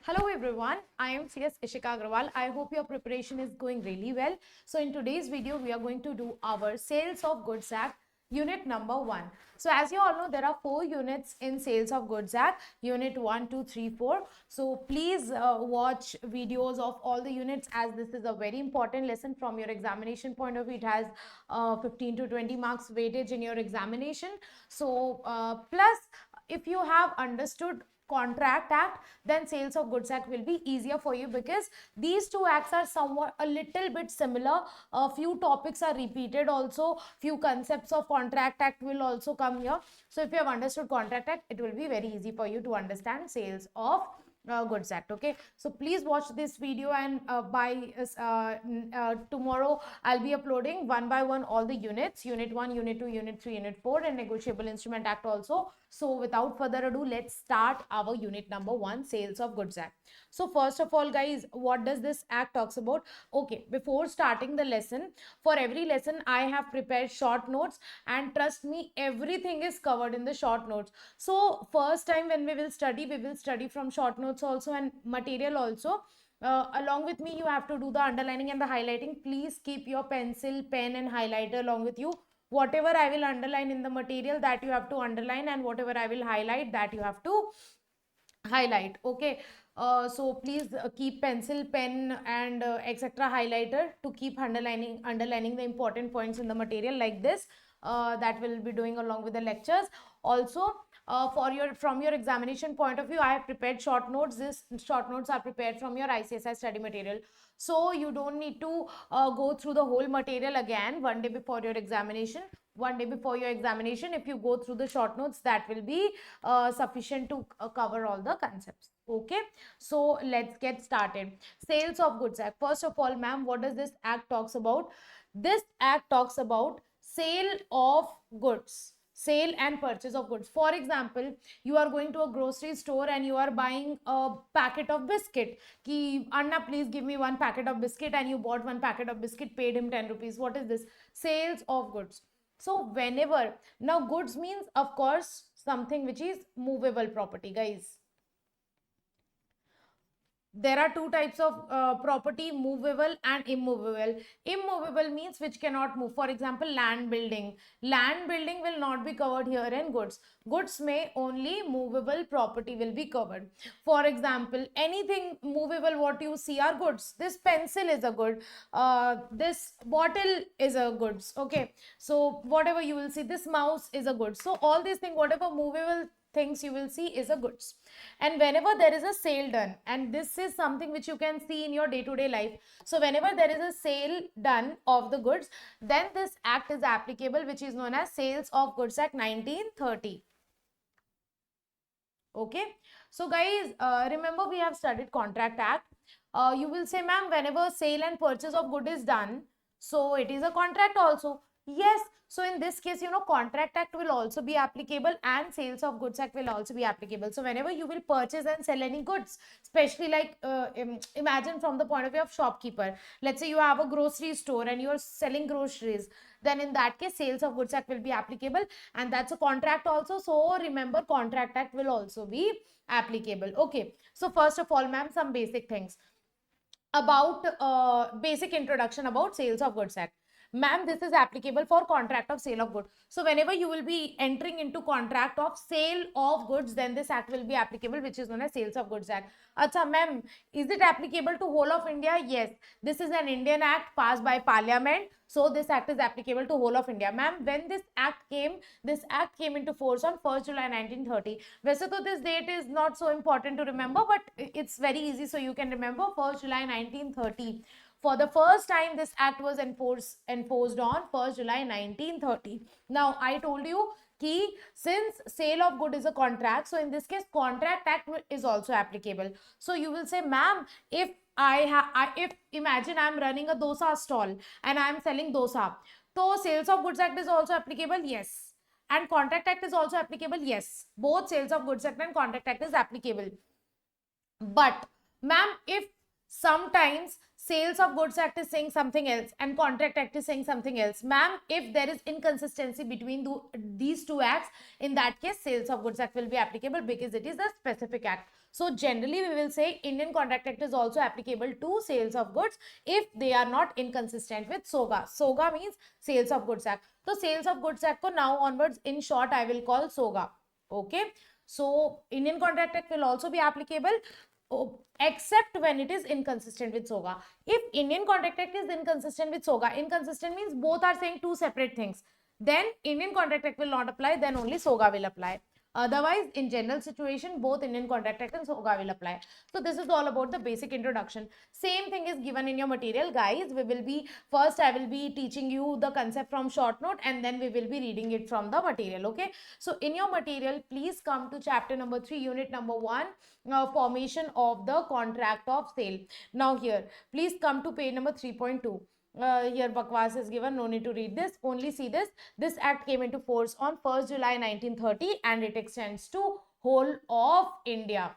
Hello everyone, I am Ishika Agrawal. I hope your preparation is going really well. So in today's video, we are going to do our Sales of Goods Act unit number 1. So as you all know, there are 4 units in Sales of Goods Act, unit 1, 2, 3, 4. So please watch videos of all the units, as this is a very important lesson from your examination point of view. It has 15 to 20 marks weightage in your examination. So plus if you have understood Contract Act, then Sales of Goods Act will be easier for you, because these two acts are somewhat a little bit similar. A few topics are repeated also, few concepts of Contract Act will also come here. So if you have understood Contract Act, it will be very easy for you to understand Sales of Goods Act. Okay, so please watch this video, and by tomorrow I'll be uploading one by one all the units, unit 1, unit 2, unit 3, unit 4, and Negotiable Instrument Act also. So without further ado, let's start our unit number 1, Sales of Goods Act. So first of all, guys, what does this act talks about? Okay, before starting the lesson, for every lesson I have prepared short notes, and trust me, everything is covered in the short notes. So first time when we will study from short notes also and material also. Along with me, you have to do the underlining and the highlighting. Please keep your pencil, pen and highlighter along with you. Whatever I will underline in the material, that you have to underline, and whatever I will highlight, that you have to highlight. Okay, so please keep pencil, pen and etc highlighter to keep underlining the important points in the material, like this. That will be doing along with the lectures. Also, from your examination point of view, I have prepared short notes. These short notes are prepared from your ICSI study material, so you don't need to go through the whole material again one day before your examination. One day before your examination, if you go through the short notes, that will be sufficient to cover all the concepts. Okay, so let's get started. Sales of Goods Act. First of all, ma'am, what does this act talks about? This act talks about sale of goods, sale and purchase of goods. For example, you are going to a grocery store and you are buying a packet of biscuit. Ki Anna, please give me one packet of biscuit, and you bought one packet of biscuit, paid him 10 rupees. What is this? Sales of goods. So whenever, now goods means of course something which is movable property, guys. There are two types of property: movable and immovable. Immovable means which cannot move. For example, land building. Land building will not be covered here in goods. Goods may only movable property will be covered. For example, anything movable what you see are goods. This pencil is a good. This bottle is a goods. Okay, so whatever you will see, this mouse is a good. So all these things, whatever movable things you will see is a goods. And whenever there is a sale done, and this is something which you can see in your day-to-day life, so whenever there is a sale done of the goods, then this act is applicable, which is known as Sales of Goods Act 1930. Okay, so guys, remember we have studied Contract Act. You will say, ma'am, whenever sale and purchase of good is done, so it is a contract also. Yes, so in this case, you know, Contract Act will also be applicable, and Sales of Goods Act will also be applicable. So whenever you will purchase and sell any goods, especially like imagine from the point of view of shopkeeper. Let's say you have a grocery store and you are selling groceries. Then in that case, Sales of Goods Act will be applicable, and that's a contract also. So remember, Contract Act will also be applicable. Okay, so first of all, ma'am, some basic things about basic introduction about Sales of Goods Act. Ma'am, this is applicable for contract of sale of goods. So whenever you will be entering into contract of sale of goods, then this act will be applicable, which is known as Sales of Goods Act. Acha, ma'am, is it applicable to whole of India? Yes, this is an Indian act passed by Parliament. So this act is applicable to whole of India. Ma'am, when this act came into force on 1st July 1930. वैसे तो this date is not so important to remember, but it's very easy, so you can remember 1st July 1930. For the first time, this act was enforced on 1st July 1930. Now, I told you कि since sale of good is a contract, so in this case, Contract Act is also applicable. So you will say, ma'am, if if imagine I'm running a dosa stall and I'm selling dosa, so Sales of Goods Act is also applicable. Yes. And Contract Act is also applicable. Yes. Both Sales of Goods Act and Contract Act is applicable. But ma'am, if sometimes Sales of Goods Act is saying something else and Contract Act is saying something else, ma'am, if there is inconsistency between these two acts, in that case Sales of Goods Act will be applicable, because it is a specific act. So generally we will say Indian Contract Act is also applicable to sales of goods if they are not inconsistent with SOGA. SOGA means Sales of Goods Act. So Sales of Goods Act ko now onwards in short I will call SOGA. Okay. So Indian Contract Act will also be applicable except when it is inconsistent with SOGA. If Indian Contract Act is inconsistent with SOGA, inconsistent means both are saying two separate things, then Indian Contract Act will not apply, then only SOGA will apply. Otherwise, in general situation, both Indian Contract Act and SOGA will apply. So this is all about the basic introduction. Same thing is given in your material, guys. We will be, first I will be teaching you the concept from short note and then we will be reading it from the material, okay? So in your material, please come to chapter number 3, unit number 1, formation of the contract of sale. Now here, please come to page number 3.2. Here Bakwas is given, no need to read this, only see this. This act came into force on 1st July 1930 and it extends to whole of India.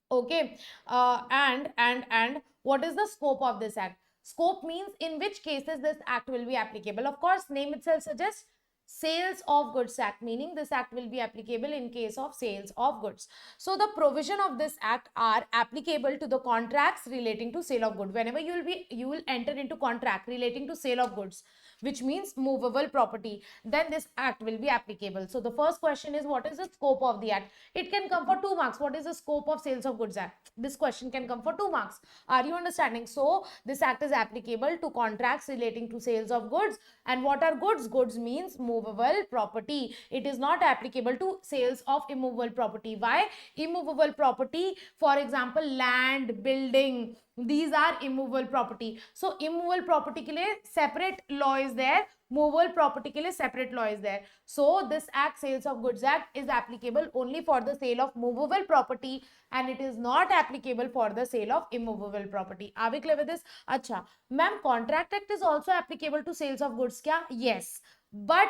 Okay, and what is the scope of this act? Scope means in which cases this act will be applicable. Of course, name itself suggests Sales of Goods Act, meaning this act will be applicable in case of sales of goods. So the provision of this act are applicable to the contracts relating to sale of goods. Whenever you will enter into contract relating to sale of goods, which means movable property, then this act will be applicable. So the first question is, what is the scope of the act? It can come for 2 marks. What is the scope of Sales of Goods Act? This question can come for 2 marks. Are you understanding? So this act is applicable to contracts relating to sales of goods. And what are goods? Goods means movable property. It is not applicable to sales of immovable property. Why? Immovable property, for example, land, building, these are immovable property. So immovable property के लिए separate law is there, movable property के लिए separate law is there. So this act, Sales of Goods Act, is applicable only for the sale of movable property and it is not applicable for the sale of immovable property. Are we clear with this? Acha, ma'am, Contract Act is also applicable to sales of goods kya? Yes, but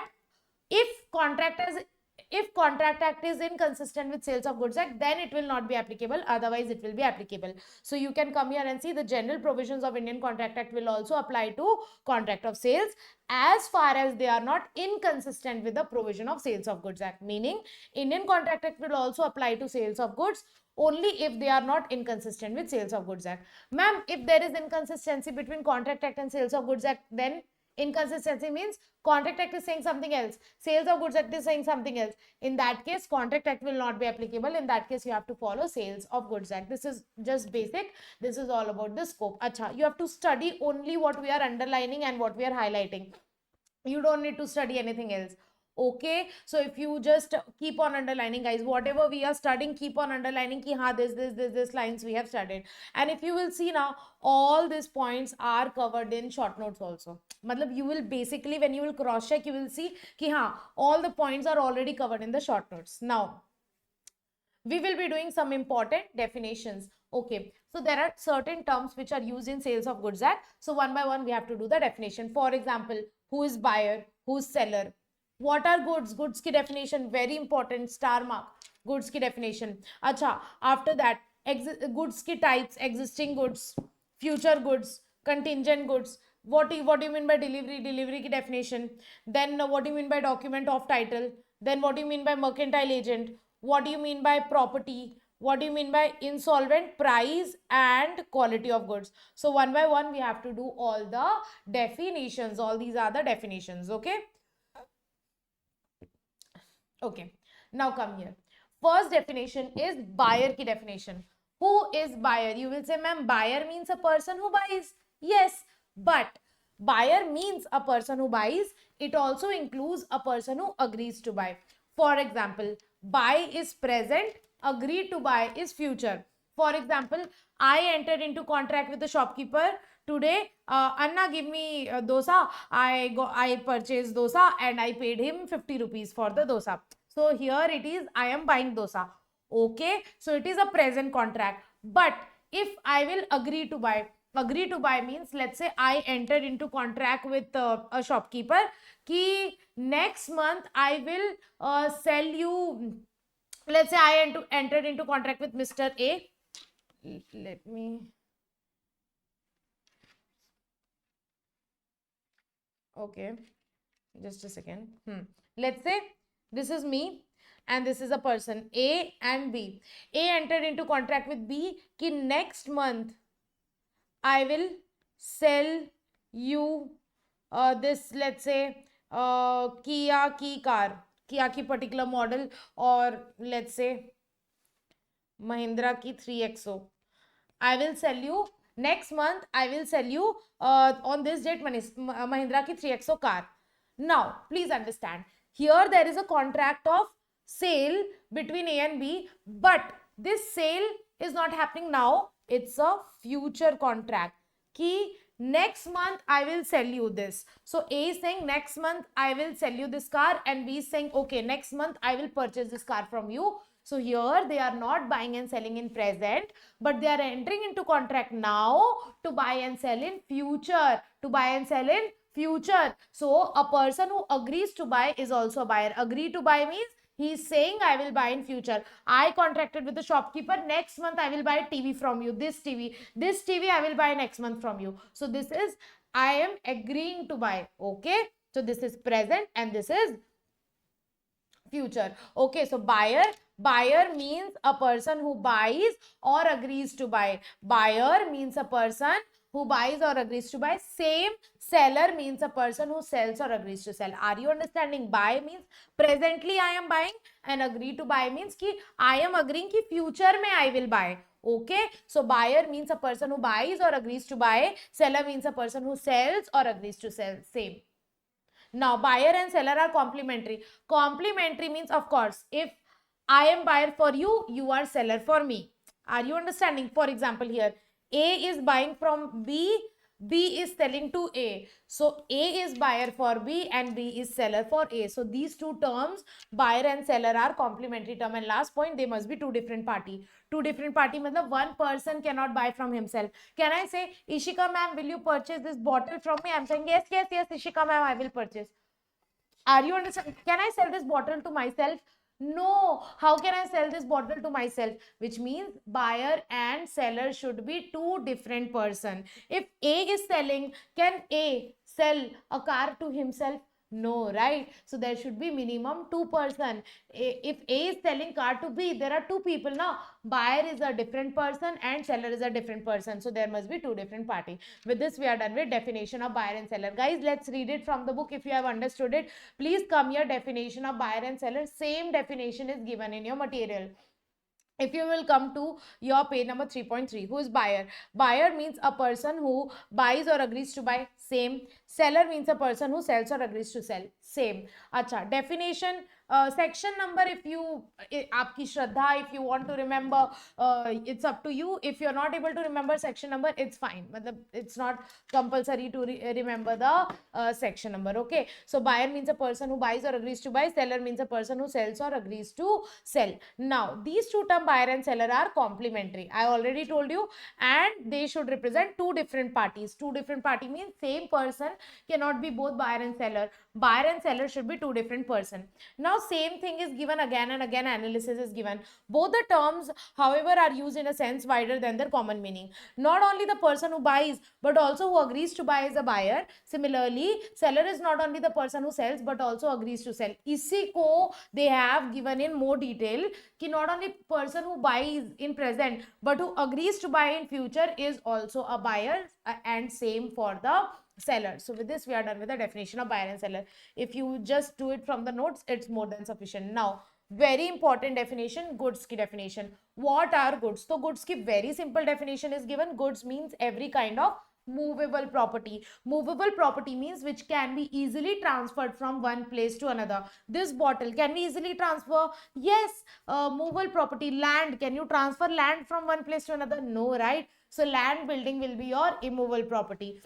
if Contract Act is inconsistent with Sales of Goods Act, then it will not be applicable, otherwise it will be applicable. So you can come here and see the general provisions of Indian Contract Act will also apply to contract of sales as far as they are not inconsistent with the provision of Sales of Goods Act, meaning Indian Contract Act will also apply to sales of goods only if they are not inconsistent with Sales of Goods Act. Ma'am, if there is inconsistency between Contract Act and Sales of Goods Act, then inconsistency means Contract Act is saying something else, Sales of Goods Act is saying something else. In that case, Contract Act will not be applicable. In that case, you have to follow Sales of Goods Act. This is just basic. This is all about the scope. Acha, you have to study only what we are underlining and what we are highlighting. You don't need to study anything else. Okay, so if you just keep on underlining, guys, whatever we are studying, keep on underlining ki ha, this lines we have studied. And if you will see now, all these points are covered in short notes also. Matlab, you will basically, when you will cross check, you will see ki ha, all the points are already covered in the short notes. Now we will be doing some important definitions. Okay, so there are certain terms which are used in Sales of Goods Act. So one by one we have to do the definition. For example, who is buyer, who is seller, what are goods? Goods ki definition, very important, star mark, goods ki definition. Acha, after that, goods ki types, existing goods, future goods, contingent goods. What do you mean by delivery? Delivery ki definition. Then what do you mean by document of title? Then what do you mean by mercantile agent? What do you mean by property? What do you mean by insolvent, price and quality of goods? So one by one we have to do all the definitions. All these are the definitions. Okay. Okay, now come here. First definition is buyer ki definition. Who is buyer? You will say, ma'am, buyer means a person who buys. Yes, but buyer means a person who buys. It also includes a person who agrees to buy. For example, buy is present, agree to buy is future. For example, I entered into contract with the shopkeeper. Today, Anna, give me dosa. I purchased dosa and I paid him 50 rupees for the dosa. So here it is, I am buying dosa. Okay, so it is a present contract. But if I will agree to buy means, let's say I entered into contract with a shopkeeper ki next month I will sell you. Let's say I entered into contract with Mr. A. Let me. Okay, just a second. Let's say this is me. and this is a person A and B. A entered into contract with B कि next month I will sell you this, let's say, Kia की car, Kia की particular model, or let's say Mahindra की 3XO. I will sell you next month. I will sell you on this date Mahindra ki 3XO car. Now, please understand. Here there is a contract of sale between A and B, but this sale is not happening now. It's a future contract. Ki next month I will sell you this. So A is saying next month I will sell you this car, and B is saying okay, next month I will purchase this car from you. So here they are not buying and selling in present, but they are entering into contract now to buy and sell in future. To buy and sell in future. So a person who agrees to buy is also a buyer. Agree to buy means he is saying I will buy in future. I contracted with the shopkeeper, next month I will buy a TV from you. This TV I will buy next month from you. So this is I am agreeing to buy. Okay. So this is present and this is future. Okay, so buyer means a person who buys or agrees to buy. Buyer means a person who buys or agrees to buy. Same, seller means a person who sells or agrees to sell. Are you understanding? Buy means presently I am buying, and agree to buy means ki I am agreeing ki future mein I will buy. Okay, so buyer means a person who buys or agrees to buy. Seller means a person who sells or agrees to sell. Same. Now, buyer and seller are complementary. Complementary means, of course, if I am buyer for you, you are seller for me. Are you understanding? For example, here, A is buying from B, B is selling to A. So, A is buyer for B and B is seller for A. So, these two terms, buyer and seller, are complementary term. And last point, they must be two different party. Two different party means one person cannot buy from himself. Can I say, Ishika ma'am, will you purchase this bottle from me? I'm saying, yes, yes, yes, Ishika ma'am, I will purchase. Are you understanding? Can I sell this bottle to myself? No. How can I sell this bottle to myself? Which means buyer and seller should be two different person. If A is selling, can A sell a car to himself? No, right? So there should be minimum two person. If A is selling car to B, there are two people now. Buyer is a different person and seller is a different person. So there must be two different party. With this, we are done with definition of buyer and seller. Guys, let's read it from the book. If you have understood it, please come here. Definition of buyer and seller. Same definition is given in your material. If you will come to your page number 3.3, who is buyer? Buyer means a person who buys or agrees to buy. Same. Seller means a person who sells or agrees to sell. Same. Acha, definition. Section number, if you aapki shraddha, if you want to remember, it's up to you. If you're not able to remember section number, it's fine. But it's not compulsory to remember the section number. Okay. So buyer means a person who buys or agrees to buy. Seller means a person who sells or agrees to sell. Now, these two terms, buyer and seller, are complementary. I already told you, and they should represent two different parties. Two different party means same person cannot be both buyer and seller. Buyer and seller should be two different person. Now, same thing is given again and again. Analysis is given. Both the terms, however, are used in a sense wider than their common meaning. Not only the person who buys, but also who agrees to buy is a buyer. Similarly, seller is not only the person who sells, but also agrees to sell. इसी को they have given in more detail कि not only person who buys in present, but who agrees to buy in future is also a buyer, and same for the seller. So with this, we are done with the definition of buyer and seller. If you just do it from the notes, it's more than sufficient. Now, very important definition, goods ki definition. What are goods? So goods ki very simple definition is given. Goods means every kind of movable property. Movable property means which can be easily transferred from one place to another. This bottle can be easily transfer. Yes. Movable property. Land, can you transfer land from one place to another? No, right? So land, building will be your immovable property.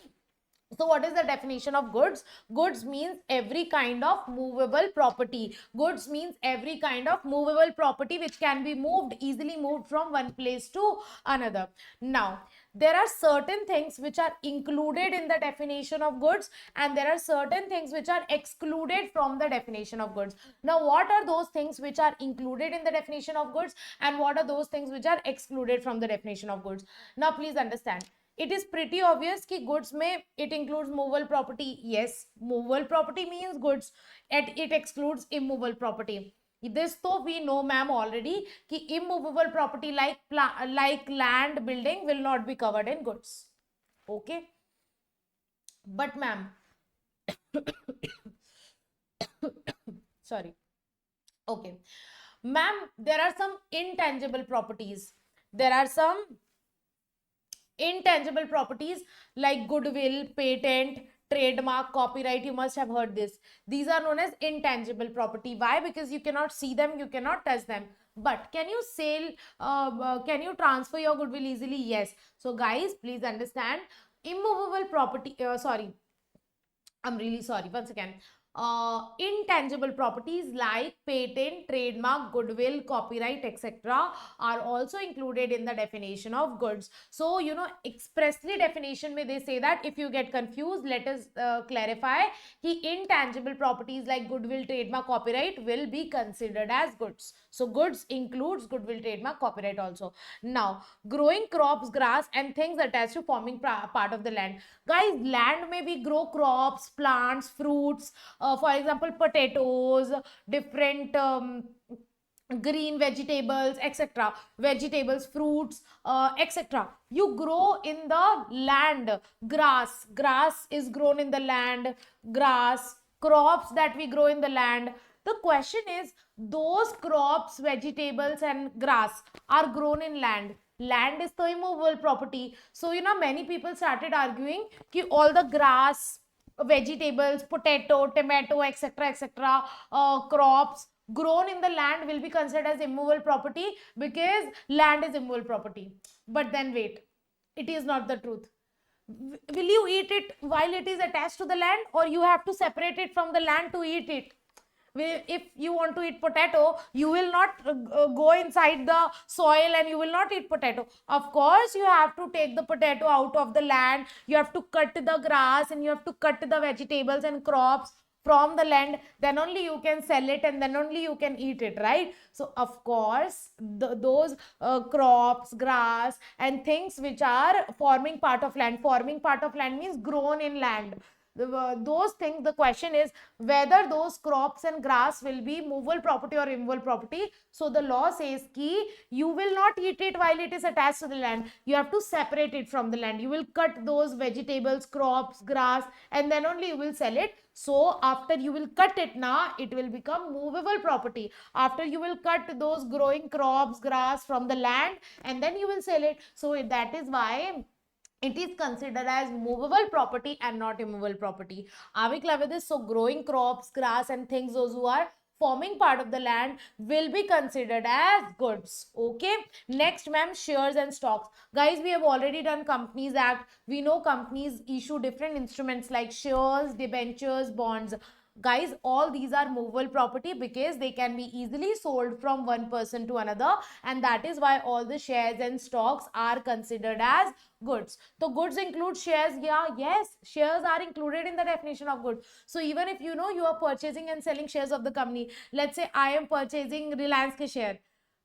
So what is the definition of goods? Goods means every kind of movable property. Goods means every kind of movable property which can be moved, easily moved from one place to another. Now, there are certain things which are included in the definition of goods, and there are certain things which are excluded from the definition of goods. Now, what are those things which are included in the definition of goods, and what are those things which are excluded from the definition of goods? Now, please understand. It is pretty obvious कि goods में it includes movable property. Yes, movable property means goods, and it excludes immovable property. This तो we know ma'am already कि immovable property like land, building will not be covered in goods. Okay, but ma'am, sorry. Okay, ma'am, there are some intangible properties. There are some intangible properties like goodwill, patent, trademark, copyright. You must have heard this. These are known as intangible property. Why? Because you cannot see them, you cannot touch them. But can you sell, can you transfer your goodwill easily? Yes. So guys, please understand, immovable property, sorry, I'm really sorry. Once again, intangible properties like patent, trademark, goodwill, copyright, etc. are also included in the definition of goods. So, you know, expressly definition may they say that if you get confused, let us clarify कि intangible properties like goodwill, trademark, copyright will be considered as goods. So, goods includes goodwill, trademark, copyright also. Now, growing crops, grass and things attached to forming part of the land. Guys, land may be grow crops, plants, fruits, for example, potatoes, different green vegetables, etc. Vegetables, fruits, etc. You grow in the land. Grass is grown in the land. Grass, crops that we grow in the land. The question is, those crops, vegetables and grass are grown in land. Land is the immovable property. So, you know, many people started arguing कि all the grass, vegetables, potato, tomato, etc., crops grown in the land will be considered as immovable property because land is immovable property. But then wait, it is not the truth. Will you eat it while it is attached to the land, or you have to separate it from the land to eat it? If you want to eat potato, you will not go inside the soil and you will not eat potato. Of course, you have to take the potato out of the land. You have to cut the grass and you have to cut the vegetables and crops from the land. Then only you can sell it and then only you can eat it, right? So, of course, those crops, grass and things which are forming part of land means grown in land. Those things, the question is whether those crops and grass will be movable property or immovable property. So the law says ki you will not eat it while it is attached to the land. You have to separate it from the land. You will cut those vegetables, crops, grass, and then only you will sell it. So after you will cut it now, it will become movable property. After you will cut those growing crops, grass from the land, and then you will sell it. So that is why it is considered as movable property and not immovable property. Are we clear with this? So growing crops, grass and things, those who are forming part of the land will be considered as goods. Okay. Next, ma'am, shares and stocks. Guys, we have already done Companies Act. We know companies issue different instruments like shares, debentures, bonds. Guys, all these are movable property because they can be easily sold from one person to another, and that is why all the shares and stocks are considered as goods. So goods include shares. Yeah, yes, shares are included in the definition of goods. So even if you know you are purchasing and selling shares of the company, let's say I am purchasing Reliance ke share,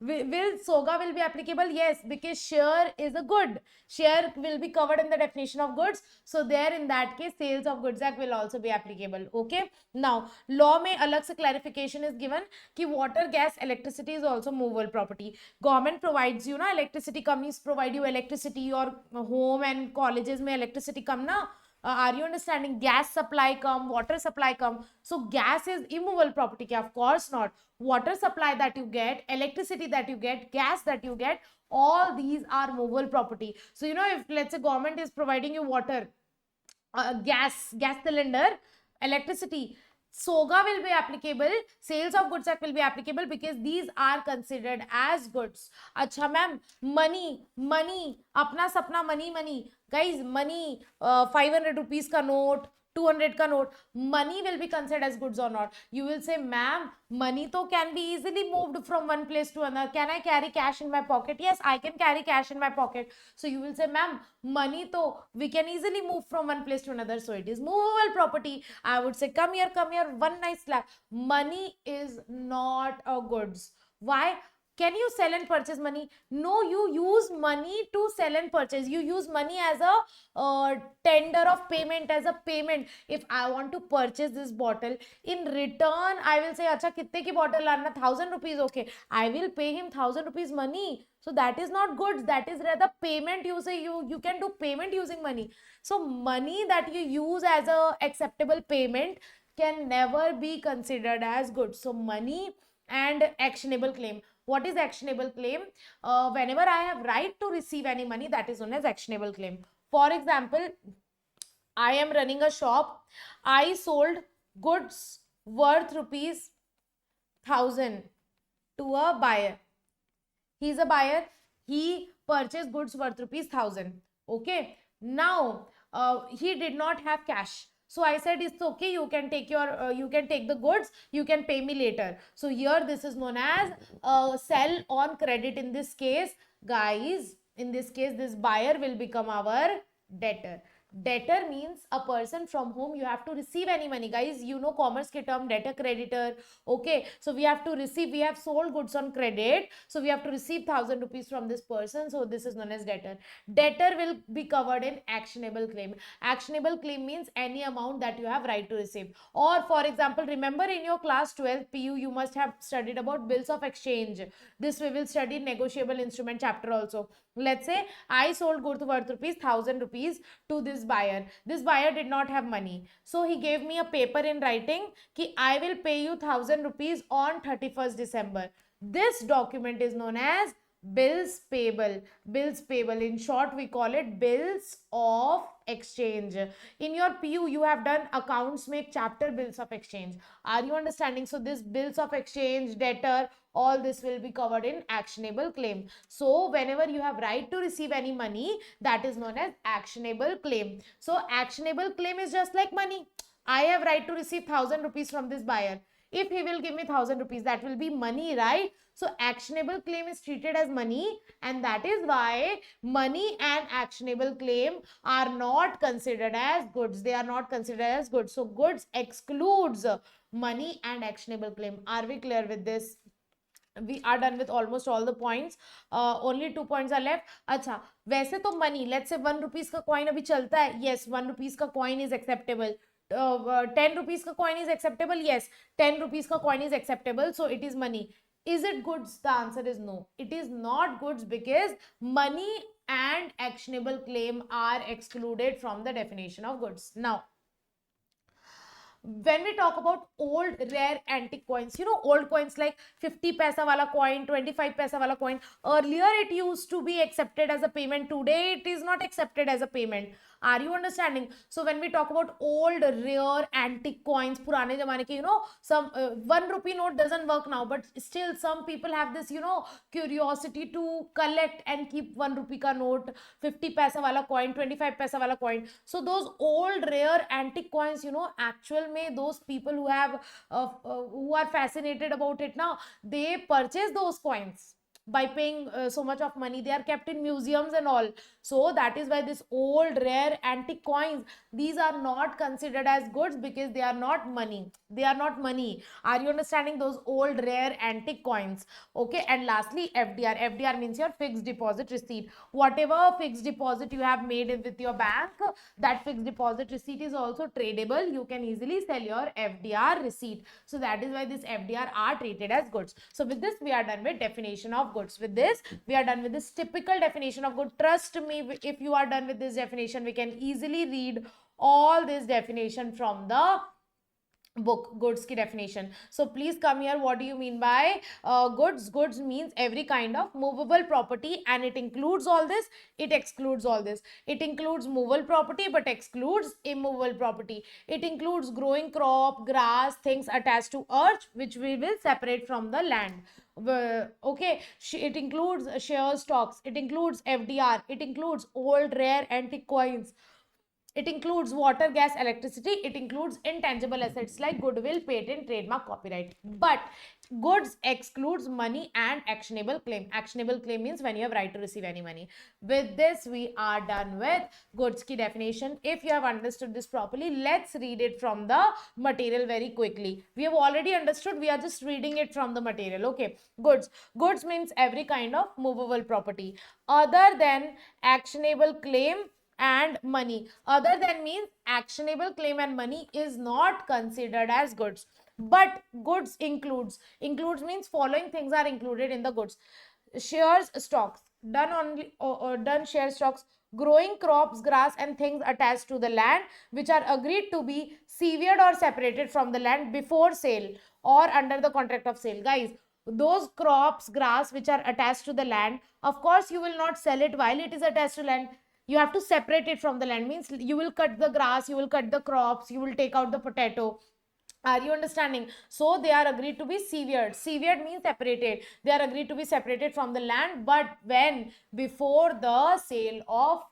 will SOGA will be applicable? Yes, because share is a good. Share will be covered in the definition of goods. So there in that case, Sales of Goods Act will also be applicable. Okay. Now, law mein alag se clarification is given ki water, gas, electricity is also movable property. Government provides you, na, electricity companies provide you electricity, your home and colleges mein electricity come na. Are you understanding? Gas supply come, water supply come. So gas is immovable property. Of course not. Water supply that you get, electricity that you get, gas that you get, all these are movable property. So you know, if let's say government is providing you water, gas cylinder, electricity, SOGA will be applicable, Sales of Goods Act will be applicable because these are considered as goods. Acha ma'am, money, apna sapna money. Guys, money, 500 rupees ka note, 200 ka note, money will be considered as goods or not? You will say, ma'am, money to can be easily moved from one place to another. Can I carry cash in my pocket? Yes, I can carry cash in my pocket. So you will say, ma'am, money to we can easily move from one place to another. So it is movable property. I would say, come here, one nice slap. Money is not a goods. Why? Can you sell and purchase money? No, you use money to sell and purchase. You use money as a tender of payment, as a payment. If I want to purchase this bottle, in return, I will say, acha, kitte ki bottle laana? 1,000 rupees, okay. I will pay him 1,000 rupees money. So that is not goods. That is rather payment. You say you can do payment using money. So money that you use as a acceptable payment can never be considered as goods. So money and actionable claim. What is actionable claim? Whenever I have right to receive any money, that is known as actionable claim. For example, I am running a shop. I sold goods worth rupees 1,000 to a buyer. He is a buyer. He purchased goods worth rupees 1,000. Okay. Now, he did not have cash. So I said, it's okay, you can take the goods, you can pay me later. So here this is known as sell on credit. In this case, guys, in this case, this buyer will become our debtor. Debtor means a person from whom you have to receive any money. Guys, you know commerce ke term debtor, creditor. Okay, so we have to receive, we have sold goods on credit, so we have to receive 1,000 rupees from this person. So this is known as debtor. Debtor will be covered in actionable claim. Actionable claim means any amount that you have right to receive. Or for example, remember in your class 12 PU, you must have studied about bills of exchange. This we will study negotiable instrument chapter also. Let's say I sold goods worth rupees 1,000 rupees to this buyer. This buyer did not have money. So he gave me a paper in writing ki I will pay you 1,000 rupees on 31st December. This document is known as bills payable. Bills payable. In short, we call it bills of exchange. In your PU, you have done accounts make chapter bills of exchange. Are you understanding? So this bills of exchange, debtor, all this will be covered in actionable claim. So whenever you have right to receive any money, that is known as actionable claim. So actionable claim is just like money. I have right to receive 1,000 rupees from this buyer. If he will give me 1,000 rupees, that will be money, right? So actionable claim is treated as money, and that is why money and actionable claim are not considered as goods. They are not considered as goods. So goods excludes money and actionable claim. Are we clear with this? We are done with almost all the points. Only 2 points are left. अच्छा, वैसे तो money, let's say 1 rupees का coin अभी चलता है. Yes, 1 rupees का coin is acceptable. 10 rupees का coin is acceptable. Yes, 10 rupees का coin is acceptable. So it is money. Is it goods? The answer is no. It is not goods because money and actionable claim are excluded from the definition of goods. Now, when we talk about old rare antique coins, you know, old coins like 50 paisa wala coin, 25 paisa wala coin, earlier it used to be accepted as a payment. Today it is not accepted as a payment. Are you understanding? So when we talk about old rare antique coins, purane zamane ke, you know, some 1 rupee note doesn't work now, but still some people have this, you know, curiosity to collect and keep 1 rupee ka note, 50 paisa wala coin, 25 paisa wala coin. So those old rare antique coins, you know, actual mein those people who have who are fascinated about it now, they purchase those coins by paying so much of money. They are kept in museums and all. So that is why this old rare antique coins, these are not considered as goods because they are not money. They are not money. Are you understanding? Those old rare antique coins. Okay. And lastly, FDR. FDR means your fixed deposit receipt. Whatever fixed deposit you have made with your bank, that fixed deposit receipt is also tradable. You can easily sell your FDR receipt. So that is why this FDR are treated as goods. So with this, we are done with definition of goods. With this, we are done with this typical definition of good. Trust me, if you are done with this definition, we can easily read all this definition from the book, goods ki definition. So please come here. What do you mean by goods? Goods means every kind of movable property, and it includes all this, it excludes all this. It includes movable property but excludes immovable property. It includes growing crop, grass, things attached to earth which we will separate from the land. Okay, it includes share stocks, it includes FDR, it includes old rare antique coins, It includes water, gas, electricity. It includes intangible assets like goodwill, patent, trademark, copyright. But goods excludes money and actionable claim. Actionable claim means when you have right to receive any money. With this, we are done with goods ki definition. If you have understood this properly, let's read it from the material very quickly. We have already understood. We are just reading it from the material. Okay. Goods. Goods means every kind of movable property other than actionable claim and money. Other than means actionable claim and money is not considered as goods. But goods includes means following things are included in the goods: shares, stocks, done only or done share stocks, growing crops, grass and things attached to the land which are agreed to be severed or separated from the land before sale or under the contract of sale. Guys, those crops, grass which are attached to the land, of course you will not sell it while it is attached to land. You have to separate it from the land. Means you will cut the grass, you will cut the crops, you will take out the potato. Are you understanding? So they are agreed to be severed. Severed means separated. They are agreed to be separated from the land, but when? Before the sale of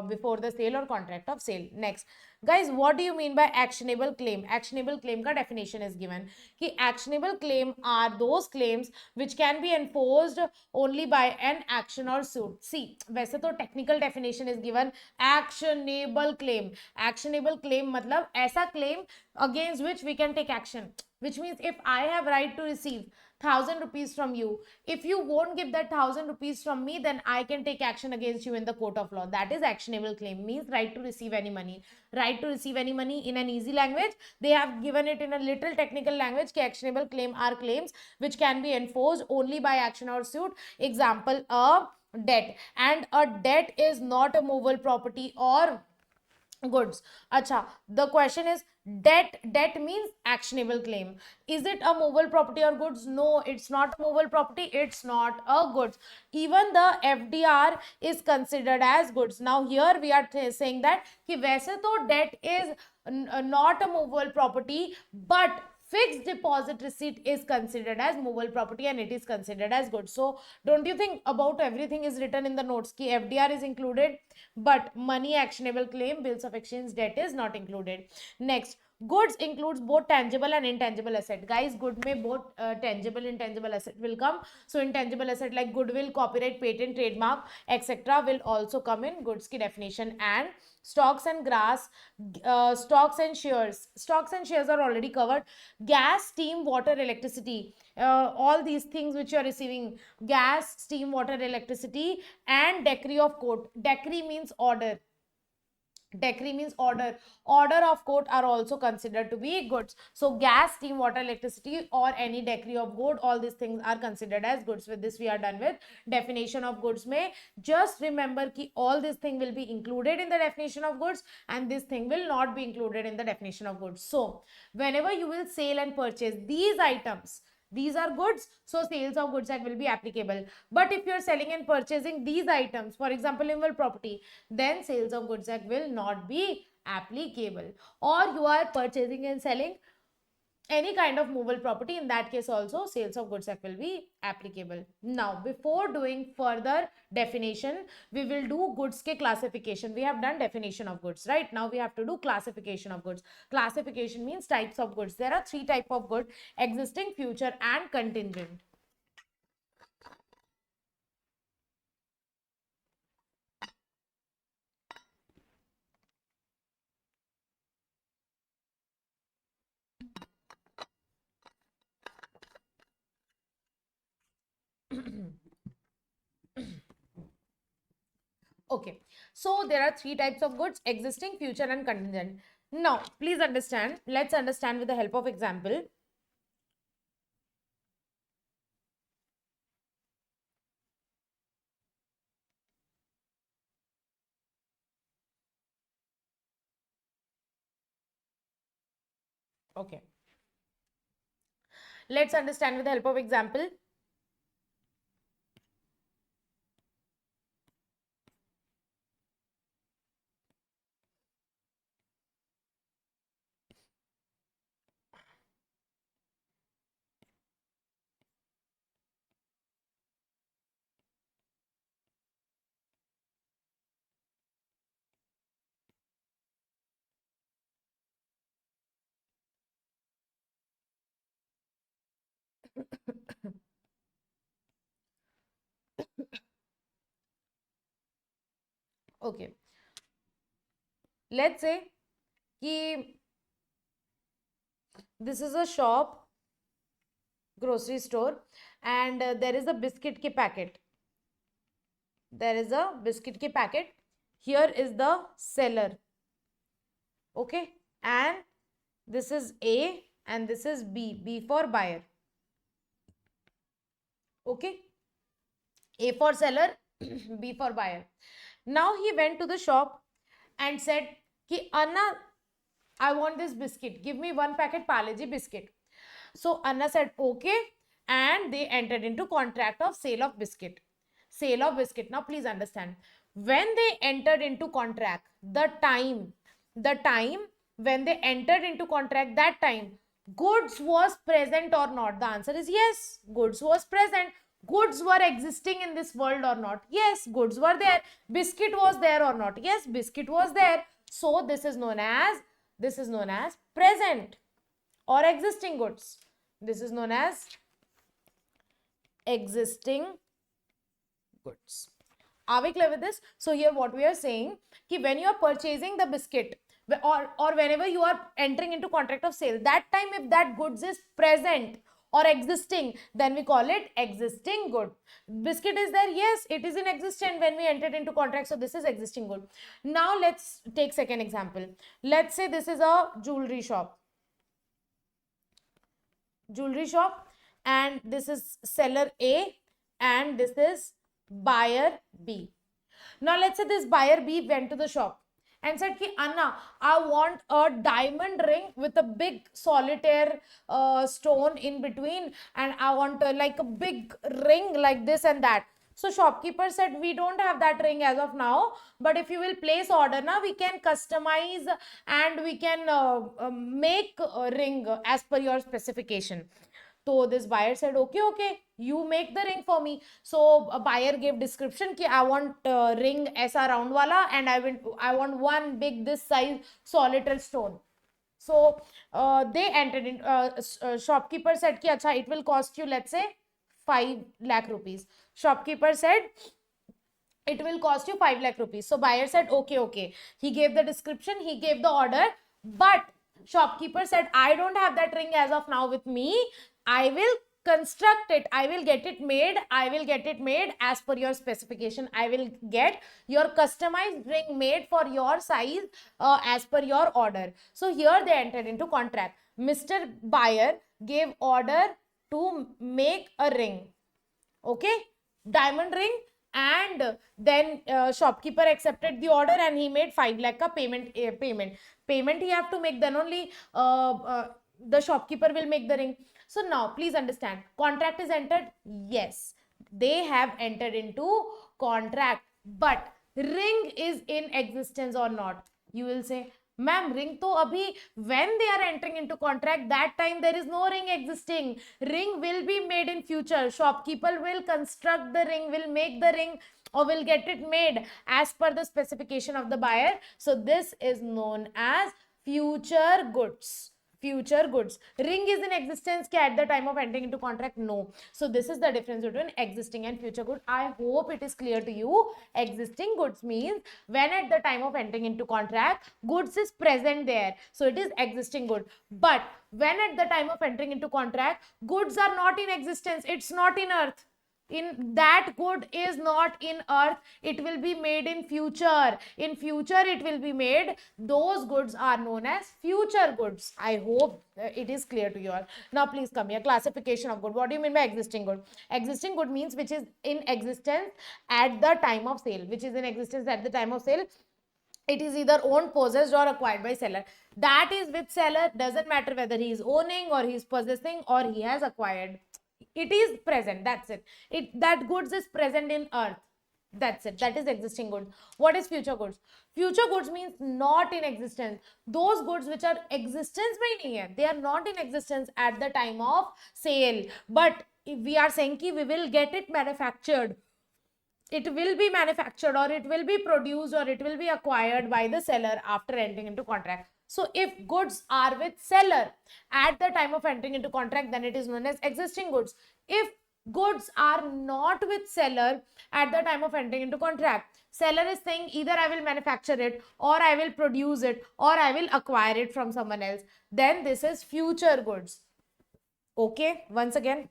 before the sale or contract of sale. Next, guys, what do you mean by actionable claim? Actionable claim ka definition is given ki actionable claim are those claims which can be enforced only by an action or suit. See, वैसे तो technical definition is given actionable claim. Actionable claim मतलब ऐसा claim against which we can take action, which means if I have right to receive 1,000 rupees from you, if you won't give that 1,000 rupees from me, then I can take action against you in the court of law. That is actionable claim. Means right to receive any money. Right to receive any money in an easy language. They have given it in a little technical language ki actionable claim are claims which can be enforced only by action or suit. Example, a debt. And a debt is not a movable property or goods. Acha, the question is, debt means actionable claim. Is it a movable property or goods? No, it's not a movable property, it's not a goods. Even the FDR is considered as goods. Now here we are saying that ki वैसे तो debt is not a movable property, but fixed deposit receipt is considered as movable property and it is considered as good. So don't you think about everything is written in the notes ki FDR is included, but money, actionable claim, bills of exchange, debt is not included. Next, goods includes both tangible and intangible asset. Guys, good may both tangible intangible asset will come. So intangible asset like goodwill, copyright, patent, trademark, etc. will also come in goods ki definition. And stocks and grass, stocks and shares are already covered. Gas, steam, water, electricity, all these things which you are receiving: gas, steam, water, electricity, and decree of court. Decree means order. Decree means order. Order of court are also considered to be goods. So gas, steam, water, electricity, or any decree of good, all these things are considered as goods. With this we are done with definition of goods. May just remember ki all this thing will be included in the definition of goods and this thing will not be included in the definition of goods. So whenever you will sell and purchase these items, these are goods, so sales of goods act will be applicable. But if you are selling and purchasing these items, for example immovable property, then sales of goods act will not be applicable. Or you are purchasing and selling any kind of movable property, in that case also sales of goods act will be applicable. Now before doing further definition, we will do goods ke classification. We have done definition of goods, right? Now we have to do classification of goods. Classification means types of goods. There are three types of goods: existing, future and contingent. Okay, so there are three types of goods: existing, future and contingent. Now please understand, let's understand with the help of example. Okay, let's understand with the help of example. Okay, let's say कि this is a shop, grocery store, and there is a biscuit ki packet. There is a biscuit ki packet. Here is the seller. Okay, and this is A and this is B. B for buyer. Okay, A for seller, B for buyer. Now he went to the shop and said ki Anna, I want this biscuit. Give me one packet Parle-G biscuit. So Anna said okay, and they entered into contract of sale of biscuit. Sale of biscuit. Now please understand, when they entered into contract, the time when they entered into contract, that time goods was present or not? The answer is yes, goods was present. Goods were existing in this world or not? Yes, goods were there. Biscuit was there or not? Yes, biscuit was there. So this is known as present or existing goods. This is known as existing goods. Are we clear with this? So here what we are saying, कि when you are purchasing the biscuit or whenever you are entering into contract of sale, that time if that goods is present or existing, then we call it existing good. Biscuit is there, yes, it is in existence when we entered into contract, so this is existing good. Now let's take second example. Let's say this is a jewelry shop, and this is seller A and this is buyer B. Now let's say this buyer B went to the shop and said ki Anna, I want a diamond ring with a big solitaire stone in between, and I want like a big ring like this and that. So shopkeeper said, we don't have that ring as of now, but if you will place order now, we can customize and we can make a ring as per your specification. So this buyer said, okay, you make the ring for me. So a buyer gave description ki I want ring aisa round wala, and I want one big this size solitaire stone. So they entered in, shopkeeper said ki acha, it will cost you, let's say 5 lakh rupees. Shopkeeper said it will cost you 5 lakh rupees. So buyer said okay. He gave the description, he gave the order, but shopkeeper said, I don't have that ring as of now with me. I will construct it, I will get it made as per your specification. I will get your customized ring made for your size as per your order. So here they entered into contract. Mr. Buyer gave order to make a ring, okay, diamond ring, and then shopkeeper accepted the order and he made 5 lakh ka payment he have to make, then only the shopkeeper will make the ring. So now please understand, contract is entered, yes, they have entered into contract, but ring is in existence or not? You will say, ma'am, ring to abhi, when they are entering into contract, that time there is no ring existing. Ring will be made in future. Shopkeeper will construct the ring, will make the ring, or will get it made as per the specification of the buyer. So this is known as future goods. Future goods. Ring is in existence at the time of entering into contract? No. So this is the difference between existing and future good. I hope it is clear to you. Existing goods means when at the time of entering into contract, goods is present there. So it is existing good. But when at the time of entering into contract, goods are not in existence. It's not in earth. In that good is not in earth, it will be made in future. In future it will be made. Those goods are known as future goods. I hope it is clear to you all. Now please come here. Classification of good. What do you mean by existing good? Existing good means which is in existence at the time of sale. Which is in existence at the time of sale. It is either owned, possessed or acquired by seller. That is with seller. Doesn't matter whether he is owning or he is possessing or he has acquired. It is present, that's it. That goods is present in earth, that's it. That is existing goods. What is future goods? Future goods means not in existence. Those goods which are existence mein nahi hai, they are not in existence at the time of sale, but if we are saying ki we will get it manufactured, it will be manufactured or it will be produced or it will be acquired by the seller after entering into contract. So if goods are with seller at the time of entering into contract, then it is known as existing goods. If goods are not with seller at the time of entering into contract, Seller is saying either I will manufacture it, or I will produce it, or I will acquire it from someone else. Then this is future goods. Okay, once again,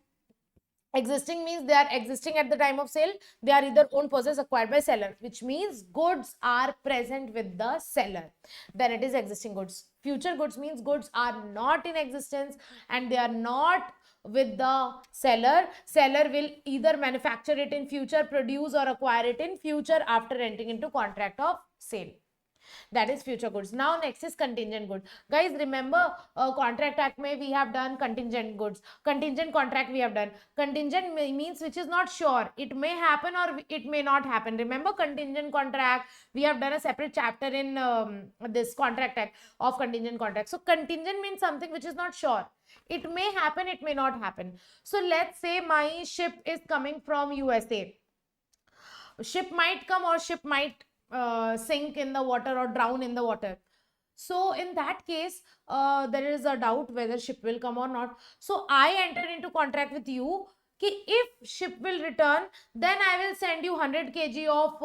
existing means they are existing at the time of sale. They are either owned, possessed, acquired by seller, which means goods are present with the seller. Then it is existing goods. Future goods means goods are not in existence and they are not with the seller. Seller will either manufacture it in future, produce or acquire it in future after entering into contract of sale. That is future goods. Now next is contingent goods. Guys, remember contract act may we have done contingent goods. Contingent contract we have done. Contingent means which is not sure. It may happen or it may not happen. Remember contingent contract, we have done a separate chapter in this contract act of contingent contract. So contingent means something which is not sure. It may happen, it may not happen. So let's say my ship is coming from USA. Ship might come or ship might sink in the water or drown in the water. So in that case, there is a doubt whether ship will come or not. So I enter into contract with you कि if ship will return, then I will send you 100 kg of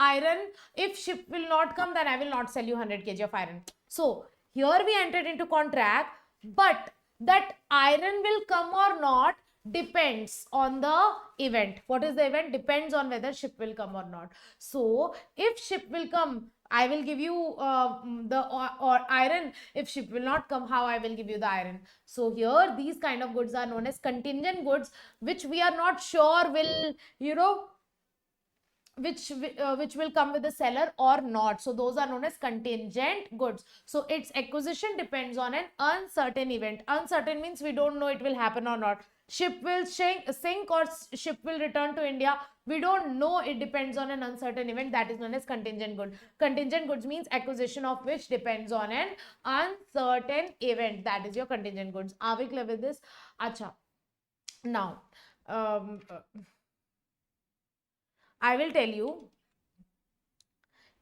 iron. If ship will not come, then I will not sell you 100 kg of iron. So here we entered into contract, but that iron will come or not depends on the event. What is the event? Depends on whether ship will come or not. So if ship will come, I will give you the or iron. If ship will not come, how I will give you the iron? So here these kind of goods are known as contingent goods, which we are not sure will, you know, which will come with the seller or not. So those are known as contingent goods. So its acquisition depends on an uncertain event. Uncertain means we don't know it will happen or not. Ship will sink or ship will return to India. We don't know. It depends on an uncertain event. That is known as contingent good. Contingent goods means acquisition of which depends on an uncertain event. That is your contingent goods. Are we clear with this? Acha. Now, I will tell you,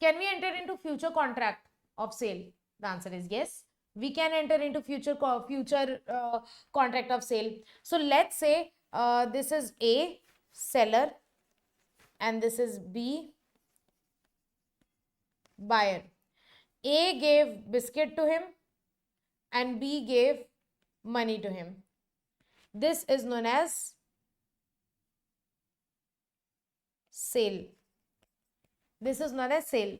can we enter into future contract of sale? The answer is yes. We can enter into future contract of sale. So let's say this is A, seller, and this is B, buyer. A gave biscuit to him and B gave money to him. This is known as sale. This is known as sale.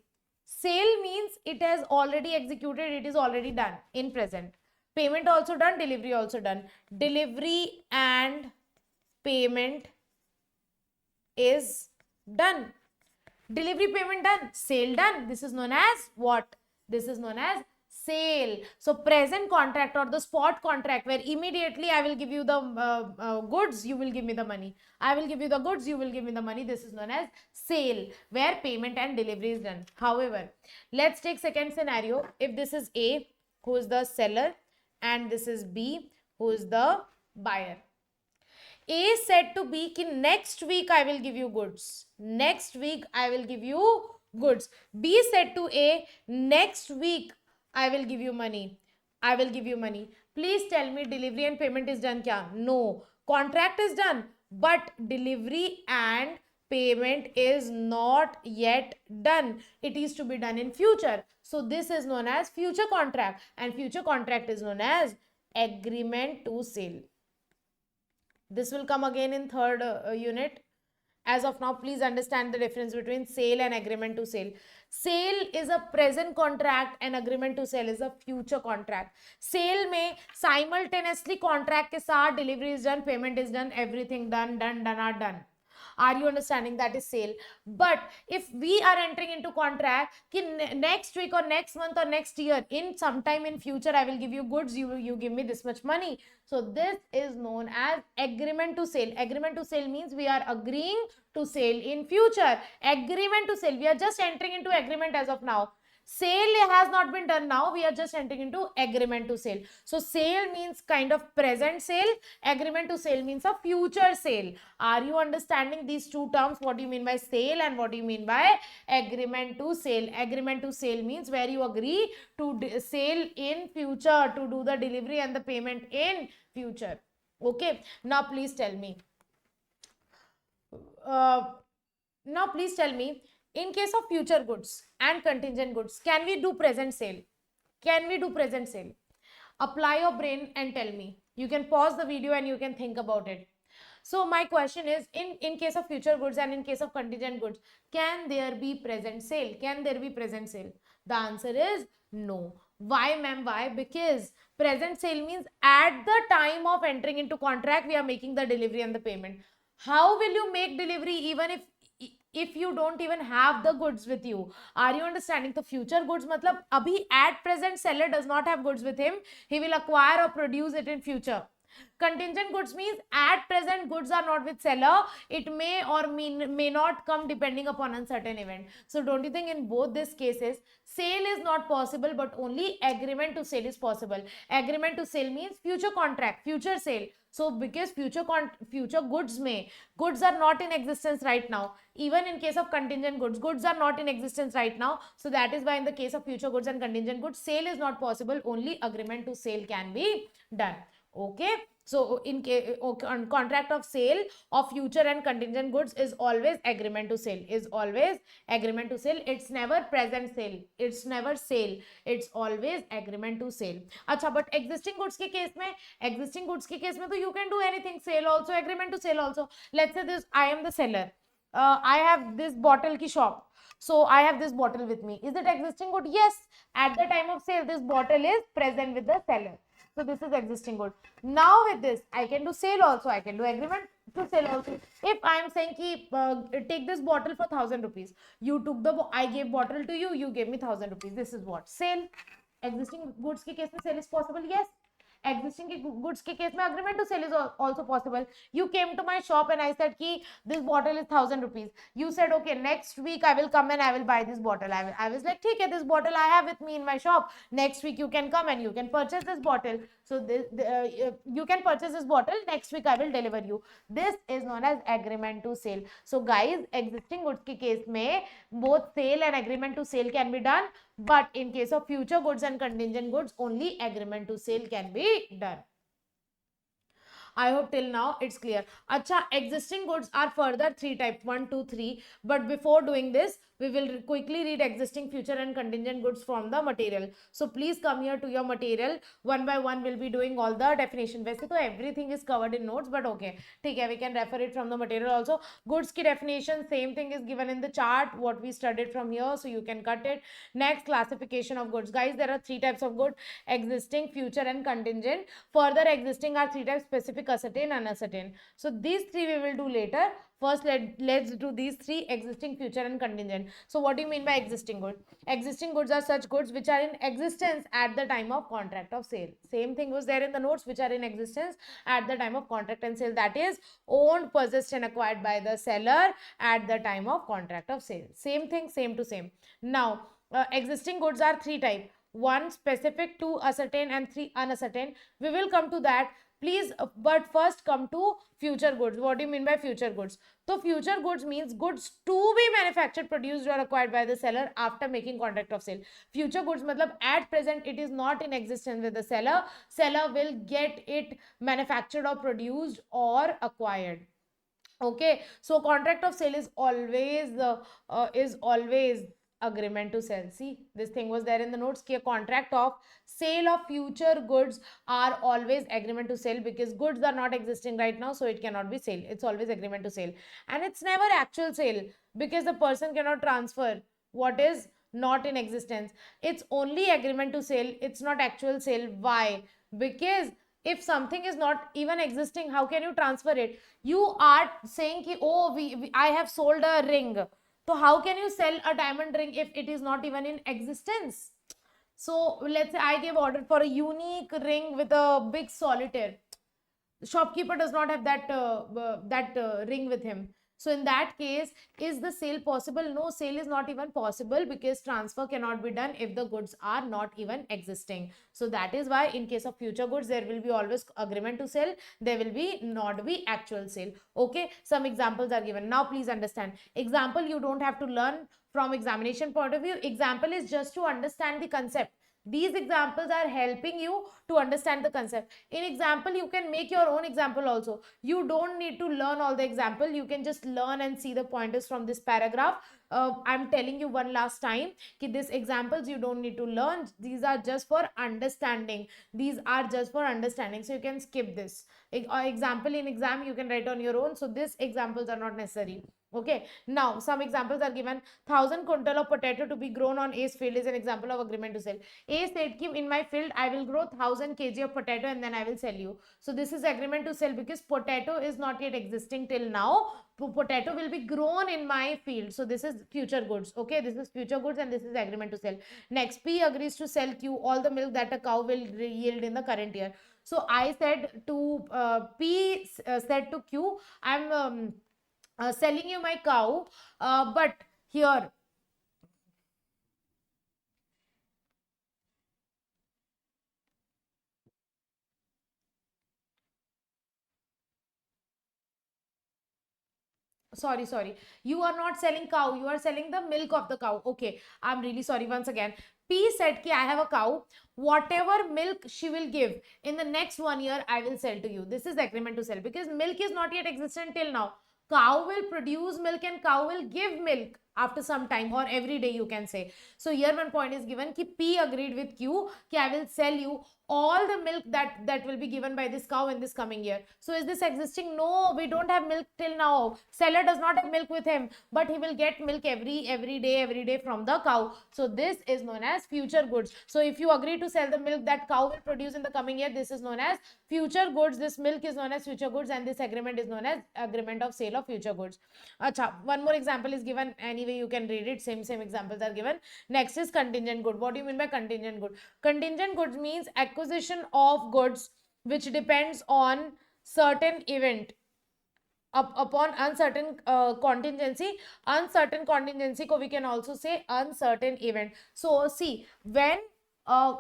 Sale means it has already executed, it is already done in present. Payment also done, delivery also done. Delivery and payment is done. Delivery, payment done, sale done. This is known as what? This is known as sale. So present contract or the spot contract where immediately I will give you the goods, you will give me the money. I will give you the goods, you will give me the money. This is known as sale, where payment and delivery is done. However, let's take second scenario. If this is A, who is the seller, and this is B, who is the buyer. A said to B कि next week I will give you goods. Next week I will give you goods. B said to A, next week I will give you money. I will give you money. Please tell me delivery and payment is done kya? No. Contract is done, but delivery and payment is not yet done. It is to be done in future. So this is known as future contract, and future contract is known as agreement to sale. This will come again in third unit. As of now, please understand the difference between sale and agreement to sale. Sale is a present contract and agreement to sell is a future contract. Sale में simultaneously contract के साथ delivery is done, payment is done, everything done are done. Are you understanding? That is sale. But if we are entering into contract कि next week or next month or next year, in sometime in future I will give you goods, you give me this much money. So this is known as agreement to sale. Agreement to sale means we are agreeing to sell in future. Agreement to sale, we are just entering into agreement as of now. Sale has not been done now. We are just entering into agreement to sale. So sale means kind of present sale. Agreement to sale means a future sale. Are you understanding these two terms? What do you mean by sale and what do you mean by agreement to sale? Agreement to sale means where you agree to sale in future, to do the delivery and the payment in future. Okay. Now please tell me. In case of future goods and contingent goods, can we do present sale? Can we do present sale? Apply your brain and tell me. You can pause the video and you can think about it. So my question is, in case of future goods and in case of contingent goods, can there be present sale? Can there be present sale? The answer is no. Why, ma'am? Why? Because present sale means at the time of entering into contract, we are making the delivery and the payment. How will you make delivery even if you don't even have the goods with you? Are you understanding? The future goods matlab abhi at present seller does not have goods with him. He will acquire or produce it in future. Contingent goods means at present goods are not with seller. It may or may not come depending upon uncertain event. So don't you think in both these cases sale is not possible, but only agreement to sale is possible? Agreement to sale means future contract, future sale. So because future goods are not in existence right now. Even in case of contingent goods are not in existence right now. So that is why in the case of future goods and contingent goods, sale is not possible. Only agreement to sale can be done. Okay, so in case on contract of sale of future and contingent goods is always agreement to sale, is always agreement to sale. It's never present sale, it's never sale, it's always agreement to sale. अच्छा, but existing goods के case में तो you can do anything, sale also, agreement to sale also. Let's say this, I am the seller, I have this bottle की shop. So I have this bottle with me. Is it existing good? Yes. At the time of sale, this bottle is present with the seller. So this is existing good. Now with this, I can do sale also. I can do agreement to sale also. If I am saying ki, take this bottle for 1,000 rupees. You took the, I gave bottle to you. You gave me 1,000 rupees. This is what? Sale. Existing goods के case में sale is possible. Yes. Existing goods के case में agreement to sale is also possible. You came to my shop and I said ki this bottle is 1,000 rupees. You said okay, next week I will come and I will buy this bottle. I was like, ठीक है, this bottle I have with me in my shop. Next week you can come and you can purchase this bottle. So you can purchase this bottle. Next week I will deliver you. This is known as agreement to sale. So guys, existing goods के case में both sale and agreement to sale can be done. But in case of future goods and contingent goods, only agreement to sale can be done. I hope till now it's clear. Acha, existing goods are further 3 types, 1, 2, 3. But before doing this, we will quickly read existing, future and contingent goods from the material. So please come here to your material. One by one, we'll be doing all the definition. वैसे तो everything is covered in notes, but okay. ठीक है, we can refer it from the material also. Goods की definition, same thing is given in the chart, what we studied from here, so you can cut it. Next, classification of goods. Guys, there are 3 types of goods, existing, future and contingent. Further, existing are 3 types, specific, ascertain, unascertain. So these 3 we will do later. First, let's do these 3, existing, future and contingent. So what do you mean by existing goods? Existing goods are such goods which are in existence at the time of contract of sale. Same thing was there in the notes, which are in existence at the time of contract and sale. That is owned, possessed and acquired by the seller at the time of contract of sale. Same thing, same to same. Now, existing goods are 3 types. 1 specific, 2 ascertain and 3 unascertain. We will come to that. Please, but first come to future goods. What do you mean by future goods? So future goods means goods to be manufactured, produced or acquired by the seller after making contract of sale. Future goods matlab at present it is not in existence with the seller. Seller will get it manufactured or produced or acquired. Okay, so contract of sale is always agreement to sell. See, this thing was there in the notes. A contract of sale of future goods are always agreement to sell, because goods are not existing right now, so it cannot be sale. It's always agreement to sale, and it's never actual sale because the person cannot transfer what is not in existence. It's only agreement to sale. It's not actual sale. Why? Because if something is not even existing, how can you transfer it? You are saying ki, oh, I have sold a ring. So how can you sell a diamond ring if it is not even in existence? So let's say I gave order for a unique ring with a big solitaire. The shopkeeper does not have that ring with him. So in that case, is the sale possible? No, sale is not even possible because transfer cannot be done if the goods are not even existing. So that is why in case of future goods, there will be always agreement to sell. There will be not be actual sale. Okay, some examples are given. Now please understand. Example, you don't have to learn from examination point of view. Example is just to understand the concept. These examples are helping you to understand the concept. In example, you can make your own example also. You don't need to learn all the example. You can just learn and see the pointers from this paragraph. I'm telling you one last time कि these examples you don't need to learn. These are just for understanding. These are just for understanding. So you can skip this. Example in exam you can write on your own. So these examples are not necessary. Okay, now some examples are given. 1,000 quintal of potato to be grown on A's field is an example of agreement to sell. A said ki in my field I will grow 1,000 kg of potato and then I will sell you. So this is agreement to sell because potato is not yet existing till now. Potato will be grown in my field. So this is future goods. Okay, this is future goods and this is agreement to sell. Next, P agrees to sell Q all the milk that a cow will yield in the current year. So I said to P said to Q, I'm selling you my cow, but here sorry, you are not selling cow, you are selling the milk of the cow. Okay, I'm really sorry. Once again, P said ki I have a cow, whatever milk she will give in the next 1 year I will sell to you. This is agreement to sell because milk is not yet existent till now. Cow will produce milk and cow will give milk after some time or every day, you can say. So here one point is given ki P agreed with Q ki I will sell you all the milk that will be given by this cow in this coming year. So is this existing? No, we don't have milk till now. Seller does not have milk with him, but he will get milk every day from the cow. So this is known as future goods. So if you agree to sell the milk that cow will produce in the coming year, this is known as future goods. This milk is known as future goods and this agreement is known as agreement of sale of future goods. Acha, one more example is given. Anyway, you can read it. Same examples are given. Next is contingent good. What do you mean by contingent good? Contingent goods means acquisition of goods which depends on certain event upon uncertain contingency ko we can also say uncertain event. So uh,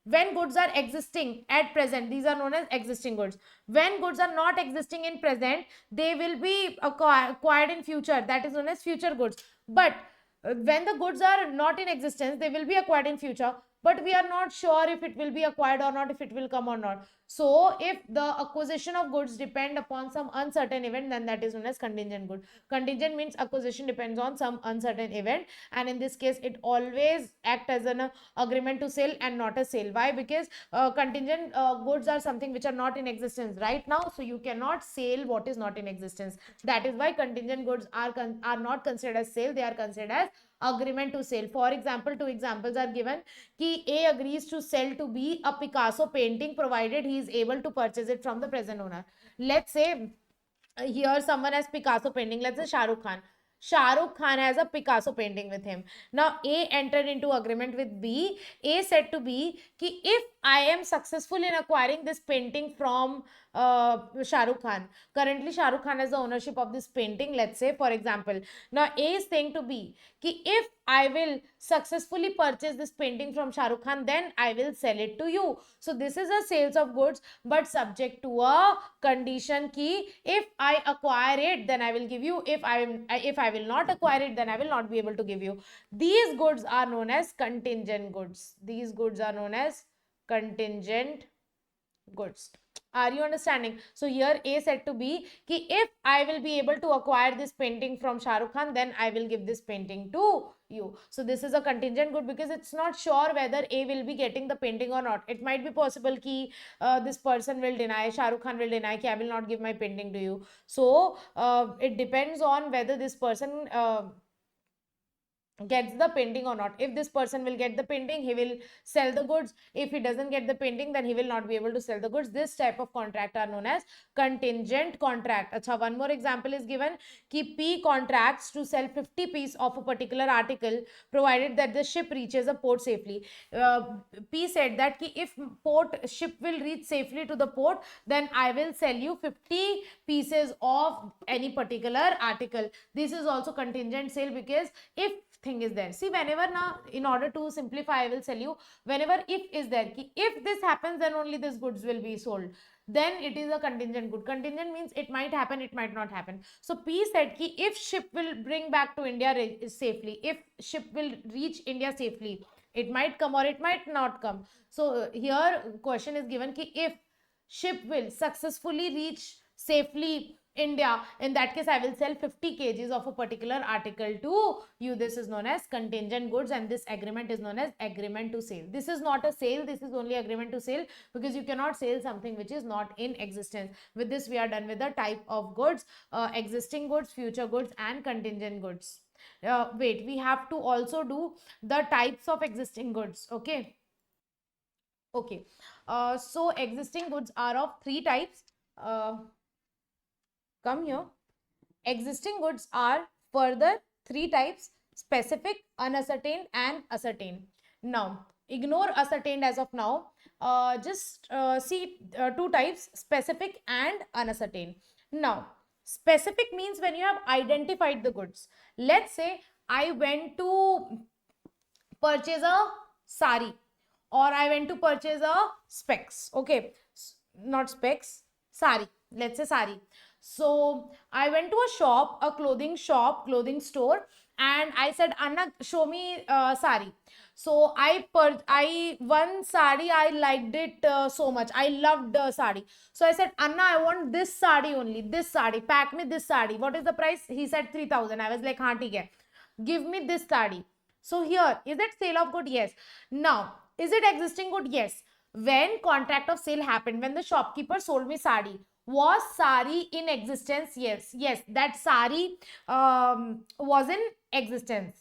when goods are existing at present, these are known as existing goods. When goods are not existing in present, they will be acquired in future, that is known as future goods. But when the goods are not in existence, they will be acquired in future, but we are not sure if it will be acquired or not, if it will come or not. So if the acquisition of goods depend upon some uncertain event, then that is known as contingent good. Contingent means acquisition depends on some uncertain event, and in this case it always act as an agreement to sell and not a sale. Why? Because contingent goods are something which are not in existence right now, so you cannot sell what is not in existence. That is why contingent goods are not considered as sale, they are considered as agreement to sell. For example, two examples are given कि A agrees to sell to B a Picasso painting provided he is able to purchase it from the present owner. Let's say here someone has Picasso painting. Let's say Shah Rukh Khan. Shah Rukh Khan has a Picasso painting with him. Now A entered into agreement with B. A said to B कि if I am successful in acquiring this painting from Shah Rukh Khan. Currently Shah Rukh Khan has the ownership of this painting, let's say, for example. Now A is saying to B कि if I will successfully purchase this painting from Shah Rukh Khan, then I will sell it to you. So this is a sales of goods, but subject to a condition ki if I acquire it, then I will give you. If I will not acquire it, then I will not be able to give you. These goods are known as contingent goods. These goods are known as contingent goods. Are you understanding? So here A said to B ki if I will be able to acquire this painting from Shah Rukh Khan, then I will give this painting to you. So this is a contingent good because it's not sure whether A will be getting the painting or not. It might be possible ki this person will deny, Shah Rukh Khan will deny ki I will not give my painting to you. So it depends on whether this person gets the painting or not. If this person will get the painting, he will sell the goods. If he doesn't get the painting, then he will not be able to sell the goods. This type of contract are known as contingent contract. Achha, one more example is given ki P contracts to sell 50 pieces of a particular article provided that the ship reaches a port safely. P said that ki if ship will reach safely to the port, then I will sell you 50 pieces of any particular article. This is also contingent sale because if thing is there. See, whenever now, in order to simplify, I will tell you, whenever if is there, ki if this happens, then only this goods will be sold. Then it is a contingent good. Contingent means it might happen, it might not happen. So P said ki if ship will bring back to India safely, if ship will reach India safely, It might come or it might not come. So here question is given ki if ship will successfully reach safely India, in that case I will sell 50 kgs of a particular article to you. This is known as contingent goods, and this agreement is known as agreement to sale. This is not a sale, this is only agreement to sale, because you cannot sell something which is not in existence. With this we are done with the type of goods, existing goods, future goods, and contingent goods. Wait, we have to also do the types of existing goods. Okay. Okay. So existing goods are of three types. Come here. Existing goods are further three types: specific, unascertained, and ascertained. Now, ignore ascertained as of now. Just see two types: specific and unascertained. Now, specific means when you have identified the goods. Let's say I went to purchase a sari, or I went to purchase a specs. Okay, not specs, sari. Let's say sari. So I went to a shop, a clothing shop, clothing store, and I said, Anna, show me sari. So I one sari, I liked it so much. I loved sari. So I said, Anna, I want this sari only. This sari. Pack me this sari. What is the price? He said 3,000. I was like, haan, theek hai. Give me this sari. So here, is it sale of good? Yes. Now, is it existing good? Yes. When contract of sale happened, when the shopkeeper sold me sari, was sari in existence? Yes. Yes, that sari was in existence.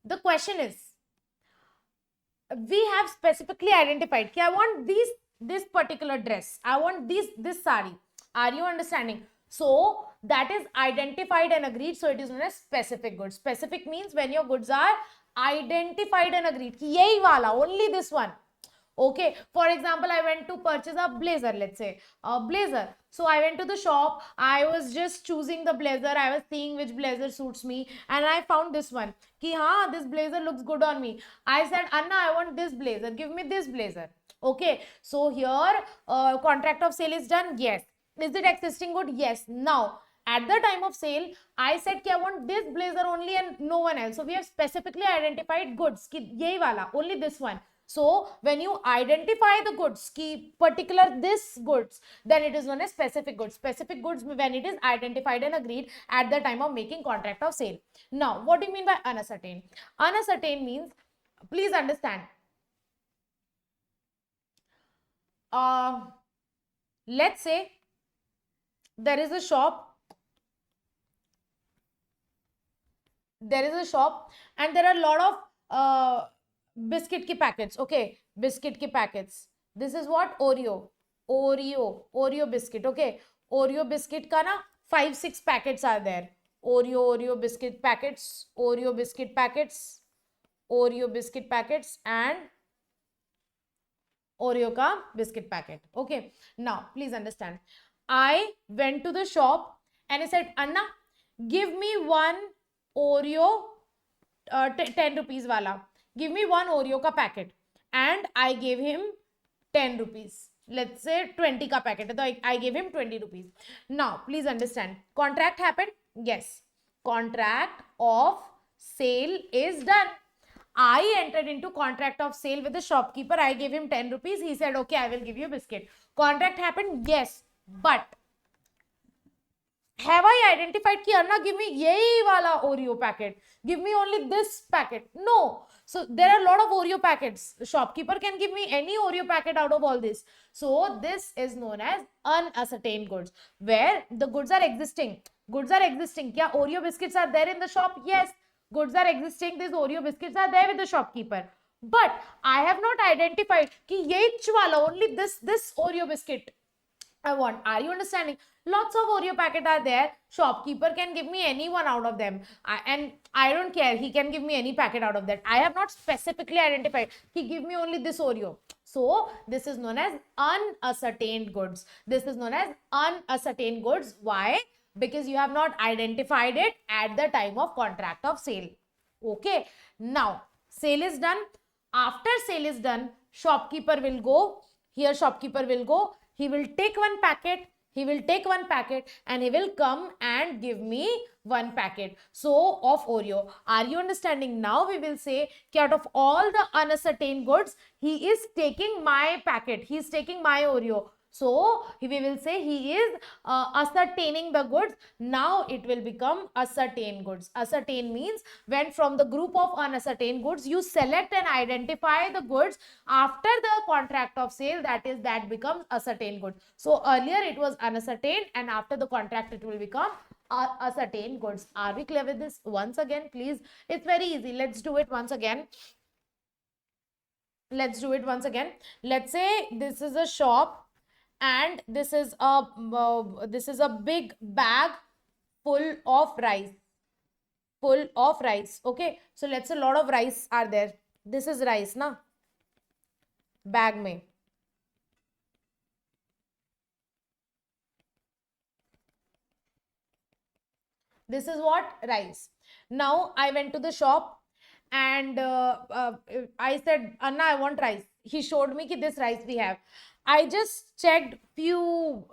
The question is, we have specifically identified, I want this particular dress, I want this sari. Are you understanding? So that is identified and agreed. So it is known as specific goods. Specific means when your goods are identified and agreed. Yahi wala, only this one. Okay, for example, I went to purchase a blazer, let's say a blazer. So I went to the shop, I was just choosing the blazer, I was seeing which blazer suits me, and I found this one. Ki haan, this blazer looks good on me. I said, Anna, I want this blazer, give me this blazer. Okay, so here contract of sale is done. Yes. Is it existing good? Yes. Now, at the time of sale, I said ki I want this blazer only and no one else. So we have specifically identified goods, ki yehi wala, only this one. So when you identify the goods, ki particular this goods, then it is known as specific goods. Specific goods when it is identified and agreed at the time of making contract of sale. Now, what do you mean by unascertained? Unascertained means, please understand, let's say there is a shop, and there are a lot of biscuit ki packets. Okay, biscuit ki packets. This is what? Oreo biscuit. Okay, Oreo biscuit ka na 5-6 packets are there. Oreo biscuit packets, Oreo biscuit packets, Oreo biscuit packets, and Oreo ka biscuit packet. Okay, now please understand, I went to the shop and I said, Anna, give me one Oreo 10 rupees wala. Give me one Oreo ka packet. And I gave him 10 rupees. Let's say 20 ka packet. So I gave him 20 rupees. Now, please understand. Contract happened? Yes. Contract of sale is done. I entered into contract of sale with the shopkeeper. I gave him 10 rupees. He said, okay, I will give you a biscuit. Contract happened? Yes. But have I identified ki Anna, give me yehi wala Oreo packet, give me only this packet? No. So there are a lot of Oreo packets. The shopkeeper can give me any Oreo packet out of all this. So this is known as unascertained goods, where the goods are existing. Goods are existing. Kya Oreo biscuits are there in the shop? Yes. Goods are existing. These Oreo biscuits are there with the shopkeeper. But I have not identified ki yehi wala, only this Oreo biscuit I want. Are you understanding? Lots of Oreo packet are there. Shopkeeper can give me any one out of them. And I don't care. He can give me any packet out of that. I have not specifically identified. He give me only this Oreo. So this is known as unascertained goods. This is known as unascertained goods. Why? Because you have not identified it at the time of contract of sale. Okay. Now, sale is done. After sale is done, shopkeeper will go. Here shopkeeper will go. He will take one packet. he will take one packet and he will come and give me one packet so of Oreo. Are you understanding? Now we will say out of all the unascertained goods, he is taking my packet, he is taking my Oreo. So we will say he is ascertaining the goods. Now it will become ascertained goods. Ascertain means when from the group of unascertained goods you select and identify the goods after the contract of sale, that becomes ascertained goods. So earlier it was unascertained and after the contract it will become ascertained goods. Are we clear with this? Once again, please, it's very easy. Let's do it once again. Let's say this is a shop and this is a big bag full of rice. Okay, so let's say a lot of rice are there. This is rice na bag mein. This is what? Rice. Now I went to the shop and I said, Anna, I want rice. He showed me ki this rice we have. I just checked few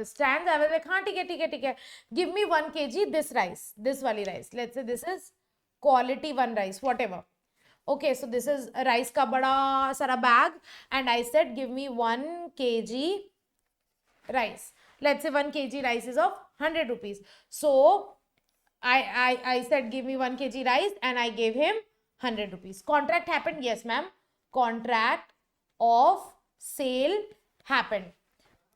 stands. I was like, हाँ ठीक है. Give me 1 kg this rice, this wali rice. Let's say this is quality 1 rice, whatever. Okay, so this is rice ka bada sara bag, and I said, give me 1 kg rice. Let's say 1 kg rice is of 100 rupees. So I said, give me 1 kg rice, and I gave him 100 rupees. Contract happened? Yes, ma'am. Contract of sale happened.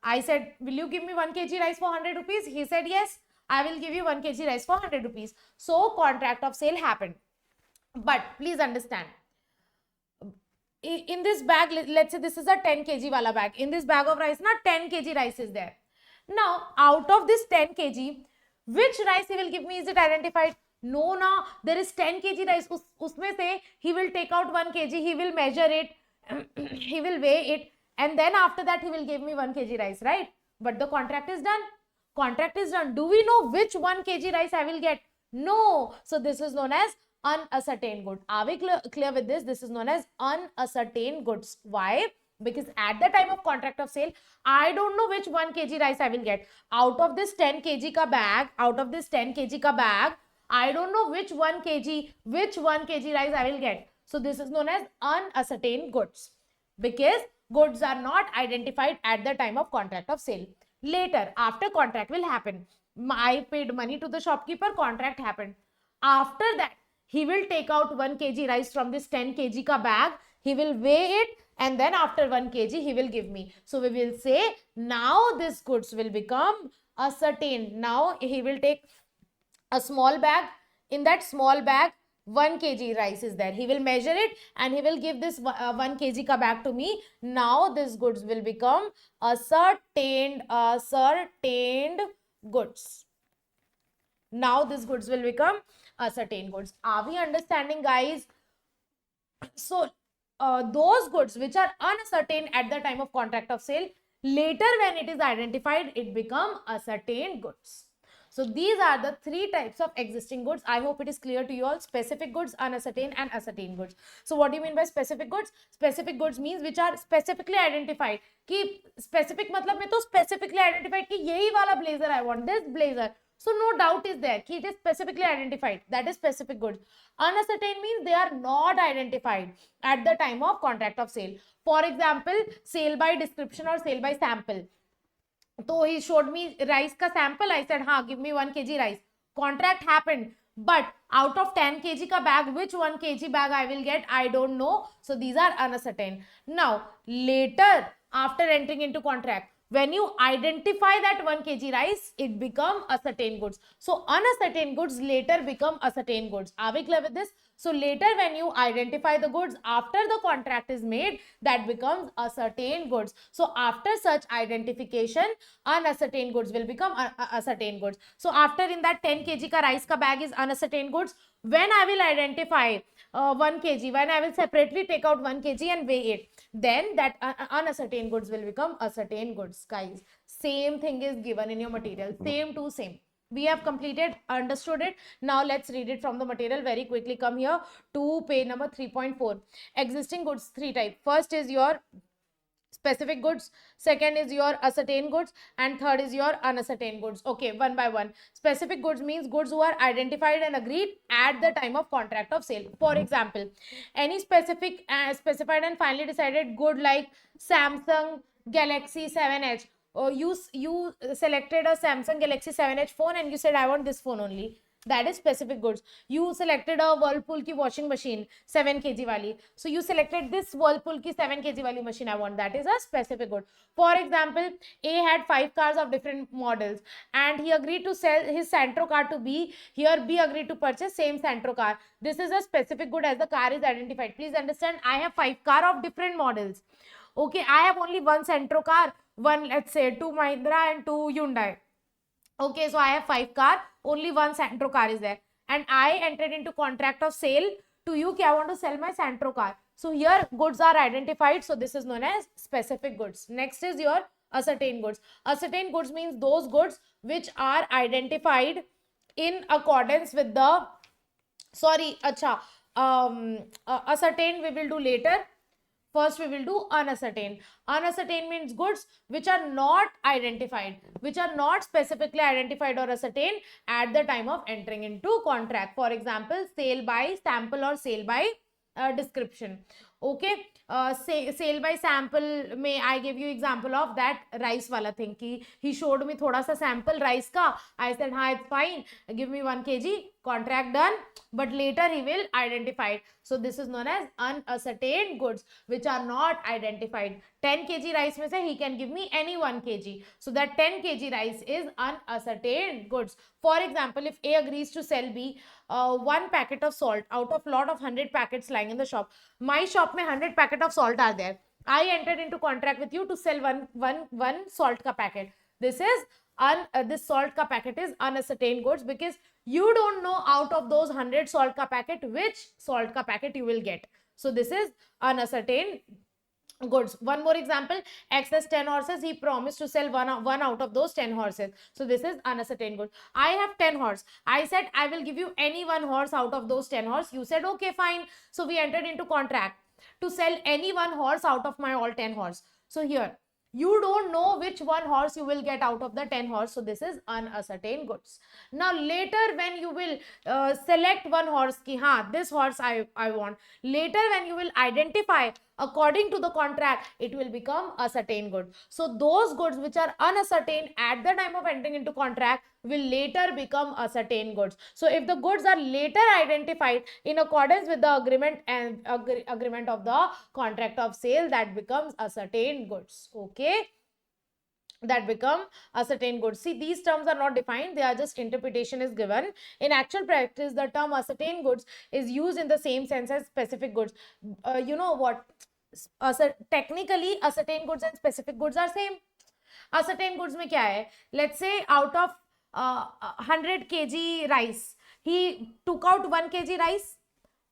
I said, will you give me 1 kg rice for 100 rupees? He said, yes, I will give you 1 kg rice for 100 rupees. So contract of sale happened. But please understand, in this bag, let's say this is a 10 kg wala bag. In this bag of rice, not 10 kg rice is there. Now, out of this 10 kg, which rice he will give me? Is it identified? No, there is 10 kg rice. Usme se he will take out 1 kg, he will measure it, he will weigh it, and then after that he will give me 1 kg rice, right? But the contract is done. Contract is done. Do we know which 1 kg rice I will get? No. So this is known as unascertained good. Are we clear with this? This is known as unascertained goods. Why? Because at the time of contract of sale, I don't know which 1 kg rice I will get. Out of this 10 kg ka bag, I don't know which 1 kg rice I will get. So this is known as unascertained goods, because goods are not identified at the time of contract of sale. Later, after contract will happen, I paid money to the shopkeeper, contract happened. After that, he will take out 1 kg rice from this 10 kg ka bag, he will weigh it, and then after 1 kg he will give me. So we will say now this goods will become ascertained. Now he will take a small bag. In that small bag, 1 kg rice is there. He will measure it and he will give this 1 kg ka bag to me. Now this goods will become ascertained goods. Now this goods will become ascertained goods. Are we understanding, guys? So those goods which are uncertain at the time of contract of sale, later when it is identified, it become ascertained goods. So these are the 3 types of existing goods. I hope it is clear to you all. Specific goods, unascertained, and ascertained goods. So what do you mean by specific goods? Specific goods means which are specifically identified. Ki specific matlab mein to specifically identified ki yahi wala blazer I want, this blazer. So no doubt is there ki it is specifically identified. That is specific goods. Unascertained means they are not identified at the time of contract of sale. For example, sale by description or sale by sample. So he showed me rice ka sample. I said, हाँ, give me 1 kg rice. Contract happened. But out of 10 kg ka bag, which 1 kg bag I will get, I don't know. So these are unascertained. Now, later, after entering into contract, when you identify that 1 kg rice, it become ascertained goods. So unascertained goods later become ascertained goods. Are we clear with this? So later when you identify the goods after the contract is made, that becomes ascertained goods. So after such identification, unascertained goods will become ascertained goods. So after in that 10 kg ka rice ka bag is unascertained goods, when I will identify 1 kg, when I will separately take out 1 kg and weigh it, then that unascertained goods will become ascertained goods, guys. Same thing is given in your material. Same to same. We have completed, understood it. Now let's read it from the material very quickly. Come here to page number 3.4. Existing goods, 3 types. First is your specific goods, second is your ascertained goods, and third is your unascertained goods. Okay, one by one. Specific goods means goods who are identified and agreed at the time of contract of sale. For example, any specified and finally decided good like Samsung Galaxy 7H, or you selected a Samsung Galaxy 7H phone and you said I want this phone only, that is specific goods. You selected a Whirlpool ki washing machine 7 kg wali, so you selected this Whirlpool ki 7 kg wali machine I want, that is a specific good. For example, A had 5 cars of different models and he agreed to sell his Santro car to B. Here B agreed to purchase same Santro car. This is a specific good as the car is identified. Please understand, I have 5 car of different models. Okay, I have only one Santro car, one, let's say, 2 Mahindra and 2 Hyundai. Okay, so I have 5 car, only one Santro car is there, and I entered into contract of sale to you कि I want to sell my Santro car. So here goods are identified, so this is known as specific goods. Next is your ascertained goods. Ascertained goods means those goods which are identified in accordance with the, sorry, acha, ascertained we will do later. First, we will do unascertained. Unascertained means goods which are not identified, which are not specifically identified or ascertained at the time of entering into contract. For example, sale by sample or sale by description. Okay, sale by sample, may I give you example of that rice wala thing ki he showed me thoda sa sample rice ka, I said ha, it's fine, give me 1 kg, contract done, but later he will identify it. So this is known as unascertained goods which are not identified. 10 kg rice mein se he can give me any 1 kg, so that 10 kg rice is unascertained goods. For example, if A agrees to sell B 1 packet of salt out of lot of 100 packets lying in the shop, my shop mein 100 packet of salt are there, I entered into contract with you to sell one salt ka packet. This is this salt ka packet is unascertained goods because you don't know out of those 100 salt ka packet which salt ka packet you will get. So this is unascertained goods. One more example, X has 10 horses, he promised to sell one out of those 10 horses. So this is unascertained goods. I have 10 horse, I said I will give you any one horse out of those 10 horse. You said okay, fine. So we entered into contract to sell any one horse out of my all 10 horse. So here you don't know which one horse you will get out of the 10 horse, so this is unascertained goods. Now later when you will select one horse ki ha, this horse I want, later when you will identify according to the contract, it will become ascertained good. So those goods which are unascertained at the time of entering into contract will later become ascertained goods. So if the goods are later identified in accordance with the agreement and agreement of the contract of sale, that becomes ascertained goods. Okay, that become ascertained goods. See, these terms are not defined, they are just interpretation is given. In actual practice, the term ascertained goods is used in the same sense as specific goods. You know what, technically ascertained goods and specific goods are same. Ascertained goods mein kya hai, let's say out of 100 kg rice, he took out 1 kg rice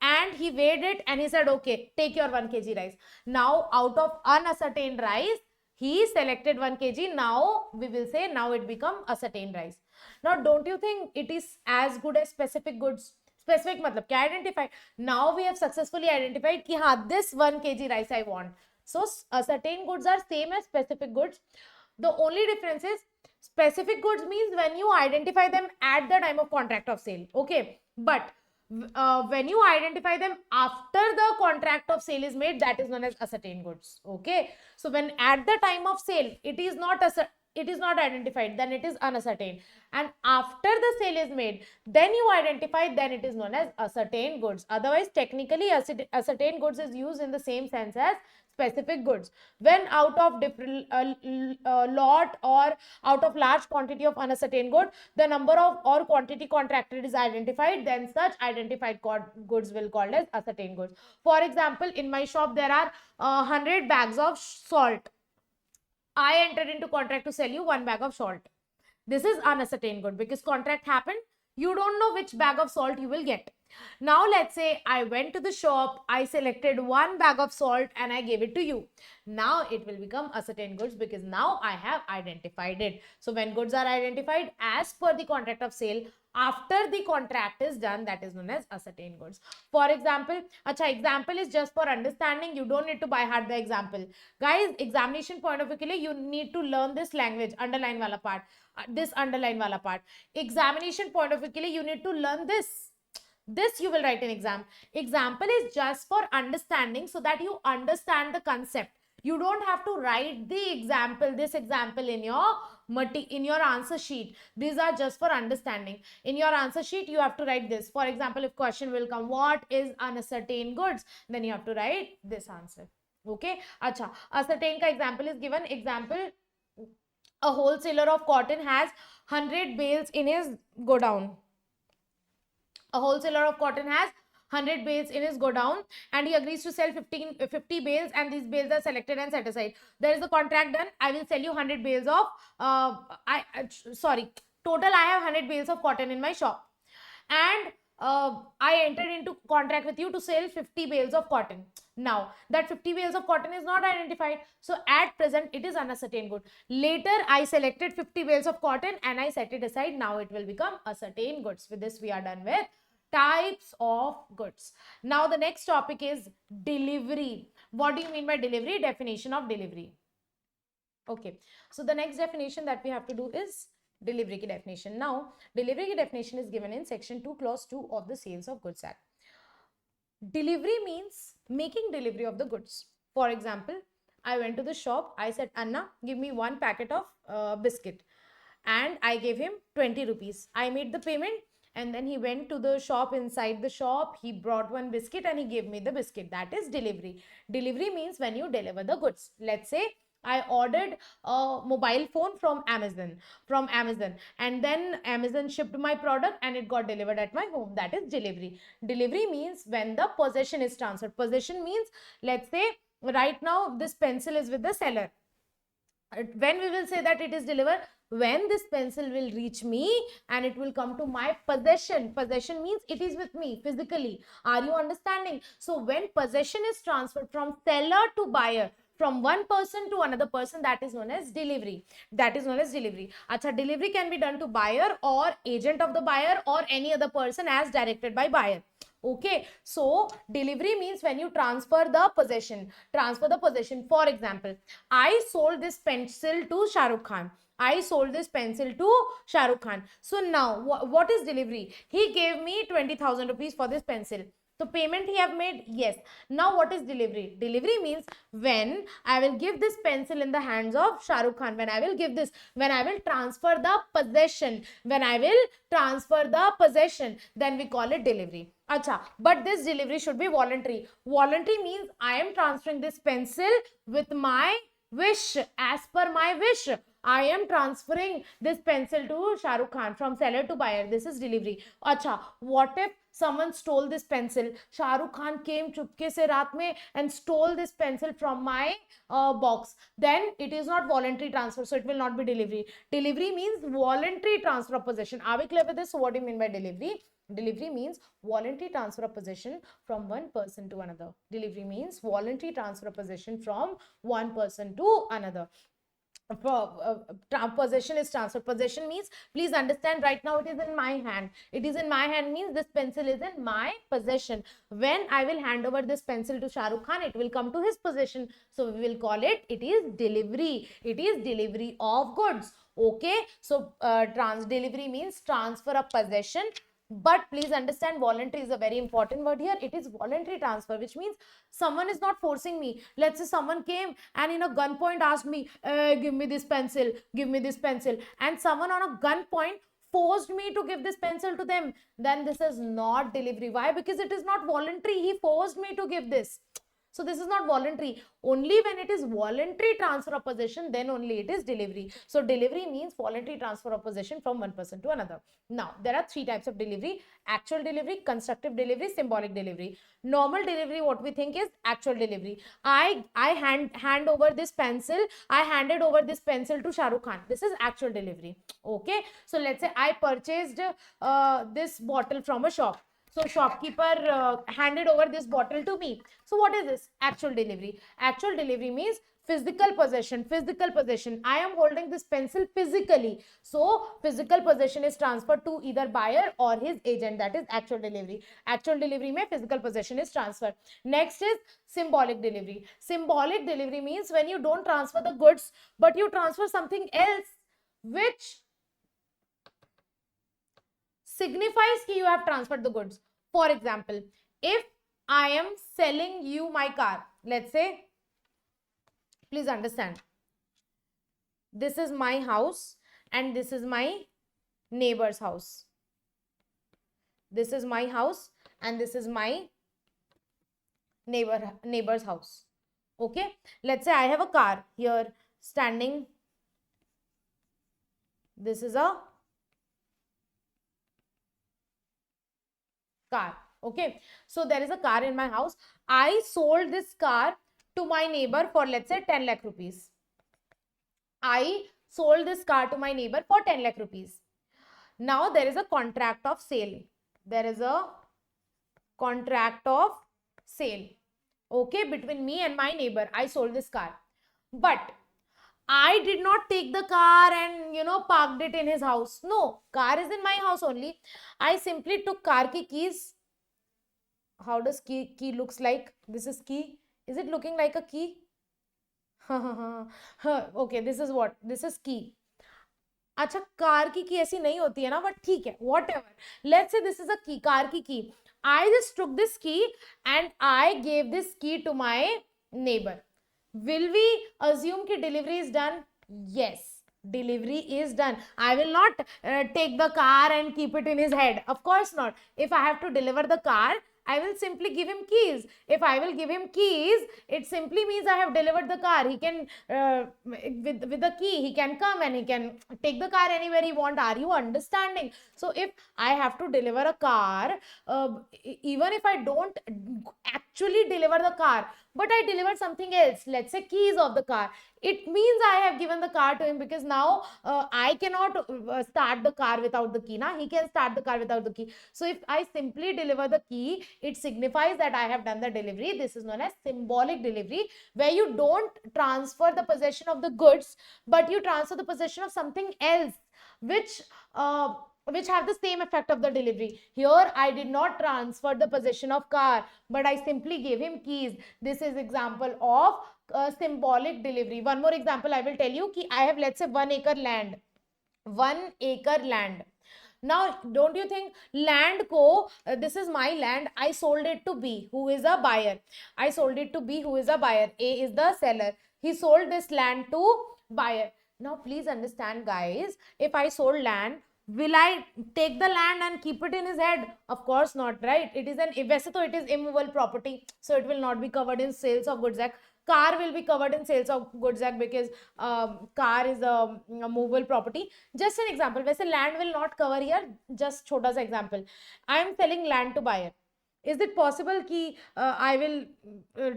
and he weighed it and he said okay, take your 1 kg rice. Now out of unascertained rice, he selected 1 kg. Now we will say now it become ascertained rice. Now don't you think it is as good as specific goods? Specific matlab kya, identified. Now we have successfully identified ki ha, this 1 kg rice I want. So ascertained goods are same as specific goods. The only difference is specific goods means when you identify them at the time of contract of sale. Okay, but when you identify them after the contract of sale is made, that is known as ascertained goods. Okay, so when at the time of sale it is not identified, then it is unascertained, and after the sale is made, then you identify, then it is known as ascertained goods. Otherwise, technically ascertained goods is used in the same sense as specific goods. When out of different lot or out of large quantity of unascertained good, the number of or quantity contracted is identified, then such identified goods will called as ascertained goods. For example, in my shop there are 100 bags of salt. I entered into contract to sell you 1 bag of salt. This is unascertained good because contract happened, you don't know which bag of salt you will get. Now let's say I went to the shop, I selected one bag of salt and I gave it to you. Now it will become ascertained goods because now I have identified it. So when goods are identified as per the contract of sale, after the contract is done, that is known as ascertained goods. For example, example is just for understanding. You don't need to buy hard the example. Guys, examination point of view, you need to learn this language, underline wala part, this underline wala part. Examination point of view, you need to learn this you will write in exam. Example is just for understanding so that you understand the concept. You don't have to write the example, this example in your answer sheet. These are just for understanding. In your answer sheet, you have to write this. For example, if question will come, what is unascertained goods? Then you have to write this answer. Okay. Acha. Ascertain ka example is given. Example, a wholesaler of cotton has 100 bales in his godown. A wholesaler of cotton has 100 bales in his godown and he agrees to sell 50 bales, and these bales are selected and set aside. There is the contract done. I will sell you 100 bales of total I have 100 bales of cotton in my shop, and I entered into contract with you to sell 50 bales of cotton. Now that 50 bales of cotton is not identified, so at present it is unascertained good. Later I selected 50 bales of cotton and I set it aside. Now it will become ascertained goods. With this we are done with types of goods. Now the next topic is delivery. What do you mean by delivery? Definition of delivery. Okay, so the next definition that we have to do is delivery ki definition. Now delivery ki definition is given in section 2 clause 2 of the Sales of Goods Act. Delivery means making delivery of the goods. For example, I went to the shop, I said, Anna, give me one packet of biscuit, and I gave him 20 rupees. I made the payment, and then he went to the shop. Inside the shop, he brought one biscuit and he gave me the biscuit. That is delivery. Delivery means when you deliver the goods. Let's say I ordered a mobile phone from Amazon, and then Amazon shipped my product and it got delivered at my home. That is delivery. Delivery means when the possession is transferred. Possession means, let's say right now this pencil is with the seller. When we will say that it is delivered, when this pencil will reach me and it will come to my possession. Possession means it is with me physically. Are you understanding? So when possession is transferred from seller to buyer, from one person to another person, that is known as delivery. That is known as delivery. Acha, delivery can be done to buyer or agent of the buyer or any other person as directed by buyer. Okay, so delivery means when you transfer the possession. Transfer the possession. For example, I sold this pencil to Shah Rukh Khan. I sold this pencil to Shah Rukh Khan. So now, what is delivery? He gave me 20,000 rupees for this pencil. So payment he have made? Yes. Now what is delivery? Delivery means when I will give this pencil in the hands of Shah Rukh Khan. When I will give this, when I will transfer the possession. When I will transfer the possession, then we call it delivery. Acha, but this delivery should be voluntary. Voluntary means I am transferring this pencil with my wish, as per my wish. I am transferring this pencil to Shah Rukh Khan from seller to buyer. This is delivery. Acha, what if someone stole this pencil? Shah Rukh Khan came chupke se raat mein and stole this pencil from my box. Then it is not voluntary transfer, so it will not be delivery. Delivery means voluntary transfer of possession. Are we clear with this? So what do you mean by delivery? Delivery means voluntary transfer of possession from one person to another. Delivery means voluntary transfer of possession from one person to another. Possession is transferred. Possession means, please understand, right now it is in my hand. It is in my hand means this pencil is in my possession. When I will hand over this pencil to Shah Rukh Khan, it will come to his possession. So we will call it, it is delivery. It is delivery of goods. Okay. So delivery means transfer of possession. But please understand, voluntary is a very important word here. It is voluntary transfer, which means someone is not forcing me. Let's say someone came and in a gunpoint asked me, give me this pencil, give me this pencil. And someone on a gunpoint forced me to give this pencil to them. Then this is not delivery. Why? Because it is not voluntary. He forced me to give this. So this is not voluntary. Only when it is voluntary transfer of possession, then only it is delivery. So delivery means voluntary transfer of possession from one person to another. Now, there are three types of delivery: actual delivery, constructive delivery, symbolic delivery. Normal delivery, what we think is actual delivery. I hand over this pencil. I handed over this pencil to Shah Rukh Khan. This is actual delivery. Okay. So let's say I purchased this bottle from a shop. So shopkeeper handed over this bottle to me. So what is this? Actual delivery. Actual delivery means physical possession. Physical possession. I am holding this pencil physically. So physical possession is transferred to either buyer or his agent. That is actual delivery. Actual delivery mein physical possession is transferred. Next is symbolic delivery. Symbolic delivery means when you don't transfer the goods, but you transfer something else which signifies that you have transferred the goods. For example, if I am selling you my car, let's say, please understand, this is my house and this is my neighbor's house. This is my house and this is my neighbor's house. Okay, let's say I have a car here standing. This is a car. Okay, so there is a car in my house. I sold this car to my neighbor for, let's say, 10 lakh rupees. I sold this car to my neighbor for 10 lakh rupees. Now there is a contract of sale. There is a contract of sale, okay, between me and my neighbor. I sold this car, but I did not take the car and parked it in his house. No, car is in my house only. I simply took car ki keys. How does key looks like? This is key. Is it looking like a key? Okay, this is what? This is key. अच्छा, car की ऐसी नहीं होती है ना, but ठीक है, whatever. Let's say this is a key, car की key. I just took this key and I gave this key to my neighbor. Will we assume कि delivery is done? Yes, delivery is done. I will not take the car and keep it in his head. Of course not. If I have to deliver the car, I will simply give him keys. If I will give him keys, it simply means I have delivered the car. He can, with the key, he can come and he can take the car anywhere he want. Are you understanding? So if I have to deliver a car, even if I don't actually deliver the car, but I deliver something else, let's say keys of the car, it means I have given the car to him, because now I cannot start the car without the key. Na? He can start the car without the key. So if I simply deliver the key, it signifies that I have done the delivery. This is known as symbolic delivery, where you don't transfer the possession of the goods, but you transfer the possession of something else, which have the same effect of the delivery. Here I did not transfer the possession of car, but I simply gave him keys. This is example of symbolic delivery. One more example I will tell you. Ki I have, let's say, 1 acre land. 1 acre land. Now, don't you think land ko, this is my land, I sold it to B, who is a buyer. I sold it to B, who is a buyer. A is the seller. He sold this land to buyer. Now, please understand, guys, if I sold land, will I take the land and keep it in his head? Of course not, right? It is it is immovable property, so it will not be covered in sales of goods act. Car will be covered in sales of goods act, because car is a movable property. Just an example. वैसे land will not cover here. Just छोटा सा example. I am selling land to buyer. Is it possible कि I will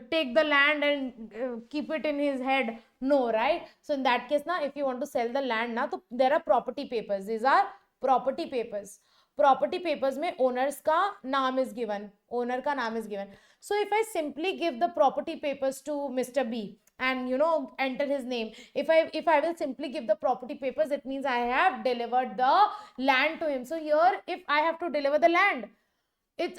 take the land and keep it in his head? No, right? So in that case, na, if you want to sell the land, na, तो there are property papers. These are property papers. Property papers में owners का नाम is given. Owner का नाम is given. So if I simply give the property papers to Mr. B and enter his name, if I will simply give the property papers, it means I have delivered the land to him. So here, if I have to deliver the land,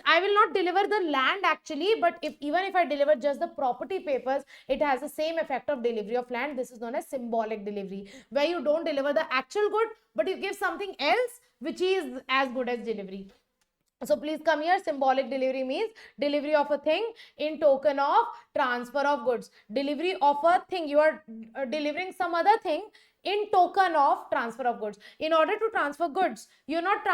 I will not deliver the land actually, but even if I deliver just the property papers, it has the same effect of delivery of land. This is known as symbolic delivery, where you don't deliver the actual good, but you give something else which is as good as delivery. So please come here. Symbolic delivery means delivery of a thing in token of transfer of goods. Delivery of a thing, you are delivering some other thing in token of transfer of goods. In order to transfer goods, you're not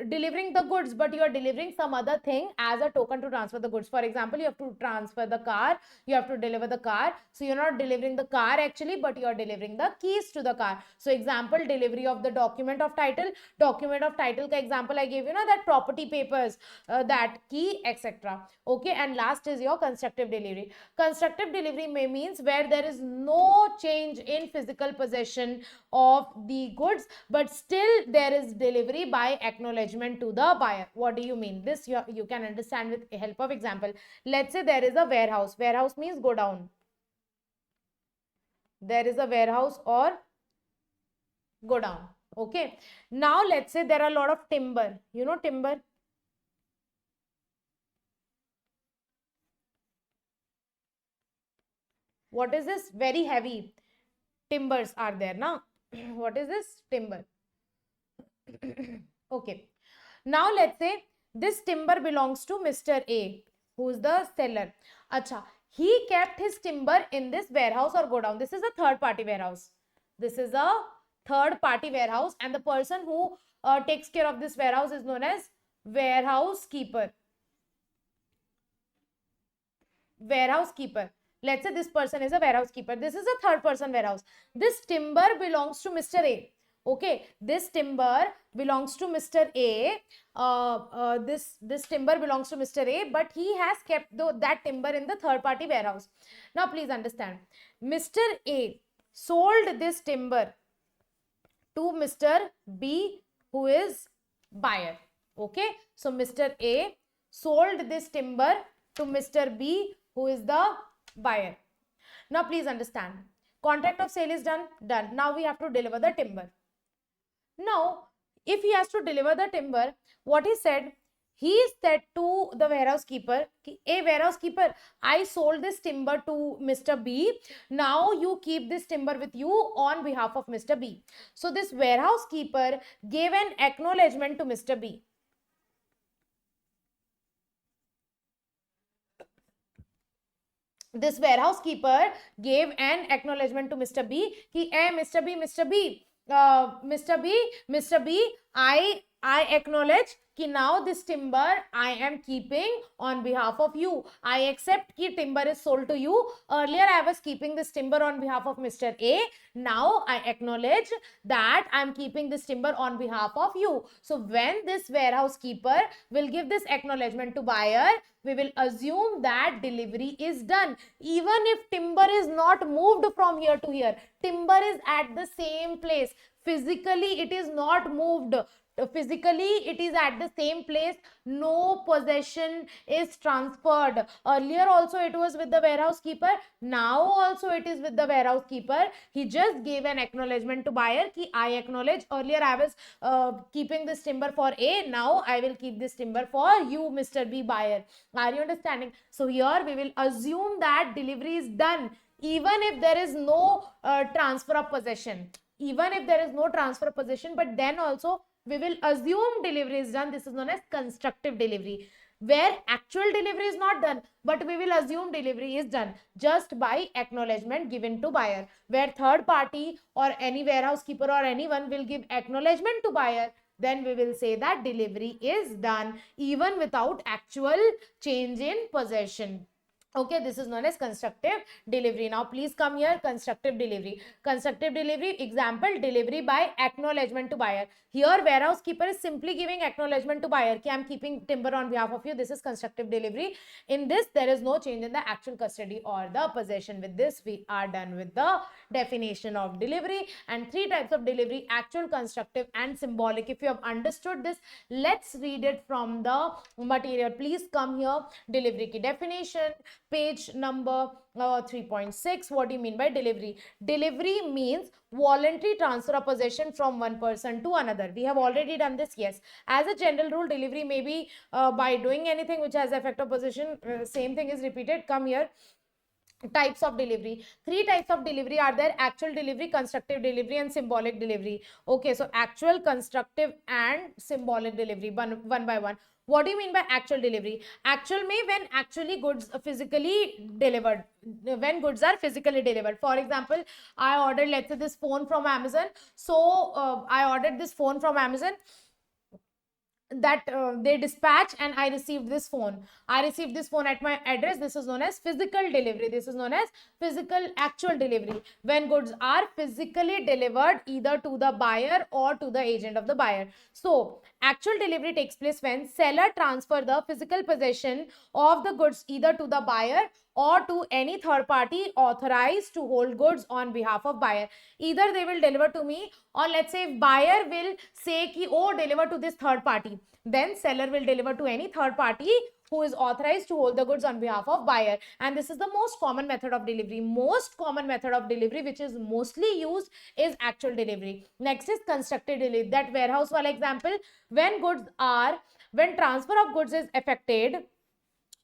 delivering the goods, but you are delivering some other thing as a token to transfer the goods. For example, you have to transfer the car, you have to deliver the car. So you're not delivering the car actually, but you are delivering the keys to the car. So example, delivery of the document of title. Document of title ka example I gave you, that property papers, that key, etc. Okay, and last is your constructive delivery. Constructive delivery means where there is no change in physical possession possession of the goods, but still there is delivery by acknowledgement to the buyer. What do you mean? This you can understand with the help of example. Let's say there is a warehouse. Warehouse means go down. There is a warehouse or go down. Okay. Now let's say there are a lot of timber. You know timber? What is this? Very heavy timbers are there now. What is this? Timber. Okay. Now let's say this timber belongs to Mr. A, who is the seller. Acha, he kept his timber in this warehouse or go down. This is a third party warehouse. This is a third party warehouse, and the person who takes care of this warehouse is known as warehouse keeper. Warehouse keeper. Let's say this person is a warehouse keeper. This is a third person warehouse. This timber belongs to Mr. A. Okay, this timber belongs to Mr. A. This timber belongs to Mr. A, but he has kept that timber in the third party warehouse. Now please understand, Mr. A sold this timber to Mr. B, who is buyer. Okay, so Mr. A sold this timber to Mr. B, who is the buyer. Now please understand, contract of sale is done. Now we have to deliver the timber. Now, if he has to deliver the timber, what he said to the warehouse keeper, "Hey warehouse keeper, I sold this timber to Mr. B. Now you keep this timber with you on behalf of Mr. B." So this warehouse keeper gave an acknowledgement to Mr. B. This warehouse keeper gave an acknowledgement to Mr. B. Mr. B, I acknowledge कि now this timber I am keeping on behalf of you. I accept कि timber is sold to you. Earlier I was keeping this timber on behalf of Mr. A. Now I acknowledge that I am keeping this timber on behalf of you. So when this warehouse keeper will give this acknowledgement to buyer, we will assume that delivery is done. Even if timber is not moved from here to here, timber is at the same place. Physically, it is not moved. Physically, it is at the same place. No possession is transferred. Earlier also it was with the warehouse keeper. Now also it is with the warehouse keeper. He just gave an acknowledgement to buyer कि I acknowledge. Earlier I was keeping this timber for A. Now I will keep this timber for you, Mr. B, buyer. Are you understanding? So here we will assume that delivery is done, even if there is no transfer of possession. Even if there is no transfer of possession, but then also we will assume delivery is done. This is known as constructive delivery, where actual delivery is not done, but we will assume delivery is done just by acknowledgement given to buyer, where third party or any warehouse keeper or anyone will give acknowledgement to buyer. Then we will say that delivery is done even without actual change in possession. Okay, this is known as constructive delivery. Now please come here, constructive delivery. Constructive delivery, example, delivery by acknowledgement to buyer. Here warehouse keeper is simply giving acknowledgement to buyer कि I am keeping timber on behalf of you. This is constructive delivery. In this there is no change in the actual custody or the possession. With this we are done with the definition of delivery. And three types of delivery: actual, constructive and symbolic. If you have understood this, let's read it from the material. Please come here, delivery ki definition, page number 3.6. What do you mean by delivery? Delivery means voluntary transfer of possession from one person to another. We have already done this. Yes, as a general rule, delivery may be by doing anything which has effect of possession. Same thing is repeated. Come here. Types of delivery. Three types of delivery are there: actual delivery, constructive delivery and symbolic delivery. Okay, so actual, constructive and symbolic delivery, one by one. What do you mean by actual delivery? Actual may when actually goods physically delivered, when goods are physically delivered. For example, I ordered, let's say, this phone from Amazon. So I ordered this phone from Amazon, that they dispatch, and I received this phone. I received this phone at my address. This is known as physical delivery. This is known as physical actual delivery, when goods are physically delivered either to the buyer or to the agent of the buyer. So actual delivery takes place when seller transfer the physical possession of the goods either to the buyer or to any third party authorized to hold goods on behalf of buyer. Either they will deliver to me, or let's say if buyer will say ki, oh, deliver to this third party, then seller will deliver to any third party who is authorized to hold the goods on behalf of buyer. And this is the most common method of delivery. Most common method of delivery which is mostly used is actual delivery. Next is constructed delivery. That warehouse wala example, when transfer of goods is effected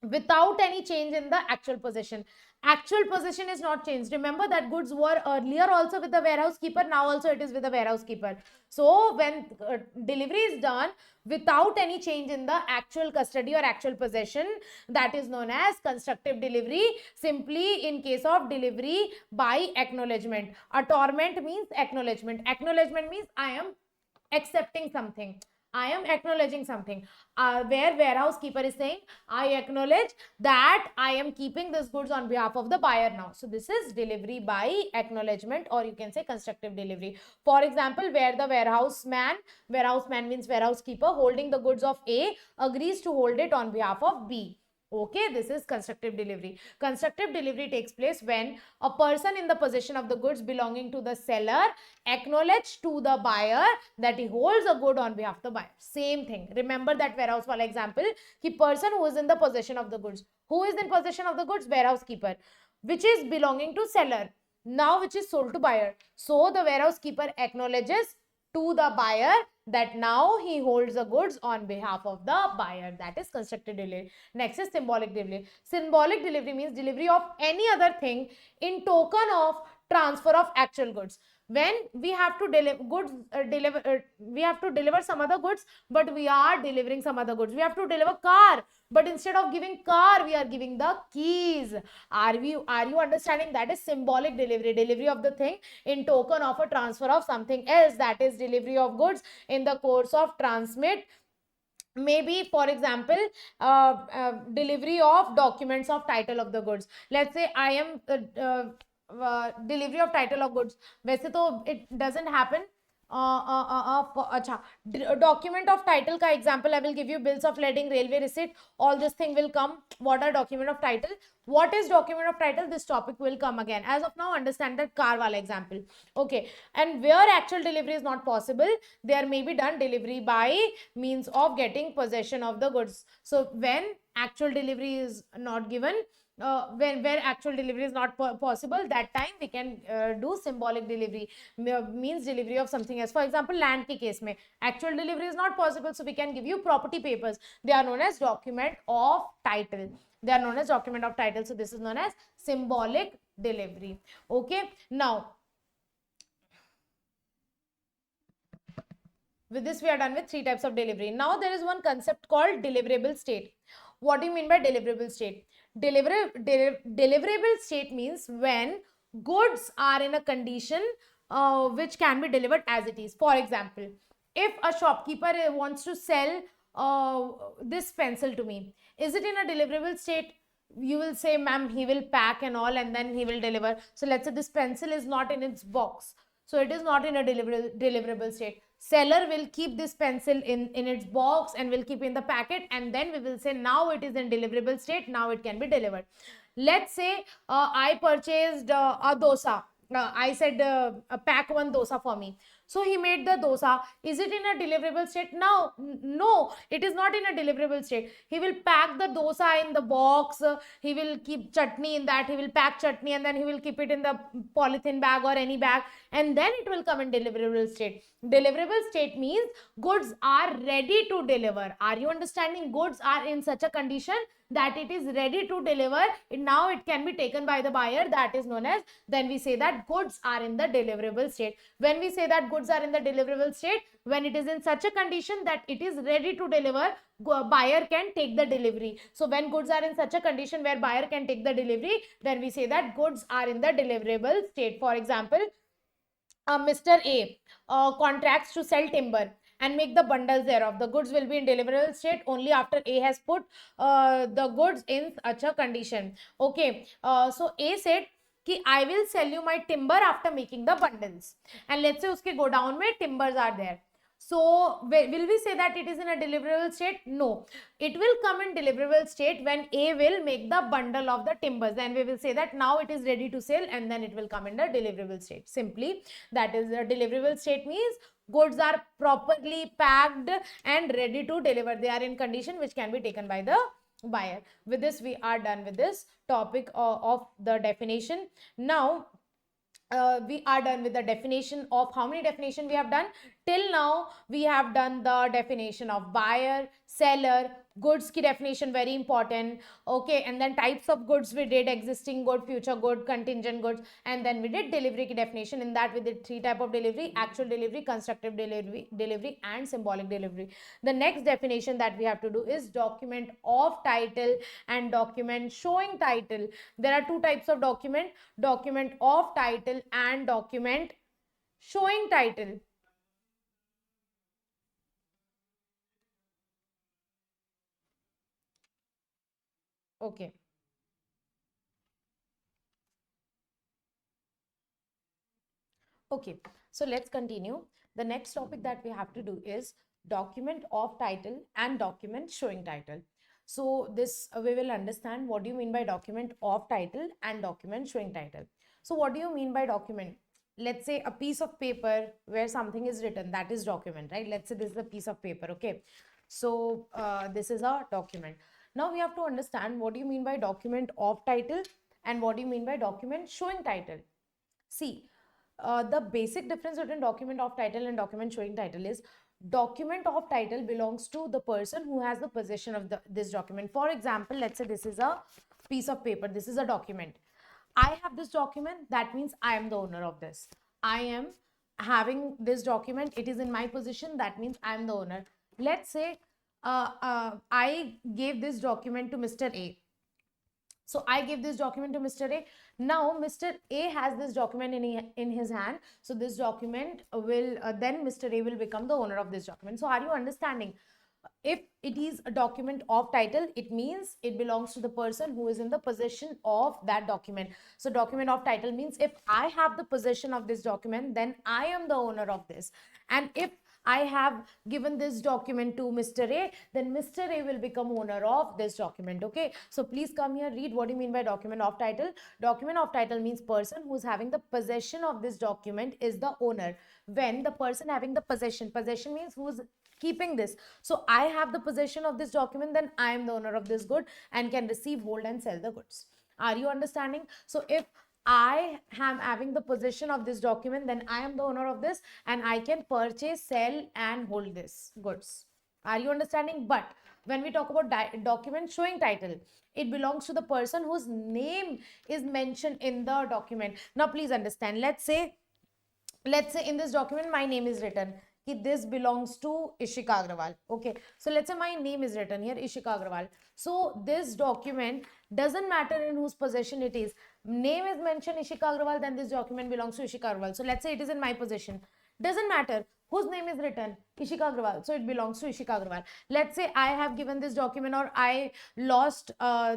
without any change in the actual possession. Actual possession is not changed. Remember that goods were earlier also with the warehouse keeper, now also it is with the warehouse keeper. So when delivery is done without any change in the actual custody or actual possession, that is known as constructive delivery. Simply in case of delivery by acknowledgement. Attornment means acknowledgement. Acknowledgement means I am accepting something, I am acknowledging something. Where warehouse keeper is saying, I acknowledge that I am keeping this goods on behalf of the buyer now. So this is delivery by acknowledgement, or you can say constructive delivery. For example, where the warehouse man means warehouse keeper, holding the goods of A agrees to hold it on behalf of B. Okay, this is constructive delivery. Constructive delivery takes place when a person in the possession of the goods belonging to the seller acknowledge to the buyer that he holds a good on behalf of the buyer. Same thing. Remember that warehouse wala example, the person who is in the possession of the goods. Who is in possession of the goods? Warehouse keeper, which is belonging to seller, now which is sold to buyer. So the warehouse keeper acknowledges to the buyer that now he holds the goods on behalf of the buyer. That is constructive delivery. Next is symbolic delivery. Symbolic delivery means delivery of any other thing in token of transfer of actual goods. When we have to we have to deliver some other goods, but we are delivering some other goods. We have to deliver car, but instead of giving car, we are giving the keys. Are you understanding? That is symbolic delivery. Delivery of the thing in token of a transfer of something else. That is delivery of goods in the course of transmit. Maybe, for example, delivery of documents of title of the goods. Let's say I am delivery of title of goods. वैसे तो it doesn't happen. अच्छा, document of title का example I will give you. Bills of lading, railway receipt, all this thing will come. What are document of title? What is document of title? This topic will come again. As of now, understand that car wala example. Okay, and where actual delivery is not possible, there may be done delivery by means of getting possession of the goods. So when actual delivery is not given, where actual delivery is not possible, that time we can do symbolic delivery, means delivery of something else. For example, land ke case mein actual delivery is not possible, so we can give you property papers. They are known as document of title. They are known as document of title. So this is known as symbolic delivery. Okay, now with this we are done with 3 types of delivery. Now there is one concept called deliverable state. What do you mean by deliverable state? Deliverable state means when goods are in a condition which can be delivered as it is. For example, if a shopkeeper wants to sell this pencil to me, is it in a deliverable state? You will say, ma'am, he will pack and all and then he will deliver. So let's say this pencil is not in its box, so it is not in a deliverable state. Seller will keep this pencil in its box and will keep in the packet, and then we will say now it is in deliverable state, now it can be delivered. Let's say I purchased a dosa. I said pack one dosa for me. So he made the dosa. Is it in a deliverable state? No, it is not in a deliverable state. He will pack the dosa in the box. He will keep chutney in that. He will pack chutney and then he will keep it in the polythene bag or any bag, and then it will come in deliverable state. Deliverable state means goods are ready to deliver. Are you understanding? Goods are in such a condition that it is ready to deliver. Now it can be taken by the buyer. That is known as, then we say that goods are in the deliverable state. When we say that goods are in the deliverable state, when it is in such a condition that it is ready to deliver, buyer can take the delivery. So when goods are in such a condition where buyer can take the delivery, then we say that goods are in the deliverable state. For example, Mr. A contracts to sell timber and make the bundles thereof. The goods will be in deliverable state only after A has put the goods in such a condition. Okay, so A said कि I will sell you my timber after making the bundles, and let's say उसके godown में timbers are there. So will we say that it is in a deliverable state? No, it will come in deliverable state when A will make the bundle of the timbers. Then we will say that now it is ready to sell, and then it will come in the deliverable state. Simply, that is a deliverable state means goods are properly packed and ready to deliver. They are in condition which can be taken by the buyer. With this, we are done with this topic of the definition. Now we are done with the definition of how many definition we have done till now. We have done the definition of buyer, seller, goods ki definition, very important. Okay, and then types of goods we did: existing good, future good, contingent goods. And then we did delivery ki definition. In that we did three type of delivery: actual delivery, constructive delivery and symbolic delivery. The next definition that we have to do is document of title and document showing title. There are two types of document: document of title and document showing title. Okay. Okay, so let's continue. The next topic that we have to do is document of title and document showing title. So this we will understand what do you mean by document of title and document showing title. So what do you mean by document? Let's say a piece of paper where something is written, that is document, right? Let's say this is a piece of paper, okay? So this is a document. Now we have to understand what do you mean by document of title and what do you mean by document showing title. See, the basic difference between document of title and document showing title is document of title belongs to the person who has the possession of this document. For example, let's say this is a piece of paper. This is a document. I have this document. That means I am the owner of this. I am having this document. It is in my possession. That means I am the owner. Let's say I gave this document to Mr. A. So I give this document to Mr. A. Now Mr. A has this document in his hand. So this document will then Mr. A will become the owner of this document. So are you understanding? If it is a document of title, it means it belongs to the person who is in the possession of that document. So document of title means if I have the possession of this document, then I am the owner of this. And if I have given this document to Mr. A, then Mr. A will become owner of this document. Okay, so please come here, read what do you mean by document of title. Document of title means person who's having the possession of this document is the owner. When the person having the possession means who's keeping this. So I have the possession of this document, then I am the owner of this good and can receive, hold and sell the goods. Are you understanding? So if I am having the possession of this document, then I am the owner of this and I can purchase, sell and hold this goods. Are you understanding? But when we talk about document showing title, it belongs to the person whose name is mentioned in the document. Now please understand, let's say in this document my name is written. This belongs to Ishika Agrawal. Okay, so let's say my name is written here, Ishika Agrawal. So this document doesn't matter in whose possession it is. Name is mentioned Ishika Agrawal, then this document belongs to Ishika Agrawal. So let's say it is in my possession. Doesn't matter whose name is written, Ishika Agrawal. So it belongs to Ishika Agrawal. Let's say I have given this document or I lost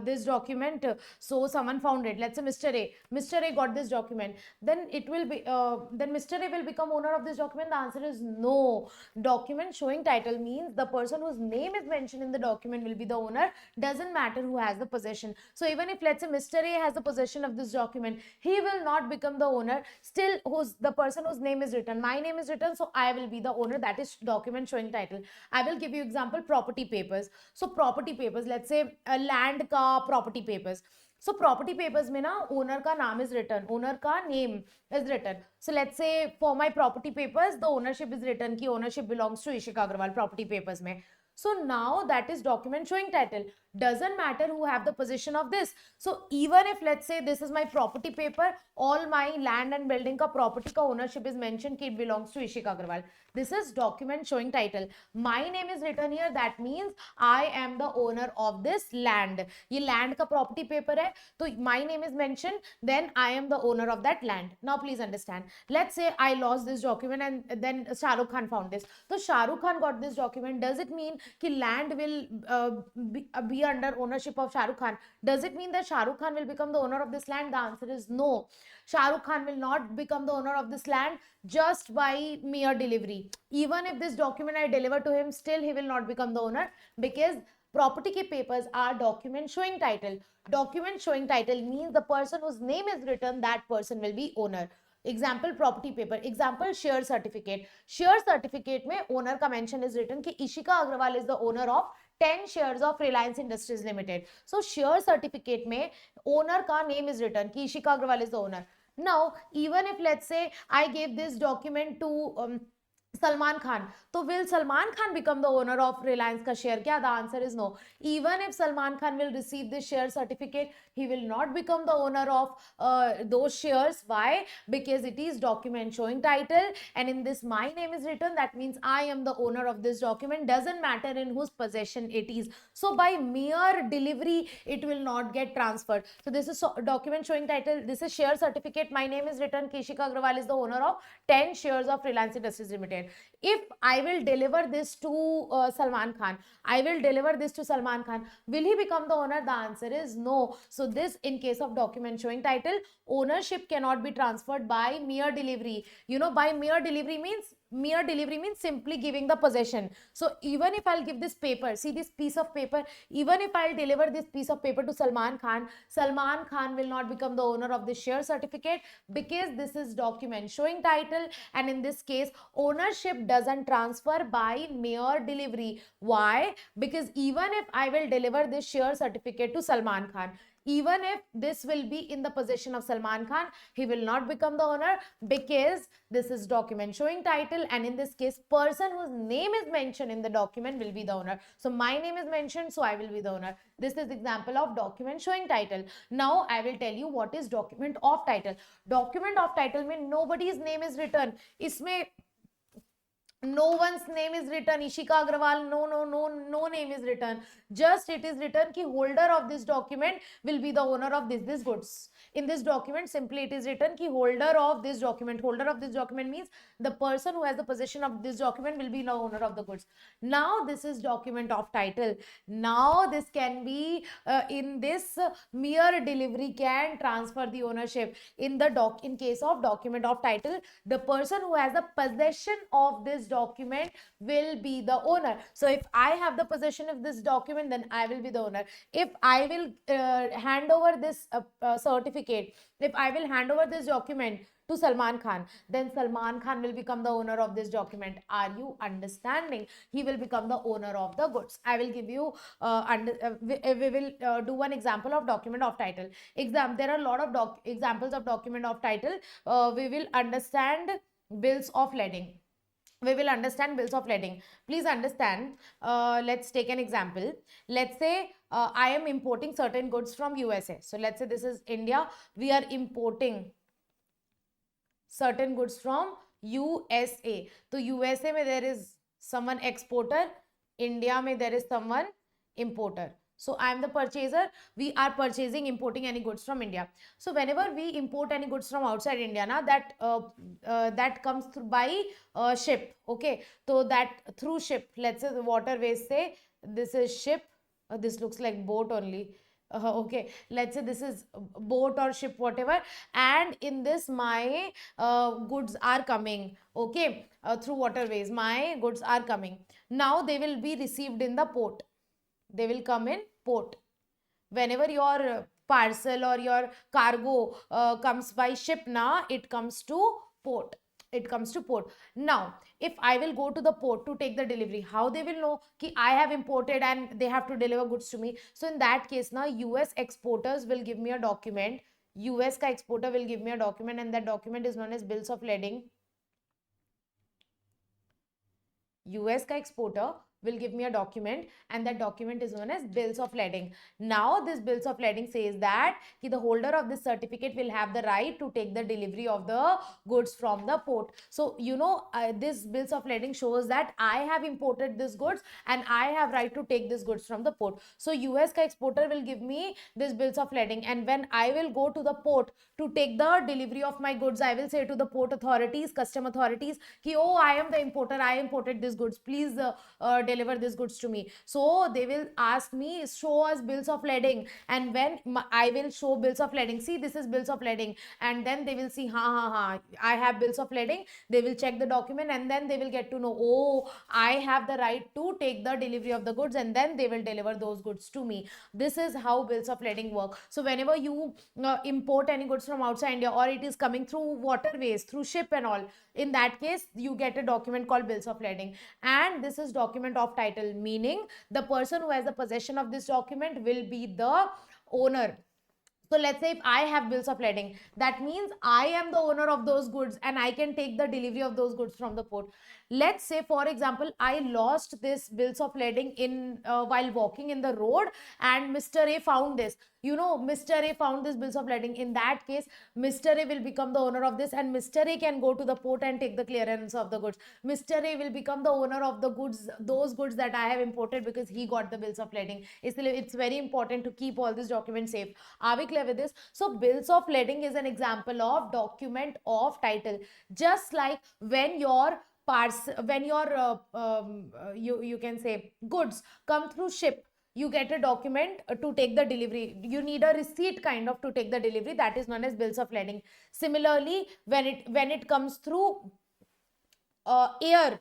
this document. So someone found it. Let's say Mr. A. Mr. A got this document. Then it will be, then Mr. A will become owner of this document. The answer is no. Document showing title means the person whose name is mentioned in the document will be the owner. Doesn't matter who has the possession. So even if let's say Mr. A has the possession of this document, he will not become the owner. Still, who's the person whose name is written? My name is written, so I will be the owner. That is document showing title. I will give you example, property papers. So property papers, let's say land ka property papers. So property papers mein na owner ka naam is written, owner ka name is written. So let's say for my property papers, the ownership is written ki ownership belongs to Ishika Agrawal property papers mein. So now that is document showing title. Doesn't matter who have the possession of this. So even if let's say this is my property paper, all my land and building ka property ka ownership is mentioned ki it belongs to Ishika Agrawal. This is document showing title. My name is written here. That means I am the owner of this land. Ye land ka property paper hai. So my name is mentioned. Then I am the owner of that land. Now please understand. Let's say I lost this document and then Shah Rukh Khan found this. So Shah Rukh Khan got this document. Does it mean ki land will be under ownership of Shah Rukh Khan. Does it mean that Shah Rukh Khan will become the owner of this land? The answer is no. Shah Rukh Khan will not become the owner of this land just by mere delivery. Even if this document I deliver to him, still he will not become the owner, because property ke papers are document showing title. Document showing title means the person whose name is written, that person will be owner. Example property paper, example share certificate. Share certificate में owner का mention is written कि Ishika Agrawal is the owner of 10 shares of Reliance Industries Limited. So share certificate में owner का name is written कि Ishika Agrawal is the owner. Now even if let's say I gave this document to Salman Khan, so will Salman Khan become the owner of Reliance ka share? Kya? The answer is no. Even if Salman Khan will receive this share certificate, he will not become the owner of those shares. Why? Because it is document showing title, and in this my name is written, that means I am the owner of this document. Doesn't matter in whose possession it is. So by mere delivery, it will not get transferred. So this is document showing title. This is share certificate. My name is written. Ishika Agrawal is the owner of 10 shares of Reliance Industries Limited. If I will deliver this to Salman Khan, I will deliver this to Salman Khan, will he become the owner? The answer is no. So this, in case of document showing title, ownership cannot be transferred by mere delivery. You know, by mere delivery means simply giving the possession. So even if I'll give this paper, see this piece of paper, even if I'll deliver this piece of paper to Salman Khan will not become the owner of this share certificate, because this is document showing title, and in this case ownership doesn't transfer by mere delivery. Why? Because even if I will deliver this share certificate to Salman Khan, even if this will be in the possession of Salman Khan, he will not become the owner, because this is document showing title, and in this case person whose name is mentioned in the document will be the owner. So my name is mentioned, so I will be the owner. This is example of document showing title. Now I will tell you what is document of title. Document of title means nobody's name is written. Isme no one's name is written. Ishika Agrawal, no name is written. Just it is written ki holder of this document will be the owner of this goods. In this document, simply it is written ki holder of this document. Holder of this document means the person who has the possession of this document will be the owner of the goods. Now this is document of title. Now this can be in this mere delivery can transfer the ownership. In case of document of title, the person who has the possession of this document will be the owner. So if I have the possession of this document, then I will be the owner. If I will hand over this certificate, if I will hand over this document to Salman Khan, then Salman Khan will become the owner of this document. Are you understanding? He will become the owner of the goods. I will give you we will do one example of document of title. There are a lot of examples of document of title. We will understand bills of lading. Please understand. Let's take an example. Let's say I am importing certain goods from USA. So let's say this is India. We are importing certain goods from USA. So USA mein there is someone exporter, India mein there is someone importer. So I am the purchaser. We are purchasing, importing any goods from India. So whenever we import any goods from outside India, that comes through by ship. Okay, so that through ship. Let's say the waterways say this is ship. This looks like boat only. Okay, let's say this is boat or ship, whatever, and in this my goods are coming. Okay, through waterways my goods are coming. Now they will be received in the port. They will come in port. Whenever your parcel or your cargo comes by ship, it comes to port. Now if I will go to the port to take the delivery, how they will know ki I have imported and they have to deliver goods to me? So in that case US exporters will give me a document. US ka exporter will give me a document, and that document is known as bills of lading. US ka exporter will give me a document, and that document is known as bills of lading. Now this bills of lading says that the holder of this certificate will have the right to take the delivery of the goods from the port. So this bills of lading shows that I have imported this goods and I have right to take this goods from the port. So US ka exporter will give me this bills of lading, and when I will go to the port to take the delivery of my goods, I will say to the port authorities, custom authorities, ki oh, I am the importer, I imported this goods, please deliver this goods to me. So they will ask me, show us bills of lading, and when I will show bills of lading, see this is bills of lading, and then they will see, I have bills of lading. They will check the document, and then they will get to know, oh, I have the right to take the delivery of the goods, and then they will deliver those goods to me. This is how bills of lading work. So whenever you import any goods from outside India, or it is coming through waterways, through ship and all, in that case you get a document called bills of lading. And this is document of title, meaning the person who has the possession of this document will be the owner. So let's say if I have bills of lading, that means I am the owner of those goods and I can take the delivery of those goods from the port. Let's say, for example, I lost this bills of lading in while walking in the road, and Mr. A found this. Mr. A found this bills of lading. In that case, Mr. A will become the owner of this, and Mr. A can go to the port and take the clearance of the goods. Mr. A will become the owner of the goods, those goods that I have imported, because he got the bills of lading. It's very important to keep all these documents safe. Are we clear with this? So bills of lading is an example of document of title. Just like when your you can say goods come through ship, you get a document to take the delivery. You need a receipt kind of to take the delivery. That is known as bills of lading. Similarly, when it comes through air,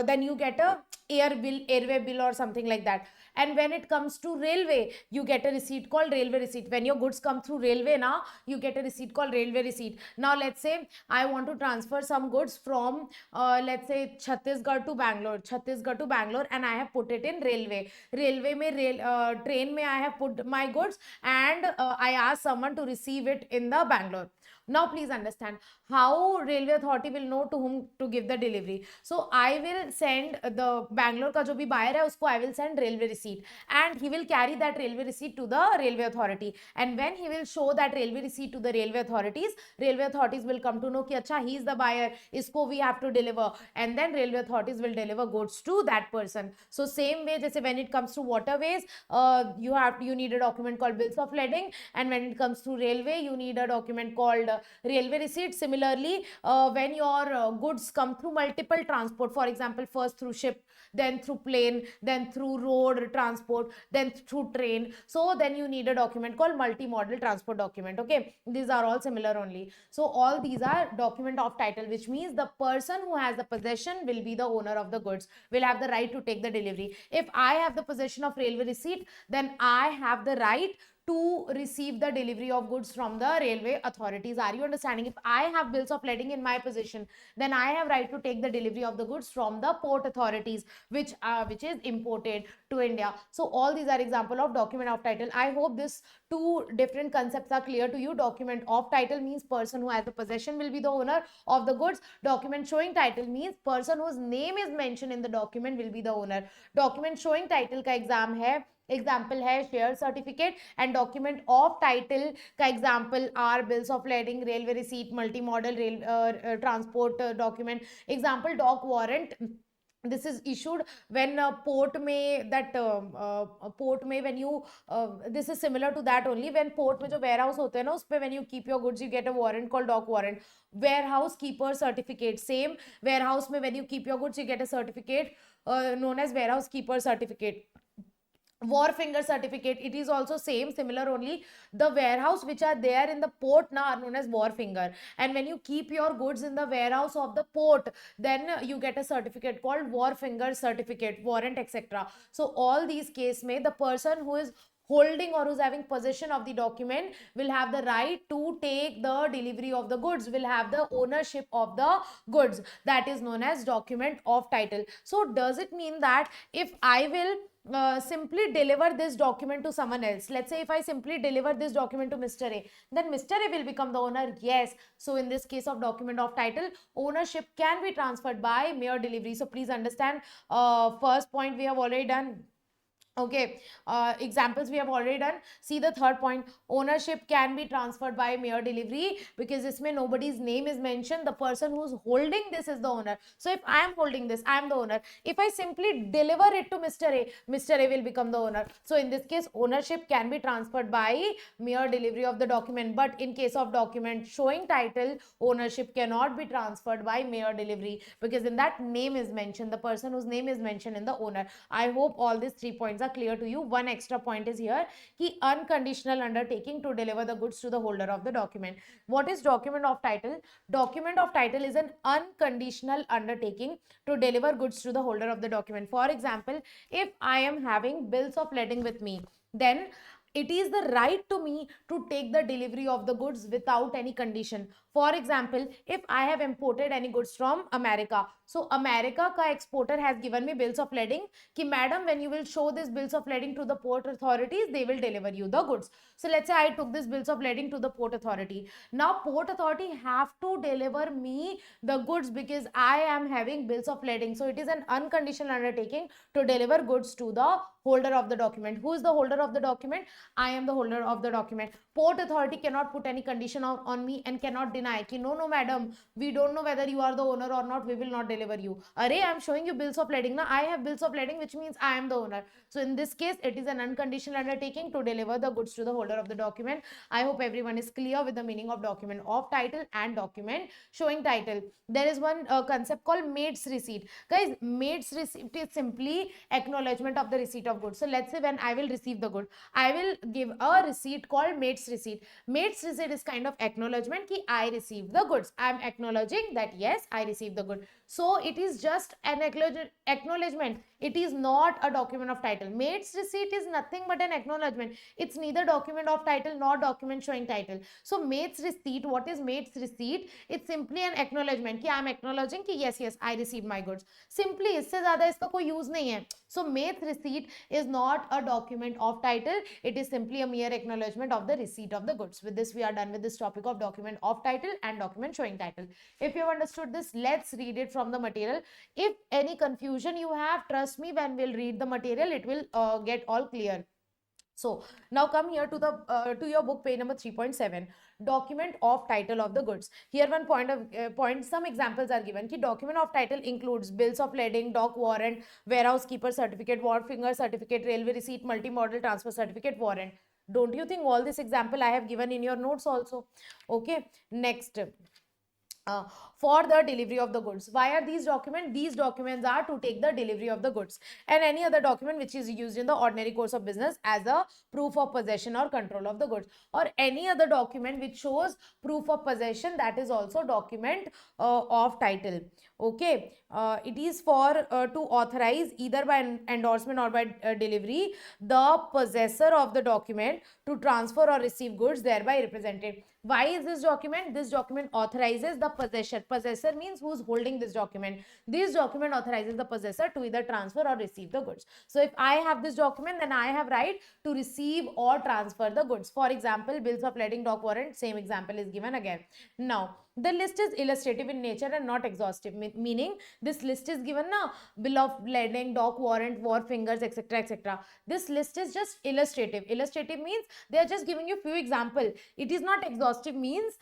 then you get a airway bill or something like that. And when it comes to railway, you get a receipt called railway receipt. When your goods come through railway, now you get a receipt called railway receipt. Now let's say I want to transfer some goods from let's say Chhattisgarh to Bangalore, and I have put it in railway. Train mein I have put my goods, and I ask someone to receive it in the Bangalore. Now please understand how railway authority will know to whom to give the delivery. So I will send the Bangalore ka jo bhi buyer hai, usko I will send railway receipt, and he will carry that railway receipt to the railway authority. And when he will show that railway receipt to the railway authorities will come to know ki acha, he is the buyer, isko we have to deliver, and then railway authorities will deliver goods to that person. So same way, jaise when it comes to waterways, you need a document called bills of lading, and when it comes to railway, you need a document called railway receipt. Similarly, when your goods come through multiple transport, for example, first through ship, then through plane, then through road transport, then through train, so then you need a document called multimodal transport document. Okay, these are all similar only. So all these are document of title, which means the person who has the possession will be the owner of the goods, will have the right to take the delivery. If I have the possession of railway receipt, then I have the right to receive the delivery of goods from the railway authorities. Are you understanding? If I have bills of lading in my possession, then I have right to take the delivery of the goods from the port authorities, which is imported to India. So all these are example of document of title. I hope this two different concepts are clear to you. Document of title means person who has the possession will be the owner of the goods. Document showing title means person whose name is mentioned in the document will be the owner. Document showing title का example है share certificate, and document of title का example are bills of lading, railway receipt, multi modal rail transport document. Example dock warrant, this is issued when port में when you this is similar to that only. When port में जो warehouse होते हैं ना, उस पे when you keep your goods you get a warrant called dock warrant. Warehouse keeper certificate, same warehouse में when you keep your goods you get a certificate known as warehouse keeper certificate. War finger certificate, it is also similar only. The warehouse which are there in the port now are known as war finger, and when you keep your goods in the warehouse of the port, then you get a certificate called war finger certificate, warrant, etc. So all these case may the person who is holding or who's having possession of the document will have the right to take the delivery of the goods, will have the ownership of the goods. That is known as document of title. So does it mean that if I will simply deliver this document to someone else, let's say if I simply deliver this document to Mr. A, then Mr. A will become the owner? Yes. So in this case of document of title, ownership can be transferred by mere delivery. So please understand, first point we have already done. Okay, examples we have already done. See the third point, ownership can be transferred by mere delivery, because इसमें nobody's name is mentioned. The person who's holding this is the owner. So if I am holding this, I am the owner. If I simply deliver it to Mr. A, Mr. A will become the owner. So in this case, ownership can be transferred by mere delivery of the document. But in case of document showing title, ownership cannot be transferred by mere delivery, because in that name is mentioned, the person whose name is mentioned in the owner. I hope all these 3 points are clear to you. One extra point is here, ki unconditional undertaking to deliver the goods to the holder of the document. What is document of title? Document of title is an unconditional undertaking to deliver goods to the holder of the document. For example, if I am having bills of lading with me, then it is the right to me to take the delivery of the goods without any condition. For example, if I have imported any goods from America, so America ka exporter has given me bills of lading ki madam, when you will show this bills of lading to the port authorities, they will deliver you the goods. So let's say I took this bills of lading to the port authority. Now port authority have to deliver me the goods because I am having bills of lading. So it is an unconditional undertaking to deliver goods to the holder of the document. Who is the holder of the document? I am the holder of the document. Port authority cannot put any condition on me and cannot deny ki no madam, we don't know whether you are the owner or not, we will not deliver you. Array, I am showing you bills of lading. Now I have bills of lading, which means I am the owner. So in this case, it is an unconditional undertaking to deliver the goods to the holder of the document. I hope everyone is clear with the meaning of document of title and document showing title. There is one concept called mate's receipt. Guys, mate's receipt is simply acknowledgement of the receipt of goods. So let's say when I will receive the good, I will give a receipt called mate's receipt. Mate's receipt is kind of acknowledgement ki I received the goods. I am acknowledging that yes, I received the good. So it is just an acknowledgement. It is not a document of title. Mate's receipt is nothing but an acknowledgement. It's neither document of title nor document showing title. So mate's receipt, what is mate's receipt? It's simply an acknowledgement कि I am acknowledging कि yes, I received my goods. Simply, इससे ज़्यादा इसका कोई use नहीं है. So mate's receipt is not a document of title. It is simply a mere acknowledgement of the receipt of the goods. With this, we are done with this topic of document of title and document showing title. If you have understood this, let's read it from the material. If any confusion you have, trust me, when we'll read the material, it will get all clear. So now come here to the to your book, page number 3.7, document of title of the goods. Here one point, some examples are given. Ki document of title includes bills of lading, dock warrant, warehouse keeper certificate, wharf finger certificate, railway receipt, multi-model transfer certificate, warrant. Don't you think all this example I have given in your notes also? Okay, next. For the delivery of the goods. Why are these documents? These documents are to take the delivery of the goods, and any other document which is used in the ordinary course of business as a proof of possession or control of the goods, or any other document which shows proof of possession, that is also document of title. Okay, it is for to authorize either by endorsement or by delivery the possessor of the document to transfer or receive goods thereby represented. Why is this document? This document authorizes the possessor. Possessor means who's holding this document. This document authorizes the possessor to either transfer or receive the goods. So if I have this document, then I have right to receive or transfer the goods. For example, bills of lading, dock warrant, same example is given again. Now, the list is illustrative in nature and not exhaustive, meaning this list is given now, bill of lading, dock warrant, wharf fingers, etc, etc. This list is just illustrative. Illustrative means they are just giving you few examples. It is not exhaustive, means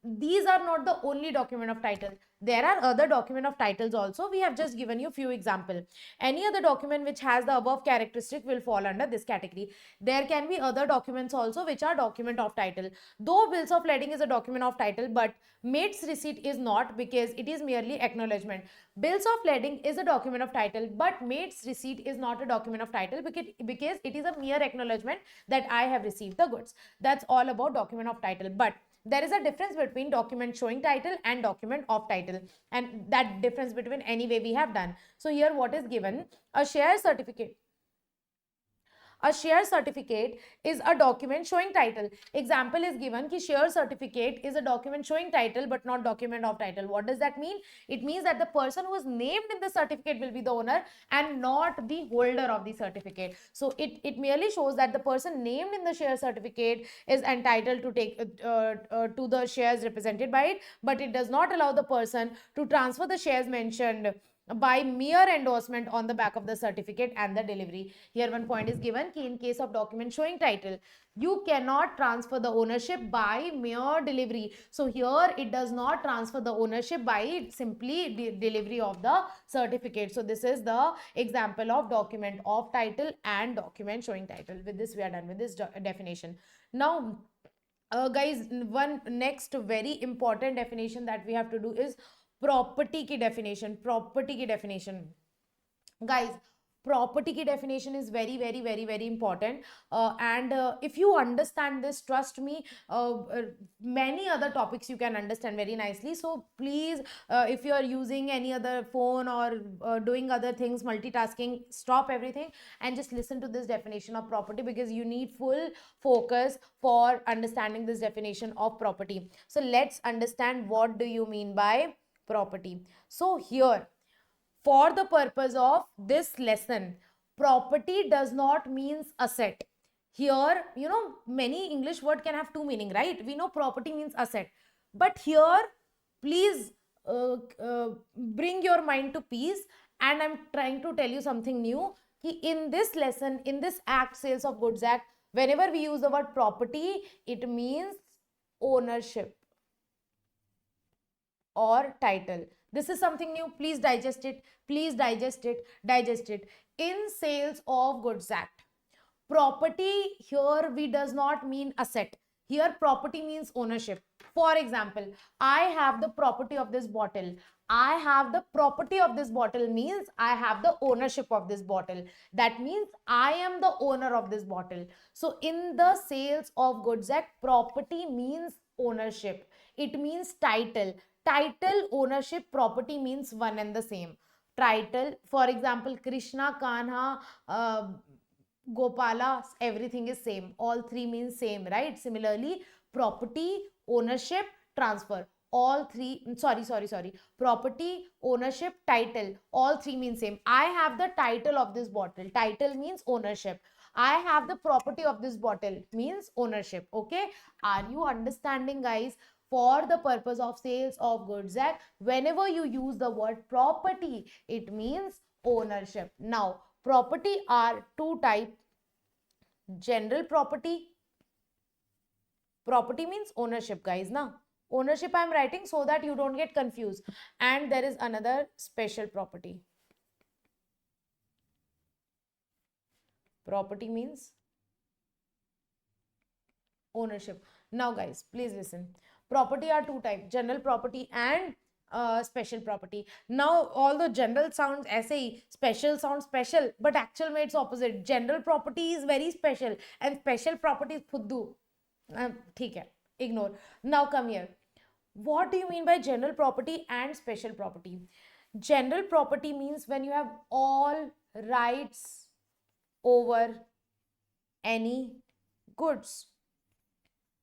these are not the only document of title. There are other document of titles also. We have just given you few examples. Any other document which has the above characteristic will fall under this category. There can be other documents also which are document of title. Though bills of lading is a document of title, but mate's receipt is not, because it is merely acknowledgement. Bills of lading is a document of title, but mate's receipt is not a document of title because it is a mere acknowledgement that I have received the goods. That's all about document of title. But there is a difference between document showing title and document of title, and that difference between anyway we have done. So here what is given? A share certificate. A share certificate is a document showing title. Example is given ki share certificate is a document showing title but not document of title. What does that mean? It means that the person who is named in the certificate will be the owner and not the holder of the certificate. So it merely shows that the person named in the share certificate is entitled to take to the shares represented by it, but it does not allow the person to transfer the shares mentioned by mere endorsement on the back of the certificate and the delivery. Here one point is given कि in case of document showing title, you cannot transfer the ownership by mere delivery. So here it does not transfer the ownership by simply delivery of the certificate. So this is the example of document of title and document showing title. With this we are done with this definition. Now guys, one next very important definition that we have to do is property की definition. Guys, property की definition is very important, and if you understand this, trust me, many other topics you can understand very nicely. So please, if you are using any other phone or doing other things, multitasking, stop everything and just listen to this definition of property, because you need full focus for understanding this definition of property. So let's understand what do you mean by property. So here, for the purpose of this lesson, property does not means asset. Here, you know, many English word can have two meaning, right? We know property means asset, but here, please bring your mind to peace, and I'm trying to tell you something new. In this lesson, in this act, Sales of Goods Act, whenever we use the word property, it means ownership or title. This is something new. Please digest it. Please digest it. Digest it. In Sales of Goods Act, property here we does not mean asset. Here property means ownership. For example, I have the property of this bottle. I have the property of this bottle means I have the ownership of this bottle. That means I am the owner of this bottle. So in the Sales of Goods Act, property means ownership. It means title. Title, ownership, property means one and the same. Title, for example, Krishna, Kanha, Gopala, everything is same. All three means same, right? Similarly, property, ownership, transfer. All three, sorry. Property, ownership, title. All three means same. I have the title of this bottle. Title means ownership. I have the property of this bottle means ownership. Okay. Are you understanding, guys? For the purpose of Sales of Goods Act, whenever you use the word property, it means ownership. Now, property are two types. General property. Property means ownership, guys. Now, ownership I am writing so that you don't get confused. And there is another special property. Property means ownership. Now, guys, please listen. Property are two types, general property and special property. Now, although general sounds SAE, special sounds special, but actual में it's opposite. General property is very special and special property is फुद्दू. ठीक है, ignore. Now come here. What do you mean by general property and special property? General property means when you have all rights over any goods.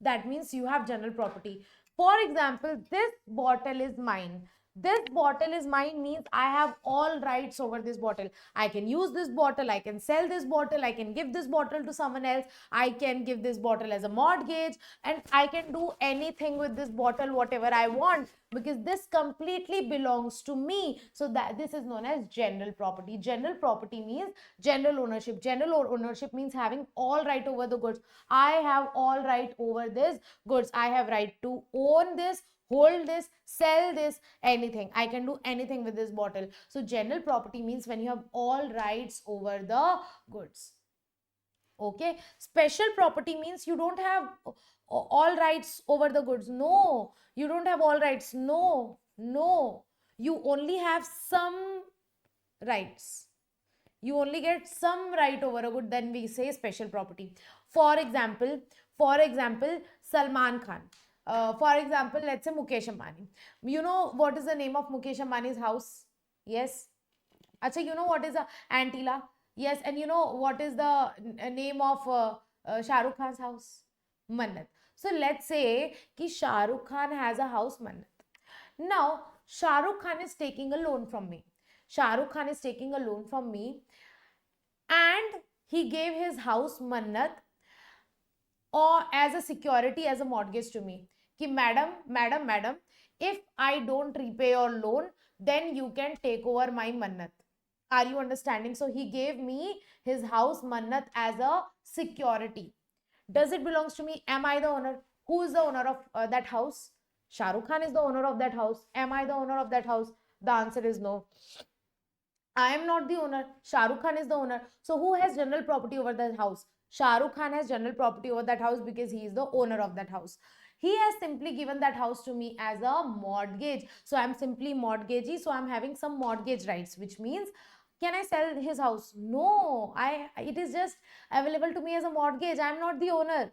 That means you have general property. For example, this bottle is mine. This bottle is mine means I have all rights over this bottle. I can use this bottle, I can sell this bottle, I can give this bottle to someone else, I can give this bottle as a mortgage, and I can do anything with this bottle, whatever I want, because this completely belongs to me. So that this is known as general property. General property means general ownership. General ownership means having all right over the goods. I have all right over this goods. I have right to own this, hold this, sell this, anything. I can do anything with this bottle. So general property means when you have all rights over the goods. Okay. Special property means you don't have all rights over the goods. No, you don't have all rights. No. You only have some rights. You only get some right over a good, then we say special property. For example, Salman Khan. For example, let's say Mukesh Ambani. You know what is the name of Mukesh Ambani's house? Yes. Acha, you know what is the Antila? Yes. And you know what is the name of Shah Rukh Khan's house? Mannat. So let's say कि Shah Rukh Khan has a house Mannat. Now, Shah Rukh Khan is taking a loan from me. Shah Rukh Khan is taking a loan from me and he gave his house Mannat or as a security, as a mortgage to me. कि madam, if I don't repay your loan, then you can take over my mannat. Are you understanding? So he gave me his house mannat as a security. Does it belongs to me? Am I the owner? Who is the owner of that house? Shah Rukh Khan is the owner of that house. Am I the owner of that house? The answer is no. I am not the owner. Shah Rukh Khan is the owner. So who has general property over that house? Shah Rukh Khan has general property over that house because he is the owner of that house. He has simply given that house to me as a mortgage. So I'm simply mortgagee. So I'm having some mortgage rights, which means can I sell his house? No, it is just available to me as a mortgage. I'm not the owner.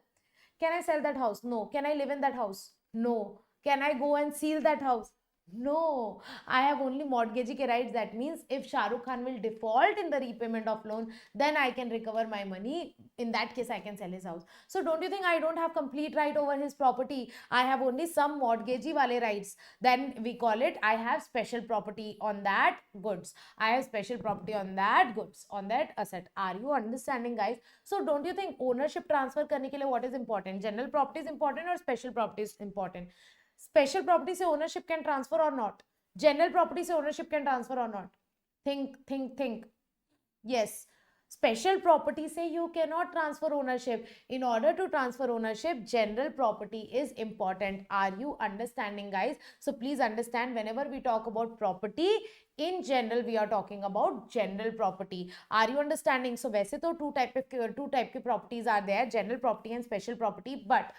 Can I sell that house? No. Can I live in that house? No. Can I go and seal that house? No, I have only mortgagee ke rights. That means if Shah Rukh Khan will default in the repayment of loan, then I can recover my money. In that case, I can sell his house. So don't you think I don't have complete right over his property? I have only some mortgagee wale rights. Then we call it, I have special property on that goods. I have special property on that goods, on that asset. Are you understanding, guys? So don't you think ownership transfer करने के लिए what is important? General property is important or special property is important? Special property से ownership can transfer or not? General property से ownership can transfer or not? Think. Yes. Special property say you cannot transfer ownership. In order to transfer ownership, general property is important. Are you understanding, guys? So please understand, whenever we talk about property, in general we are talking about general property. Are you understanding? So वैसे तो two type के properties are there, general property and special property, but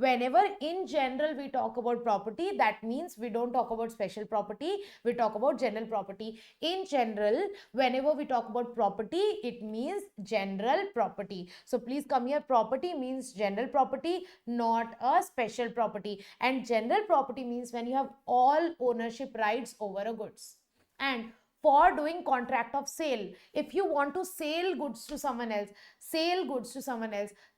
whenever in general we talk about property, that means we don't talk about special property, we talk about general property. In general, whenever we talk about property, it means general property. So please come here, property means general property, not a special property. And general property means when you have all ownership rights over a goods. And for doing contract of sale, if you want to sell goods to someone else,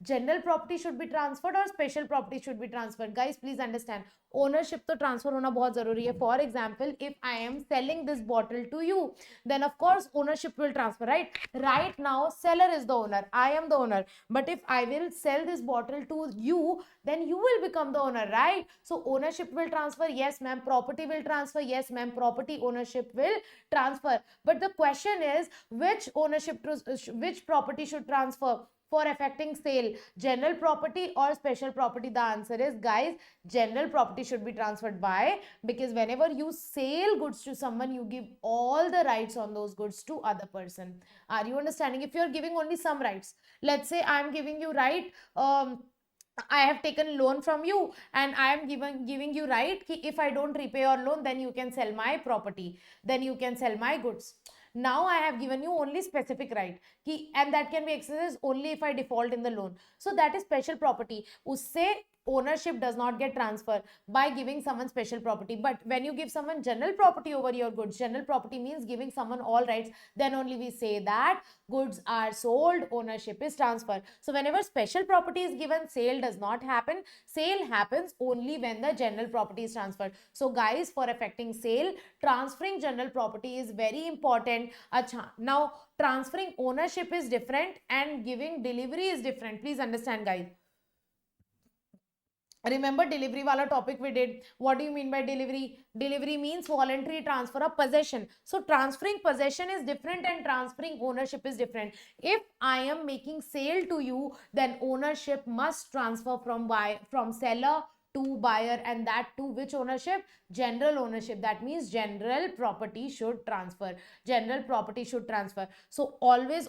general property should be transferred or special property should be transferred. Guys, please understand, ownership to transfer hona bahut zaruri hai. For example, if I am selling this bottle to you, then of course ownership will transfer, right? Right now seller is the owner, I am the owner, but if I will sell this bottle to you, then you will become the owner, right? So ownership will transfer, yes ma'am. Property will transfer, yes ma'am. Property ownership will transfer. But the question is, which property should transfer for affecting sale, general property or special property? The answer is, guys, general property should be transferred. Why? Because whenever you sell goods to someone, you give all the rights on those goods to other person. Are you understanding? If you are giving only some rights, let's say I am giving you right, I have taken loan from you and I am giving you right ki if I don't repay your loan, then you can sell my property, then you can sell my goods. Now I have given you only specific right ki, and that can be exercised only if I default in the loan. So that is special property. Usse ownership does not get transferred by giving someone special property. But when you give someone general property over your goods, general property means giving someone all rights, then only we say that goods are sold, ownership is transferred. So whenever special property is given, sale does not happen. Sale happens only when the general property is transferred. So guys, for affecting sale, transferring general property is very important. Achha, now transferring ownership is different and giving delivery is different. Please understand, guys. Remember delivery wala topic we did. What do you mean by delivery? Delivery means voluntary transfer of possession. So transferring possession is different and transferring ownership is different. If I am making sale to you, then ownership must transfer from seller to buyer, and that to which ownership? General ownership. That means general property should transfer. General property should transfer. So always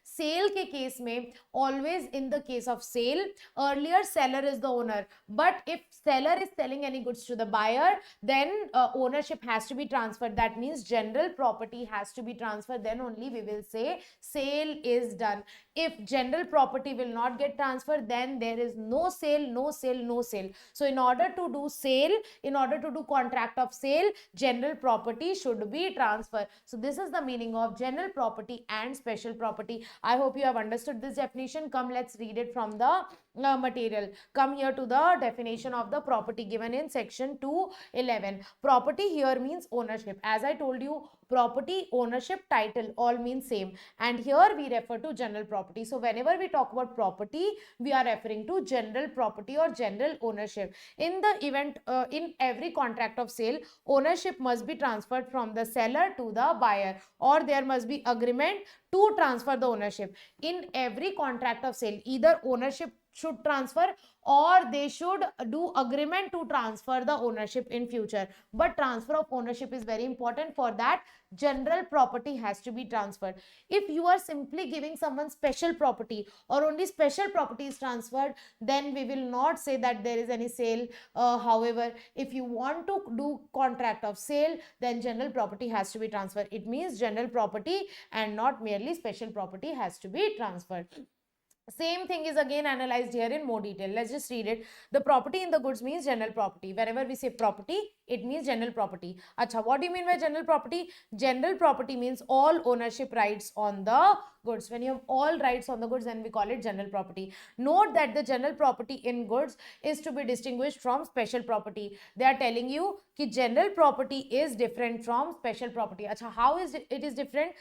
sale ke case mein, always in the case of sale, earlier seller is the owner, but if seller is selling any goods to the buyer, then ownership has to be transferred. That means general property has to be transferred, then only we will say sale is done. If general property will not get transferred, then there is no sale. So in order to do sale, in order to do contract of sale, general property should be transferred. So this is the meaning of general property and special property. I hope you have understood this definition. Come, let's read it from the material. Come here to the definition of the property given in section 211. Property here means ownership. As I told you, property, ownership, title all mean same, and here we refer to general property. So whenever we talk about property, we are referring to general property or general ownership. In the event, in every contract of sale, ownership must be transferred from the seller to the buyer, or there must be agreement to transfer the ownership. In every contract of sale, either ownership should transfer or they should do agreement to transfer the ownership in future. But transfer of ownership is very important. For that, general property has to be transferred. If you are simply giving someone special property or only special property is transferred, then we will not say that there is any sale. However, if you want to do contract of sale, then general property has to be transferred. It means general property and not merely special property has to be transferred. Same thing is again analyzed here in more detail. Let's just read it. The property in the goods means general property. Wherever we say property, it means general property. Acha, what do you mean by general property? General property means all ownership rights on the goods. When you have all rights on the goods, then we call it general property. Note that the general property in goods is to be distinguished from special property. They are telling you that general property is different from special property. Acha, how is it is different?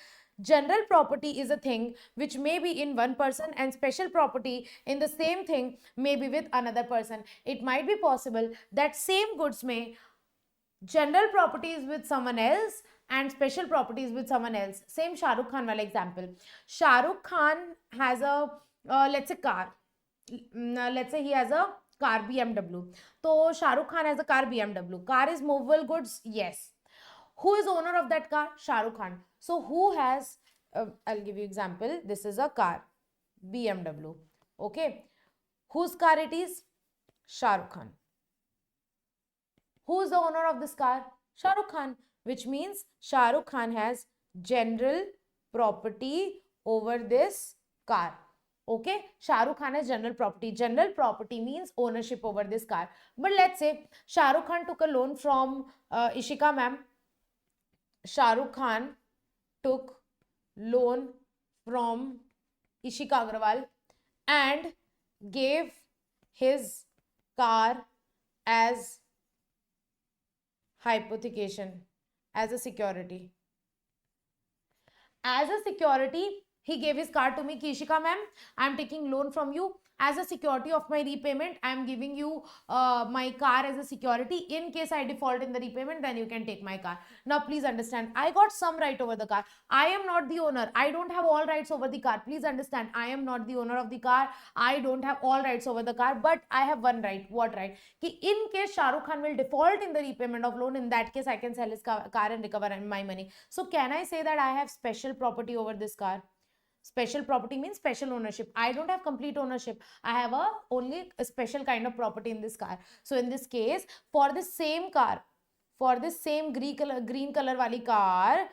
General property is a thing which may be in one person, and special property in the same thing may be with another person. It might be possible that same goods may general property is with someone else and special property is with someone else. Same Shah Rukh Khan wala example. Shah Rukh Khan has a let's say car. Let's say he has a car BMW. So Shah Rukh Khan has a car BMW. Car is movable goods, yes. Who is owner of that car? Shah Rukh Khan. So who has, I'll give you example. This is a car, BMW. Okay. Whose car it is? Shah Rukh Khan. Who is the owner of this car? Shah Rukh Khan. Which means Shah Rukh Khan has general property over this car. Okay. Shah Rukh Khan has general property. General property means ownership over this car. But let's say Shah Rukh Khan took a loan from Ishika ma'am. Shah Rukh Khan took loan from Ishika Agrawal and gave his car as hypothecation, as a security. As a security, he gave his car to me. Ishika ma'am, I am taking loan from you. As a security of my repayment, I am giving you my car as a security. In case I default in the repayment, then you can take my car. Now, please understand, I got some right over the car. I am not the owner. I don't have all rights over the car. Please understand, I am not the owner of the car. I don't have all rights over the car, but I have one right. What right? In case Shah Rukh Khan will default in the repayment of loan, in that case, I can sell his car and recover my money. So, can I say that I have special property over this car? Special property means special ownership. I don't have complete ownership. I have only a special kind of property in this car. So in this case, for the same car, for this same green color wali car,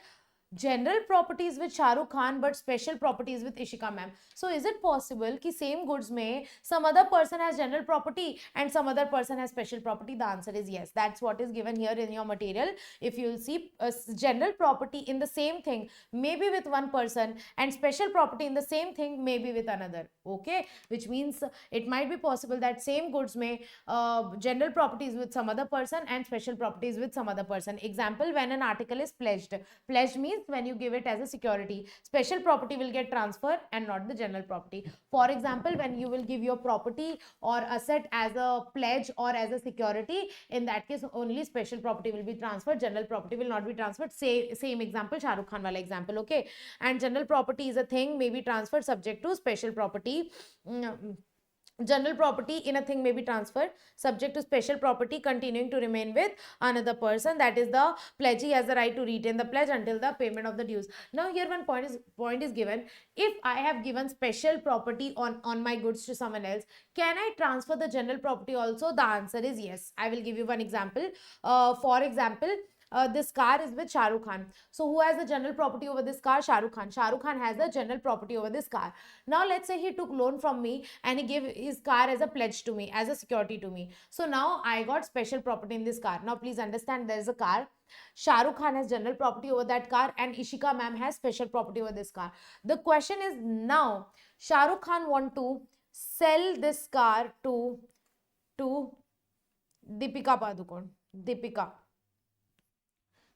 general property is with Shah Rukh Khan, but special property is with Ishika ma'am. So is it possible कि same goods में some other person has general property and some other person has special property? The answer is yes. That's what is given here in your material. If you will see, general property in the same thing maybe with one person and special property in the same thing maybe with another. Okay, which means it might be possible that same goods may general property is with some other person and special property is with some other person. Example, when an article is pledged. Pledged means when you give it as a security. Special property will get transferred and not the general property. For example, when you will give your property or asset as a pledge or as a security, in that case only special property will be transferred, general property will not be transferred. Same example, Shah Rukh Khan wala example. Okay, and general property is a thing may be transferred subject to special property. General property in a thing may be transferred subject to special property continuing to remain with another person. That is, the pledgee has the right to retain the pledge until the payment of the dues. Now here one point is given. If I have given special property on my goods to someone else, can I transfer the general property also? The answer is yes. I will give you one example. For example, this car is with Shah Rukh Khan. So who has the general property over this car? Shah Rukh Khan. Shah Rukh Khan has the general property over this car. Now let's say he took loan from me and he gave his car as a pledge to me, as a security to me. So now I got special property in this car. Now please understand, there is a car. Shah Rukh Khan has general property over that car and Ishika ma'am has special property over this car. The question is, now Shah Rukh Khan want to sell this car to Deepika Padukone. Deepika.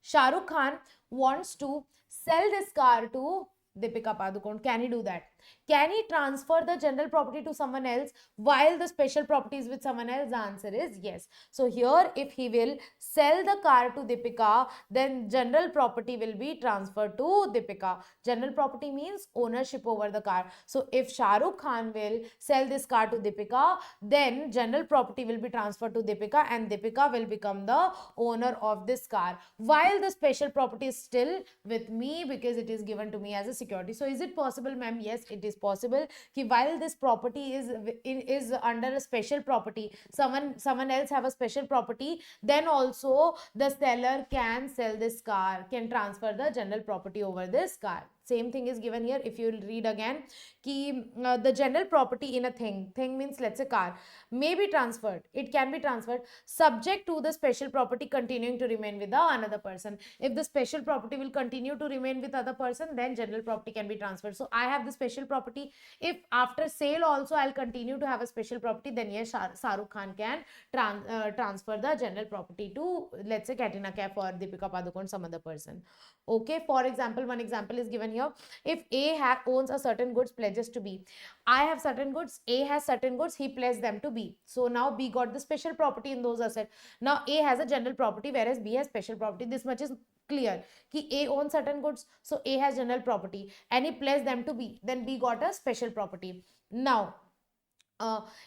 Shah Rukh Khan wants to sell this car to Deepika Padukone. Can he do that? Can he transfer the general property to someone else while the special property is with someone else? The answer is yes. So here, if he will sell the car to Deepika, then general property will be transferred to Deepika. General property means ownership over the car. So if Shah Rukh Khan will sell this car to Deepika, then general property will be transferred to Deepika and Deepika will become the owner of this car, while the special property is still with me because it is given to me as a security. So is it possible, ma'am? Yes, it is possible कि while this property is under a special property, someone else have a special property, then also the seller can sell this car, can transfer the general property over this car. Same thing is given here. If you read again, कि the general property in a thing means let's say car, may be transferred. It can be transferred subject to the special property continuing to remain with the another person. If the special property will continue to remain with other person, then general property can be transferred. So I have the special property. If after sale also I'll continue to have a special property, then yes, Shah Rukh Khan can transfer the general property to, let's say, Katrina Kaif or Deepika Padukone, some other person. Okay, for example, one example is given here. If A owns a certain goods, pledges to B. I have certain goods, A has certain goods, he pledged them to B. So now B got the special property in those assets. Now A has a general property, whereas B has special property. This much is clear. Ki A owns certain goods, so A has general property, and he pledged them to B. Then B got a special property. Now,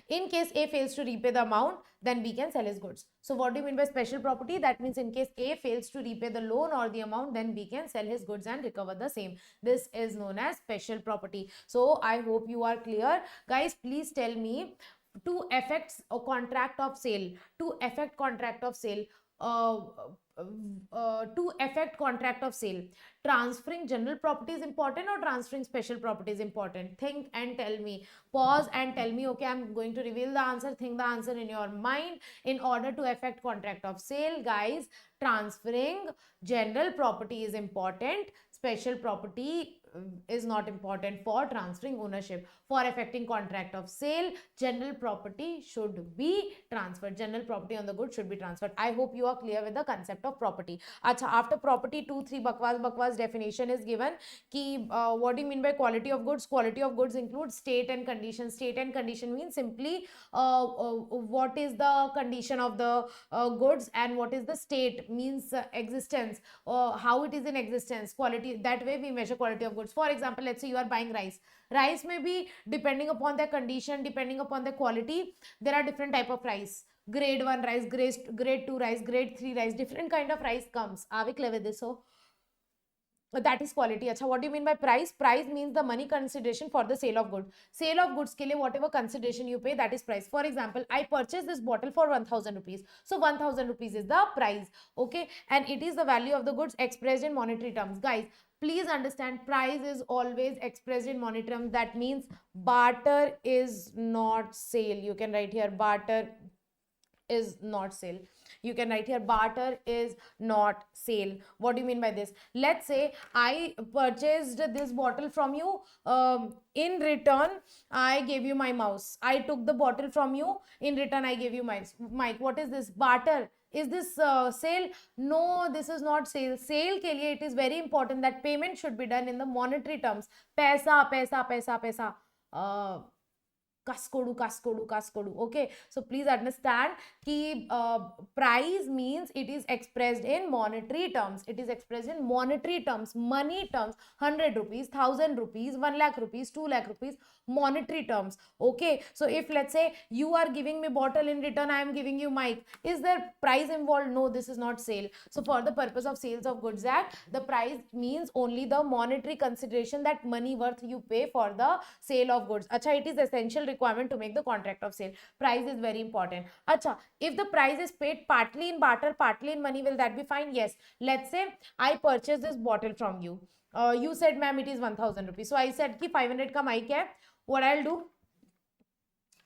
in case A fails to repay the amount, then B can sell his goods. So what do you mean by special property? That means in case A fails to repay the loan or the amount, then B can sell his goods and recover the same. This is known as special property. So I hope you are clear. Guys, please tell me, to effect a contract of sale, to effect contract of sale, to effect contract of sale, transferring general property is important or transferring special property is important? Think and tell me. Pause and tell me. Okay, I'm going to reveal the answer. Think the answer in your mind. In order to effect contract of sale, guys, transferring general property is important. Special property is not important for transferring ownership. For effecting contract of sale, general property should be transferred. General property on the good should be transferred. I hope you are clear with the concept of property. Acha, after property, 2-3 bakwas definition is given. Ki, what do you mean by quality of goods? Quality of goods includes state and condition. State and condition means simply what is the condition of the goods, and what is the state means existence, how it is in existence. Quality, that way we measure quality of goods. For example, let's say you are buying rice. Rice may be, depending upon their condition, depending upon the quality, there are different type of rice. Grade 1 rice, grade 2 rice, grade 3 rice, different kind of rice comes. Are we clear with this? So that is quality. Achha, what do you mean by price? Price means the money consideration for the sale of goods. Sale of goods ke liye whatever consideration you pay, that is price. For example, I purchased this bottle for 1000 rupees. So 1000 rupees is the price. Okay, and it is the value of the goods expressed in monetary terms. Guys, please understand, price is always expressed in monetary terms. That means barter is not sale. You can write here barter is not sale. You can write here barter is not sale. What do you mean by this? Let's say I purchased this bottle from you. In return, I gave you my mouse. I took the bottle from you. In return, I gave you my mic. What is this? Barter. Is this sale? No, this is not sale. Sale ke liye it is very important that payment should be done in the monetary terms. Paisa, paisa, paisa, paisa. Kaskodu. Okay, so please understand ki price means it is expressed in monetary terms. It is expressed in monetary terms, money terms. 100 rupees, 1000 rupees, 1 lakh rupees, 2 lakh rupees, monetary terms. Okay, so if let's say you are giving me bottle, in return I am giving you mic, is there price involved? No, this is not sale. So for the purpose of Sales of Goods Act, the price means only the monetary consideration, that money worth you pay for the sale of goods. Acha, it is essential requirement to make the contract of sale. Price is very important. Acha, if the price is paid partly in barter, partly in money, will that be fine? Yes. Let's say I purchased this bottle from you. You said, ma'am, it is 1000 rupees. So I said ki 500 ka mic hai. What I'll do,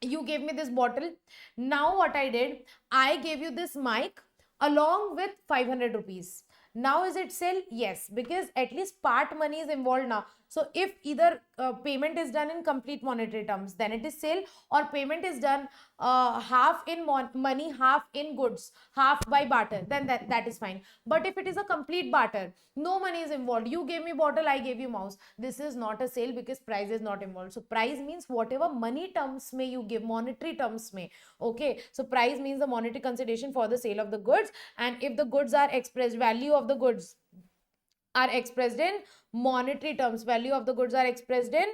you gave me this bottle. Now what I did, I gave you this mic along with 500 rupees. Now is it sale? Yes, because at least part money is involved now. So if either payment is done in complete monetary terms, then it is sale, or payment is done half in money, half in goods, half by barter, then that is fine. But if it is a complete barter, no money is involved, you gave me bottle, I gave you mouse, this is not a sale because price is not involved. So price means whatever money terms may you give, monetary terms may. Okay, so price means the monetary consideration for the sale of the goods. And if the goods are expressed, value of the goods are expressed in monetary terms, value of the goods are expressed in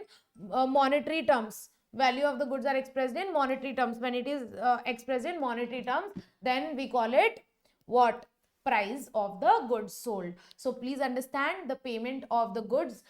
monetary terms, value of the goods are expressed in monetary terms, when it is expressed in monetary terms, then we call it what? Price of the goods sold. So please understand, the payment of the goods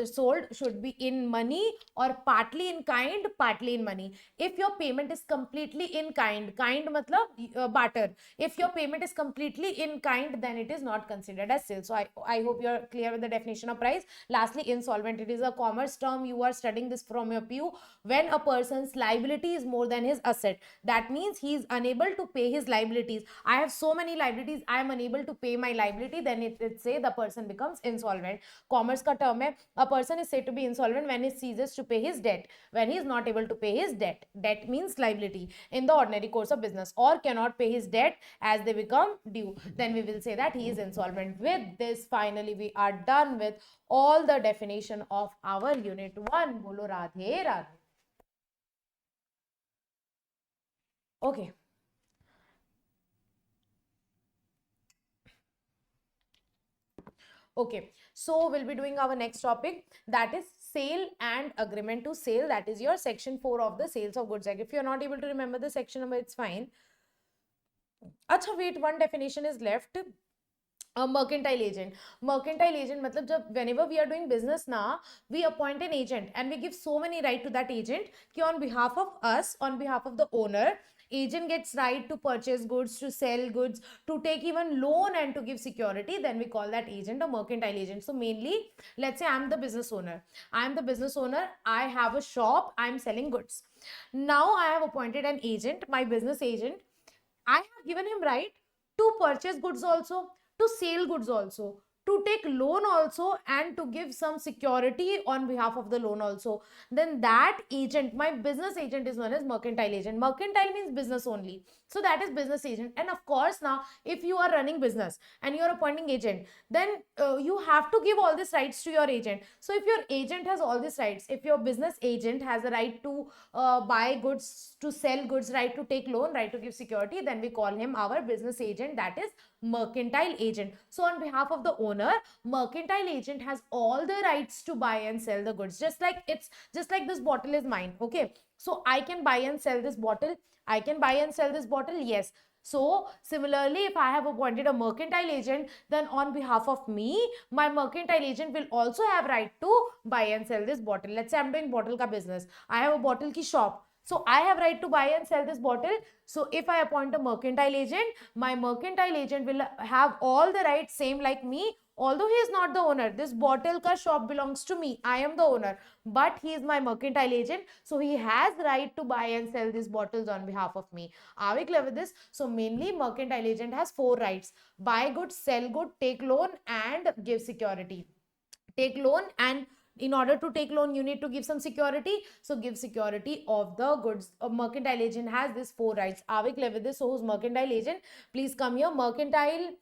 sold should be in money, or partly in kind, partly in money. If your payment is completely in kind, kind matlab barter, if your payment is completely in kind, then it is not considered as sale. So I hope you're clear with the definition of price. Lastly, insolvent, it is a commerce term, you are studying this from your PU. When a person's liability is more than his asset, that means he is unable to pay his liabilities. I have so many liabilities, I am unable to pay my liability, then it say the person becomes insolvent. Commerce का term है, a person is said to be insolvent when he ceases to pay his debt, when he is not able to pay his debt. Debt means liability in the ordinary course of business, or cannot pay his debt as they become due, then we will say that he is insolvent. With this, finally we are done with all the definition of our unit 1. Bolo Radhe Radhe. Okay. Okay, so we'll be doing our next topic, that is sale and agreement to sale. That is your section 4 of the Sales of Goods Act. If you're not able to remember the section number, it's fine. Acha, wait, one definition is left. A mercantile agent. Mercantile agent matlab jab whenever we are doing business na, we appoint an agent and we give so many right to that agent ki on behalf of us, on behalf of the owner, agent gets right to purchase goods, to sell goods, to take even loan and to give security, then we call that agent a mercantile agent. So mainly, let's say I'm the business owner. I have a shop, I'm selling goods. Now I have appointed an agent, my business agent. I have given him right to purchase goods also, to sell goods also, to take loan also, and to give some security on behalf of the loan also. Then that agent, my business agent, is known as mercantile agent. Mercantile means business only. So that is business agent. And of course, now if you are running business and you are appointing agent, then you have to give all these rights to your agent. So if your agent has all these rights, if your business agent has a right to buy goods, to sell goods, right to take loan, right to give security, then we call him our business agent, that is mercantile agent. So on behalf of the owner, mercantile agent has all the rights to buy and sell the goods. Just like this bottle is mine. Okay, so I can buy and sell this bottle. I can buy and sell this bottle, yes. So similarly, if I have appointed a mercantile agent, then on behalf of me, my mercantile agent will also have right to buy and sell this bottle. Let's say I'm doing bottle ka business, I have a bottle ki shop, so I have right to buy and sell this bottle. So if I appoint a mercantile agent, my mercantile agent will have all the rights, same like me. Although he is not the owner, this bottle ka shop belongs to me, I am the owner, but he is my mercantile agent, so he has right to buy and sell these bottles on behalf of me. Are we clear with this? So mainly mercantile agent has 4 rights: buy good, sell good, take loan, and give security. Take loan, and in order to take loan, you need to give some security. So give security of the goods. A mercantile agent has these 4 rights. Are we clear with this? So who's mercantile agent? Please come here. Mercantile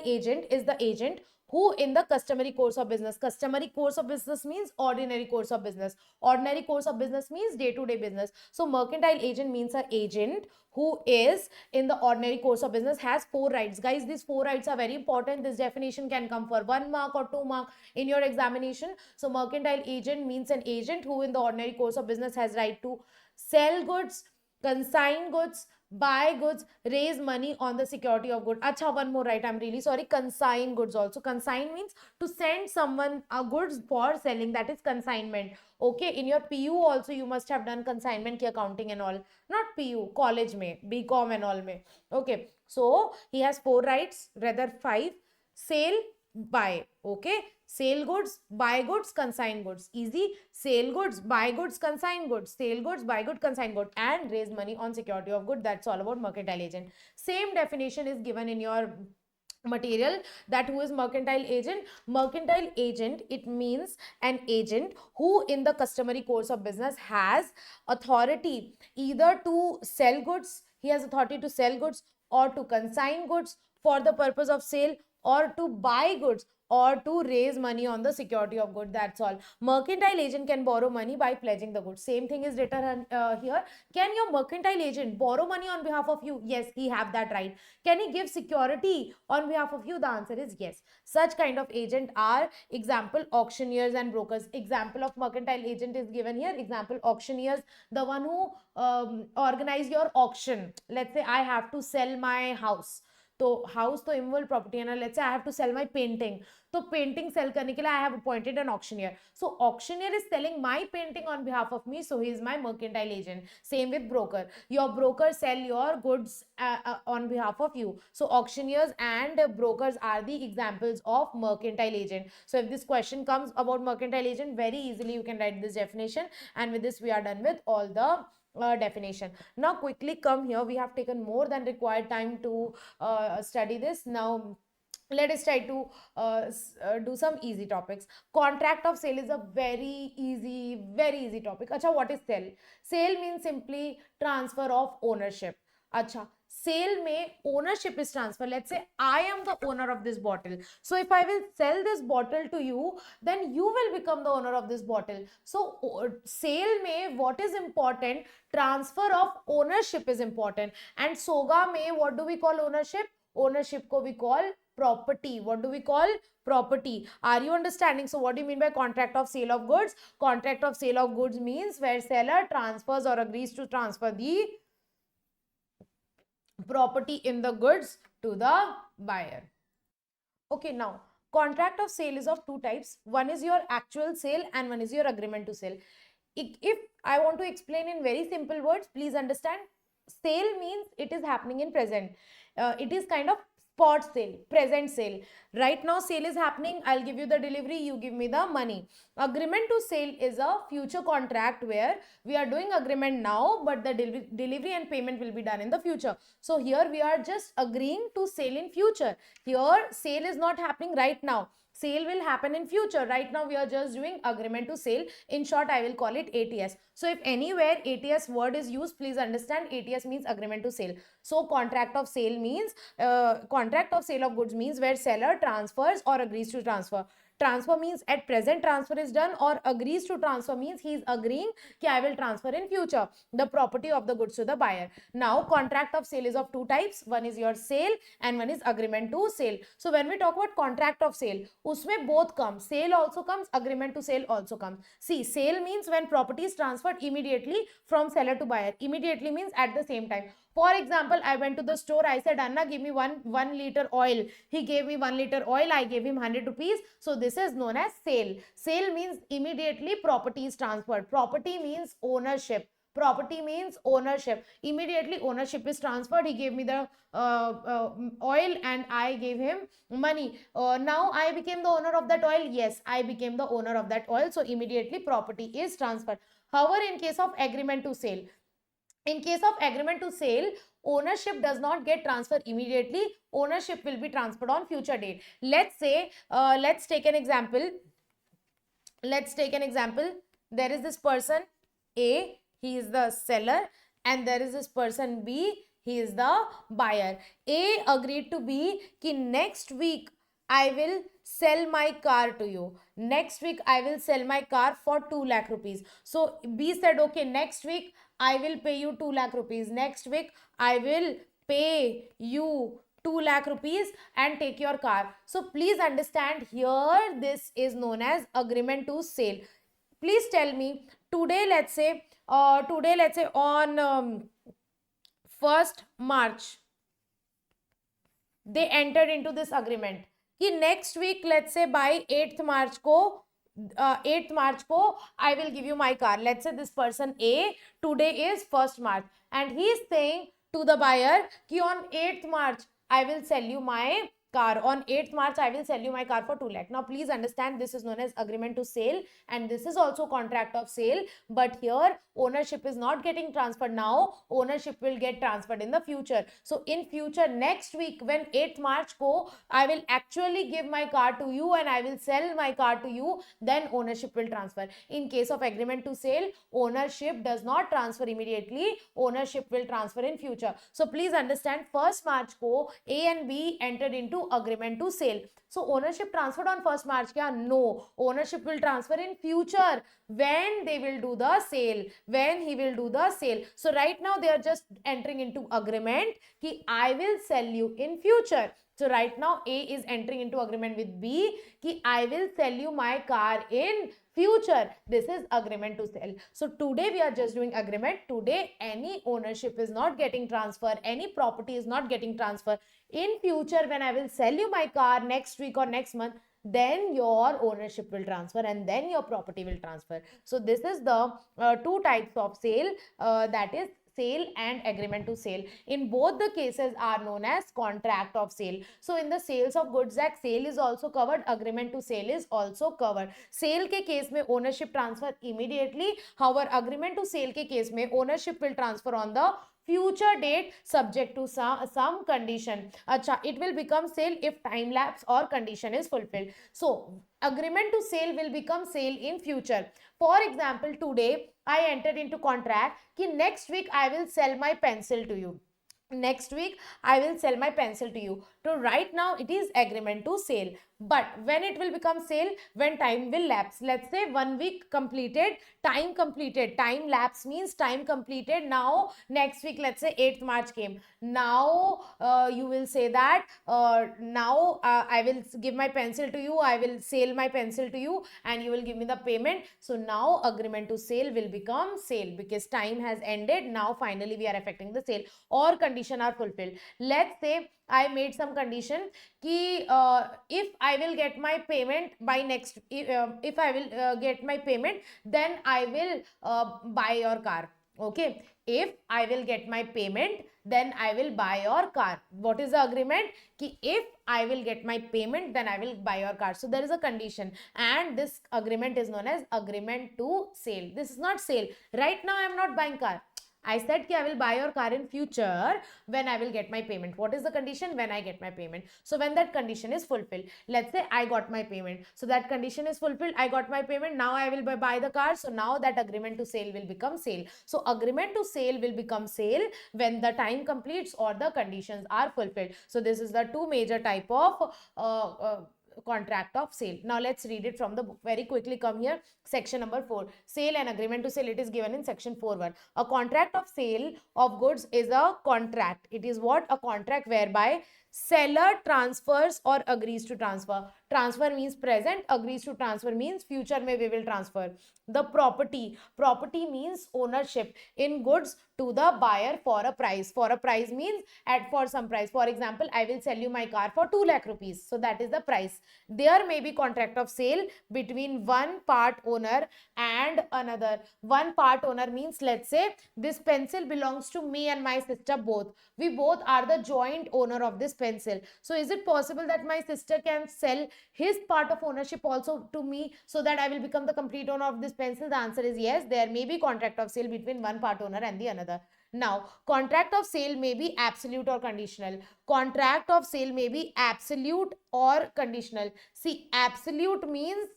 agent is the agent who in the customary course of business, customary course of business means ordinary course of business, ordinary course of business means day-to-day business. So mercantile agent means an agent who is in the ordinary course of business, has 4 rights. Guys, these 4 rights are very important. This definition can come for 1 mark or 2 mark in your examination. So mercantile agent means an agent who in the ordinary course of business has right to sell goods, consign goods, buy goods, raise money on the security of good. Acha, one more right, I'm really sorry. Consign goods also. Consign means to send someone goods for selling, that is consignment. Okay, in your PU also you must have done consignment ki accounting and all. Not PU, college mein, BCom and all mein. Okay, so he has 4 rights, rather 5. Sale, buy. Okay, sale goods, buy goods, consign goods. Easy. Sale goods, buy goods, consign goods. Sale goods, buy goods, consign goods, and raise money on security of good. That's all about mercantile agent. Same definition is given in your material. That who is mercantile agent? Mercantile agent, it means an agent who in the customary course of business has authority either to sell goods, he has authority to sell goods, or to consign goods for the purpose of sale, or to buy goods, or to raise money on the security of good. That's all. Mercantile agent can borrow money by pledging the goods. Same thing is written here. Can your mercantile agent borrow money on behalf of you? Yes, he have that right. Can he give security on behalf of you? The answer is yes. Such kind of agent are example auctioneers and brokers. Example of mercantile agent is given here. Example auctioneers, the one who organize your auction. Let's say I have to sell my house. तो house तो immovable property है ना. Let's say I have to sell my painting. तो painting sell करने के लिए I have appointed an auctioneer. So auctioneer is selling my painting on behalf of me, so he is my mercantile agent. Same with broker. Your broker sell your goods on behalf of you. So auctioneers and brokers are the examples of mercantile agent. So if this question comes about mercantile agent, very easily you can write this definition, and with this we are done with all the definition. Now quickly come here. We have taken more than required time to study this. Now let us try to do some easy topics. Contract of sale is a very easy topic. Acha, what is sale? Sale means simply transfer of ownership. Acha, sale में ownership is transfer. Let's say I am the owner of this bottle. So if I will sell this bottle to you, then you will become the owner of this bottle. So sale में what is important? Transfer of ownership is important. And SOGA में what do we call ownership? Ownership को we call property. What do we call? Property. Are you understanding? So what do you mean by contract of sale of goods? Contract of sale of goods means where seller transfers or agrees to transfer the property in the goods to the buyer. Okay, now contract of sale is of two types. One is your actual sale and one is your agreement to sell. If I want to explain in very simple words, please understand. Sale means it is happening in present. It is kind of spot sale, present sale. Right now sale is happening. I'll give you the delivery, you give me the money. Agreement to sale is a future contract where we are doing agreement now, but the delivery and payment will be done in the future. So here we are just agreeing to sale in future. Here sale is not happening right now. Sale will happen in future. Right now we are just doing agreement to sale. In short, I will call it ATS. So if anywhere ATS word is used, please understand ATS means agreement to sale. So contract of sale means contract of sale of goods means where seller transfers or agrees to transfer. Transfer means at present transfer is done, or agrees to transfer means he is agreeing कि I will transfer in future the property of the goods to the buyer. Now contract of sale is of two types. One is your sale and one is agreement to sale. So when we talk about contract of sale, उसमें both come. Sale also comes, agreement to sale also comes. See, sale means when property is transferred immediately from seller to buyer. Immediately means at the same time. For example, I went to the store. I said, Anna, give me one liter oil. He gave me 1 liter oil. I gave him 100 rupees. So this is known as sale. Sale means immediately property is transferred. Property means ownership. Property means ownership. Immediately ownership is transferred. He gave me the oil and I gave him money. Now I became the owner of that oil. Yes, I became the owner of that oil. So immediately property is transferred. However, in case of agreement to sale, in case of agreement to sale, ownership does not get transferred immediately. Ownership will be transferred on future date. Let's say, let's take an example. Let's take an example. There is this person A, he is the seller, and there is this person B, he is the buyer. A agreed to B कि next week I will sell my car to you. Next week I will sell my car for 2 lakh rupees. So B said, okay, next week I will pay you 2 lakh rupees. Next week I will pay you 2 lakh rupees and take your car. So please understand here this is known as agreement to sale. Please tell me today, let's say on 1st March they entered into this agreement कि next week, let's say by 8th March को I will give you my car. Let's say this person A, today is 1st March and he is saying to the buyer कि on 8th March I will sell you my car. On 8th March, I will sell you my car for 2 lakh. Now, please understand, this is known as agreement to sale, and this is also contract of sale. But here, ownership is not getting transferred now. Ownership will get transferred in the future. So, in future, next week, when 8th March go, I will actually give my car to you and I will sell my car to you. Then ownership will transfer. In case of agreement to sale, ownership does not transfer immediately. Ownership will transfer in future. So, please understand, 1st March ko A and B entered into agreement to sale. So ownership transferred on 1st March kya? No. Ownership will transfer in future when they will do the sale. When he will do the sale. So right now they are just entering into agreement ki I will sell you in future. So right now A is entering into agreement with B ki I will sell you my car in future. This is agreement to sell. So today we are just doing agreement. Today any ownership is not getting transferred. Any property is not getting transferred. In future, when I will sell you my car next week or next month, then your ownership will transfer and then your property will transfer. So this is the two types of sale, that is sale and agreement to sale. In both the cases are known as contract of sale. So in the Sales of Goods Act, sale is also covered, agreement to sale is also covered. Sale के case में ownership transfer immediately. However, agreement to sale के case में ownership will transfer on the future date subject to some condition. Acha, it will become sale if time lapse or condition is fulfilled. So agreement to sale will become sale in future. For example, today I entered into contract कि next week I will sell my pencil to you. Next week I will sell my pencil to you. So right now it is agreement to sale. But when it will become sale? When time will lapse. Let's say 1 week completed, time completed. Time lapse means time completed. Now next week, let's say 8th March came. Now you will say that now I will give my pencil to you. I will sell my pencil to you and you will give me the payment. So now agreement to sale will become sale because time has ended. Now finally we are effecting the sale or condition are fulfilled. Let's say I made some condition ki if I will get my payment by next, if I will get my payment, then I will buy your car. Okay, if I will get my payment, then I will buy your car. What is the agreement? Ki if I will get my payment, then I will buy your car. So there is a condition and this agreement is known as agreement to sale. This is not sale. Right now I am not buying car. I said I will buy your car in future when I will get my payment. What is the condition? When I get my payment. So when that condition is fulfilled, let's say I got my payment. So that condition is fulfilled. I got my payment. Now I will buy the car. So now that agreement to sale will become sale. So agreement to sale will become sale when the time completes or the conditions are fulfilled. So this is the two major type of contract of sale. Now let's read it from the book. Very quickly come here. Section number 4. Sale and agreement to sale. It is given in section 4.1. A contract of sale of goods is a contract. It is what? A contract whereby seller transfers or agrees to transfer. Transfer means present. Agrees to transfer means future mein we will transfer. The property. Property means ownership in goods to the buyer for a price. For a price means for some price. For example, I will sell you my car for 2 lakh rupees. So that is the price. There may be contract of sale between one part owner and another. One part owner means, let's say this pencil belongs to me and my sister both. We both are the joint owner of this pencil. So is it possible that my sister can sell his part of ownership also to me so that I will become the complete owner of this pencil? The answer is yes. There may be contract of sale between one part owner and the another. Now, contract of sale may be absolute or conditional. Contract of sale may be absolute or conditional. See, absolute means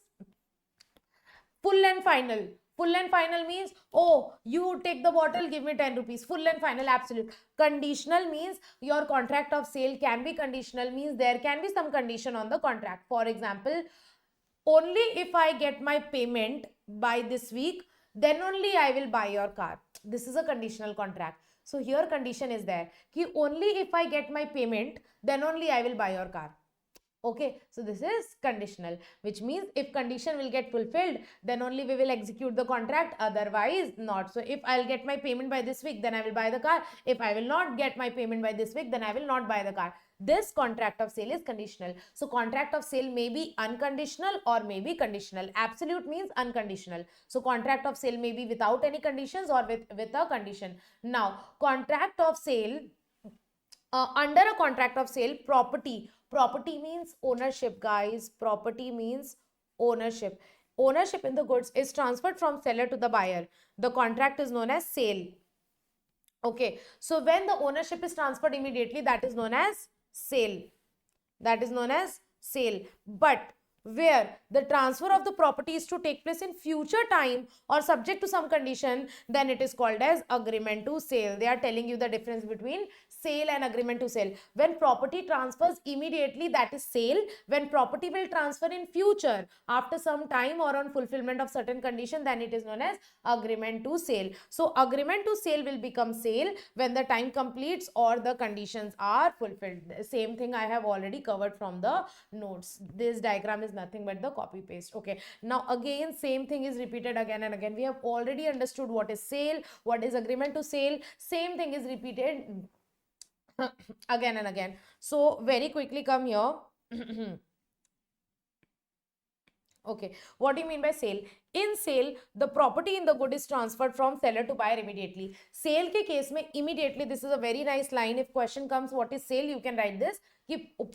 full and final. Full and final means, oh, you take the bottle, give me 10 rupees. Full and final, absolute. Conditional means your contract of sale can be conditional, means there can be some condition on the contract. For example, only if I get my payment by this week, then only I will buy your car. This is a conditional contract. So here condition is there. Ki only if I get my payment, then only I will buy your car. Okay, so this is conditional, which means if condition will get fulfilled, then only we will execute the contract, otherwise not. So if I'll get my payment by this week, then I will buy the car. If I will not get my payment by this week, then I will not buy the car. This contract of sale is conditional. So contract of sale may be unconditional or may be conditional. Absolute means unconditional. So contract of sale may be without any conditions or with a condition. Now, contract of sale Under a contract of sale, property means ownership, guys. Property means ownership. Ownership in the goods is transferred from seller to the buyer. The contract is known as sale. Okay, so when the ownership is transferred immediately, that is known as sale. That is known as sale. But where the transfer of the property is to take place in future time or subject to some condition, then it is called as agreement to sale. They are telling you the difference between sale and agreement to sale. When property transfers immediately, that is sale. When property will transfer in future after some time or on fulfillment of certain condition, then it is known as agreement to sale. So agreement to sale will become sale when the time completes or the conditions are fulfilled. Same thing I have already covered from the notes. This diagram is nothing but the copy paste. Okay, now again same thing is repeated again and again. We have already understood what is sale, what is agreement to sale. Same thing is repeated again and again. So very quickly come here. Okay, what do you mean by sale? In sale, the property in the good is transferred from seller to buyer immediately. Sale ke case mein immediately, this is a very nice line. If question comes what is sale, you can write this.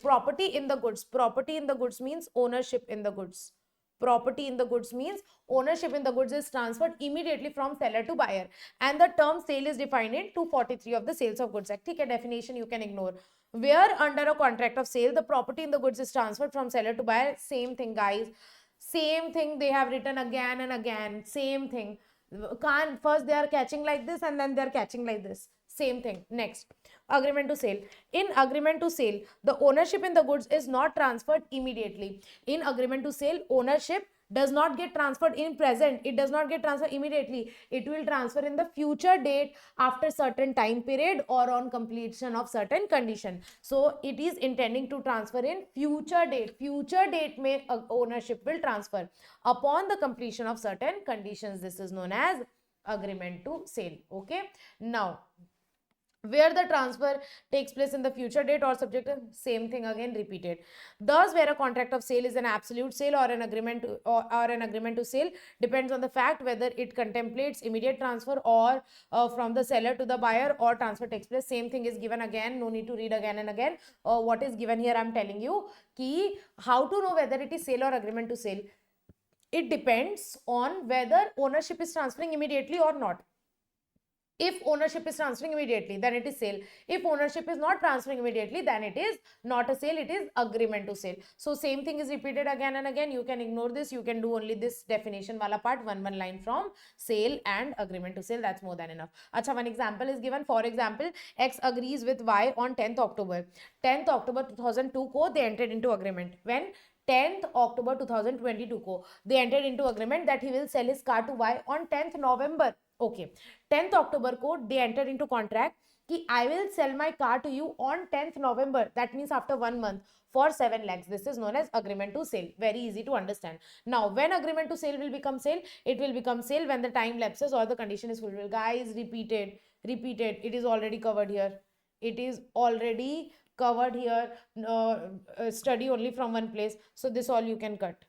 Property in the goods. Property in the goods means ownership in the goods. Property in the goods means ownership in the goods is transferred immediately from seller to buyer. And the term sale is defined in 243 of the Sales of Goods Act. Okay, definition you can ignore. Where under a contract of sale, the property in the goods is transferred from seller to buyer. Same thing, guys. Same thing they have written again and again. Same thing. First they are catching like this and then they are catching like this. Same thing. Next, agreement to sale. In agreement to sale, the ownership in the goods is not transferred immediately. In agreement to sale, ownership does not get transferred in present. It does not get transferred immediately. It will transfer in the future date after certain time period or on completion of certain condition. So it is intending to transfer in future date. Future date may ownership will transfer upon the completion of certain conditions. This is known as agreement to sale. Okay, now where the transfer takes place in the future date or subject, same thing again repeated. Thus, where a contract of sale is an absolute sale or an agreement to, or an agreement to sale depends on the fact whether it contemplates immediate transfer or from the seller to the buyer or transfer takes place. Same thing is given again, no need to read again and again. What is given here, I'm telling you ki how to know whether it is sale or agreement to sale. It depends on whether ownership is transferring immediately or not. If ownership is transferring immediately, then it is sale. If ownership is not transferring immediately, then it is not a sale, it is agreement to sale. So same thing is repeated again and again. You can ignore this. You can do only this definition wala part, one line from sale and agreement to sale. That's more than enough. Acha, one example is given. For example, X agrees with Y on 10th October. 10th October 2002 ko they entered into agreement. When 10th October 2022 ko they entered into agreement that he will sell his car to Y on 10th November. Okay, 10th October को they entered into contract कि I will sell my car to you on 10th November. That means after 1 month for 7 lakhs. This is known as agreement to sale. Very easy to understand. Now, when agreement to sale will become sale? It will become sale when the time lapses or the condition is fulfilled. Guys, repeated. It is already covered here. It is already covered here. Study only from one place. So this all you can cut.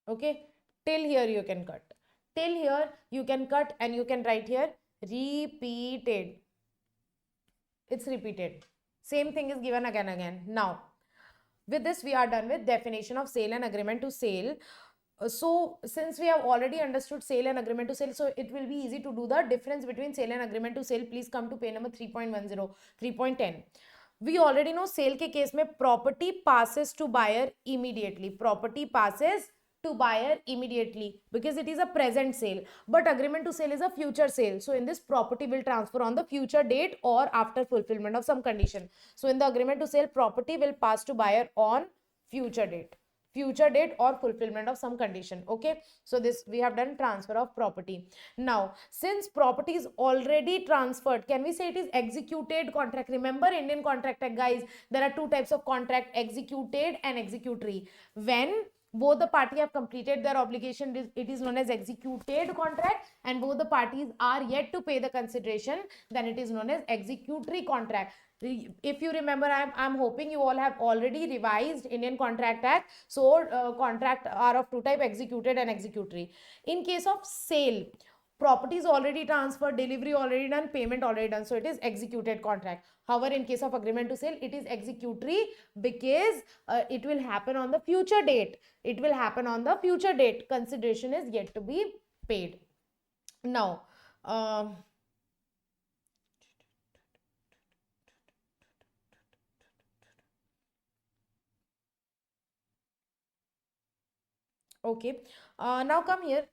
Okay, till here you can cut. Till here you can cut and you can write here repeated. It's repeated. Same thing is given again. Now, with this we are done with definition of sale and agreement to sale. So since we have already understood sale and agreement to sale, so it will be easy to do the difference between sale and agreement to sale. Please come to page number 3.10, 3.10. We already know sale के case में property passes to buyer immediately. Property passes to buyer immediately because it is a present sale, but agreement to sale is a future sale. So in this, property will transfer on the future date or after fulfillment of some condition. So in the agreement to sale, property will pass to buyer on future date or fulfillment of some condition. Okay, so this we have done transfer of property. Now, since property is already transferred, can we say it is executed contract? Remember Indian Contract Act, guys, there are two types of contract, executed and executory. When both the parties have completed their obligation, it is known as executed contract, and both the parties are yet to pay the consideration, then it is known as executory contract. If you remember, I'm hoping you all have already revised Indian Contract Act. So contract are of two type, executed and executory. In case of sale, property is already transferred, delivery already done, payment already done, so it is executed contract. However, in case of agreement to sale, it is executory because it will happen on the future date. It will happen on the future date. Consideration is yet to be paid. Now, okay, now come here.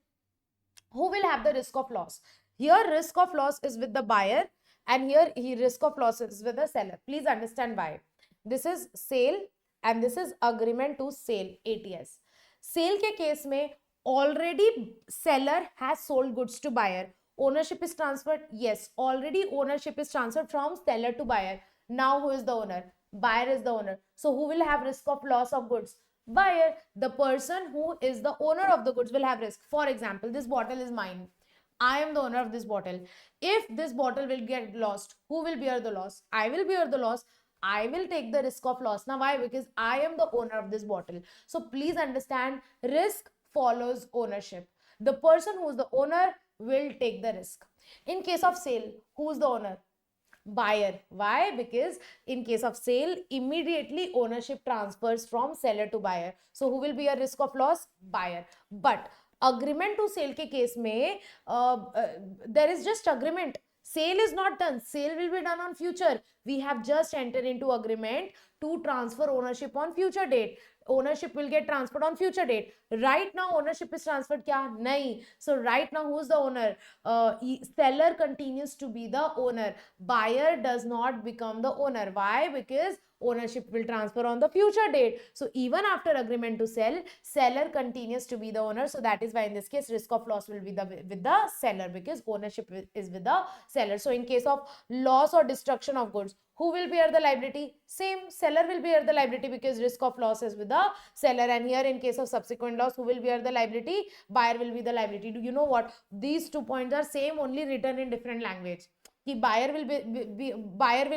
Who will have the risk of loss? Here, risk of loss is with the buyer, and here, risk of loss is with the seller. Please understand why. This is sale and this is agreement to sale, ATS. Sale के case में already seller has sold goods to buyer. Ownership is transferred. Yes, already ownership is transferred from seller to buyer. Now who is the owner? Buyer is the owner. So who will have risk of loss of goods? Buyer. The person who is the owner of the goods will have risk. For example, this bottle is mine. I am the owner of this bottle. If this bottle will get lost, who will bear the loss? I will bear the loss. I will take the risk of loss. Now, why? Because I am the owner of this bottle. So please understand, risk follows ownership. The person who is the owner will take the risk. In case of sale, who is the owner? Buyer. Why? Because in case of sale, immediately ownership transfers from seller to buyer. So who will be a risk of loss? Buyer. But agreement to sale के case में there is just agreement. Sale is not done. Sale will be done on future. We have just entered into agreement to transfer ownership on future date. Ownership will get transferred on future date. Right now ownership is transferred क्या? नहीं. So right now who is the owner? Seller continues to be the owner. Buyer does not become the owner. Why? Because ownership will transfer on the future date. So even after agreement to sell, seller continues to be the owner. So that is why in this case risk of loss will be with the seller, because ownership is with the seller. So in case of loss or destruction of goods, who will bear the liability? Same, seller will bear the liability because risk of loss is with the seller. And here in case of subsequent loss, who will bear the liability? Buyer will be the liability. Do you know what? These 2 points are same, only written in different language. Buyer will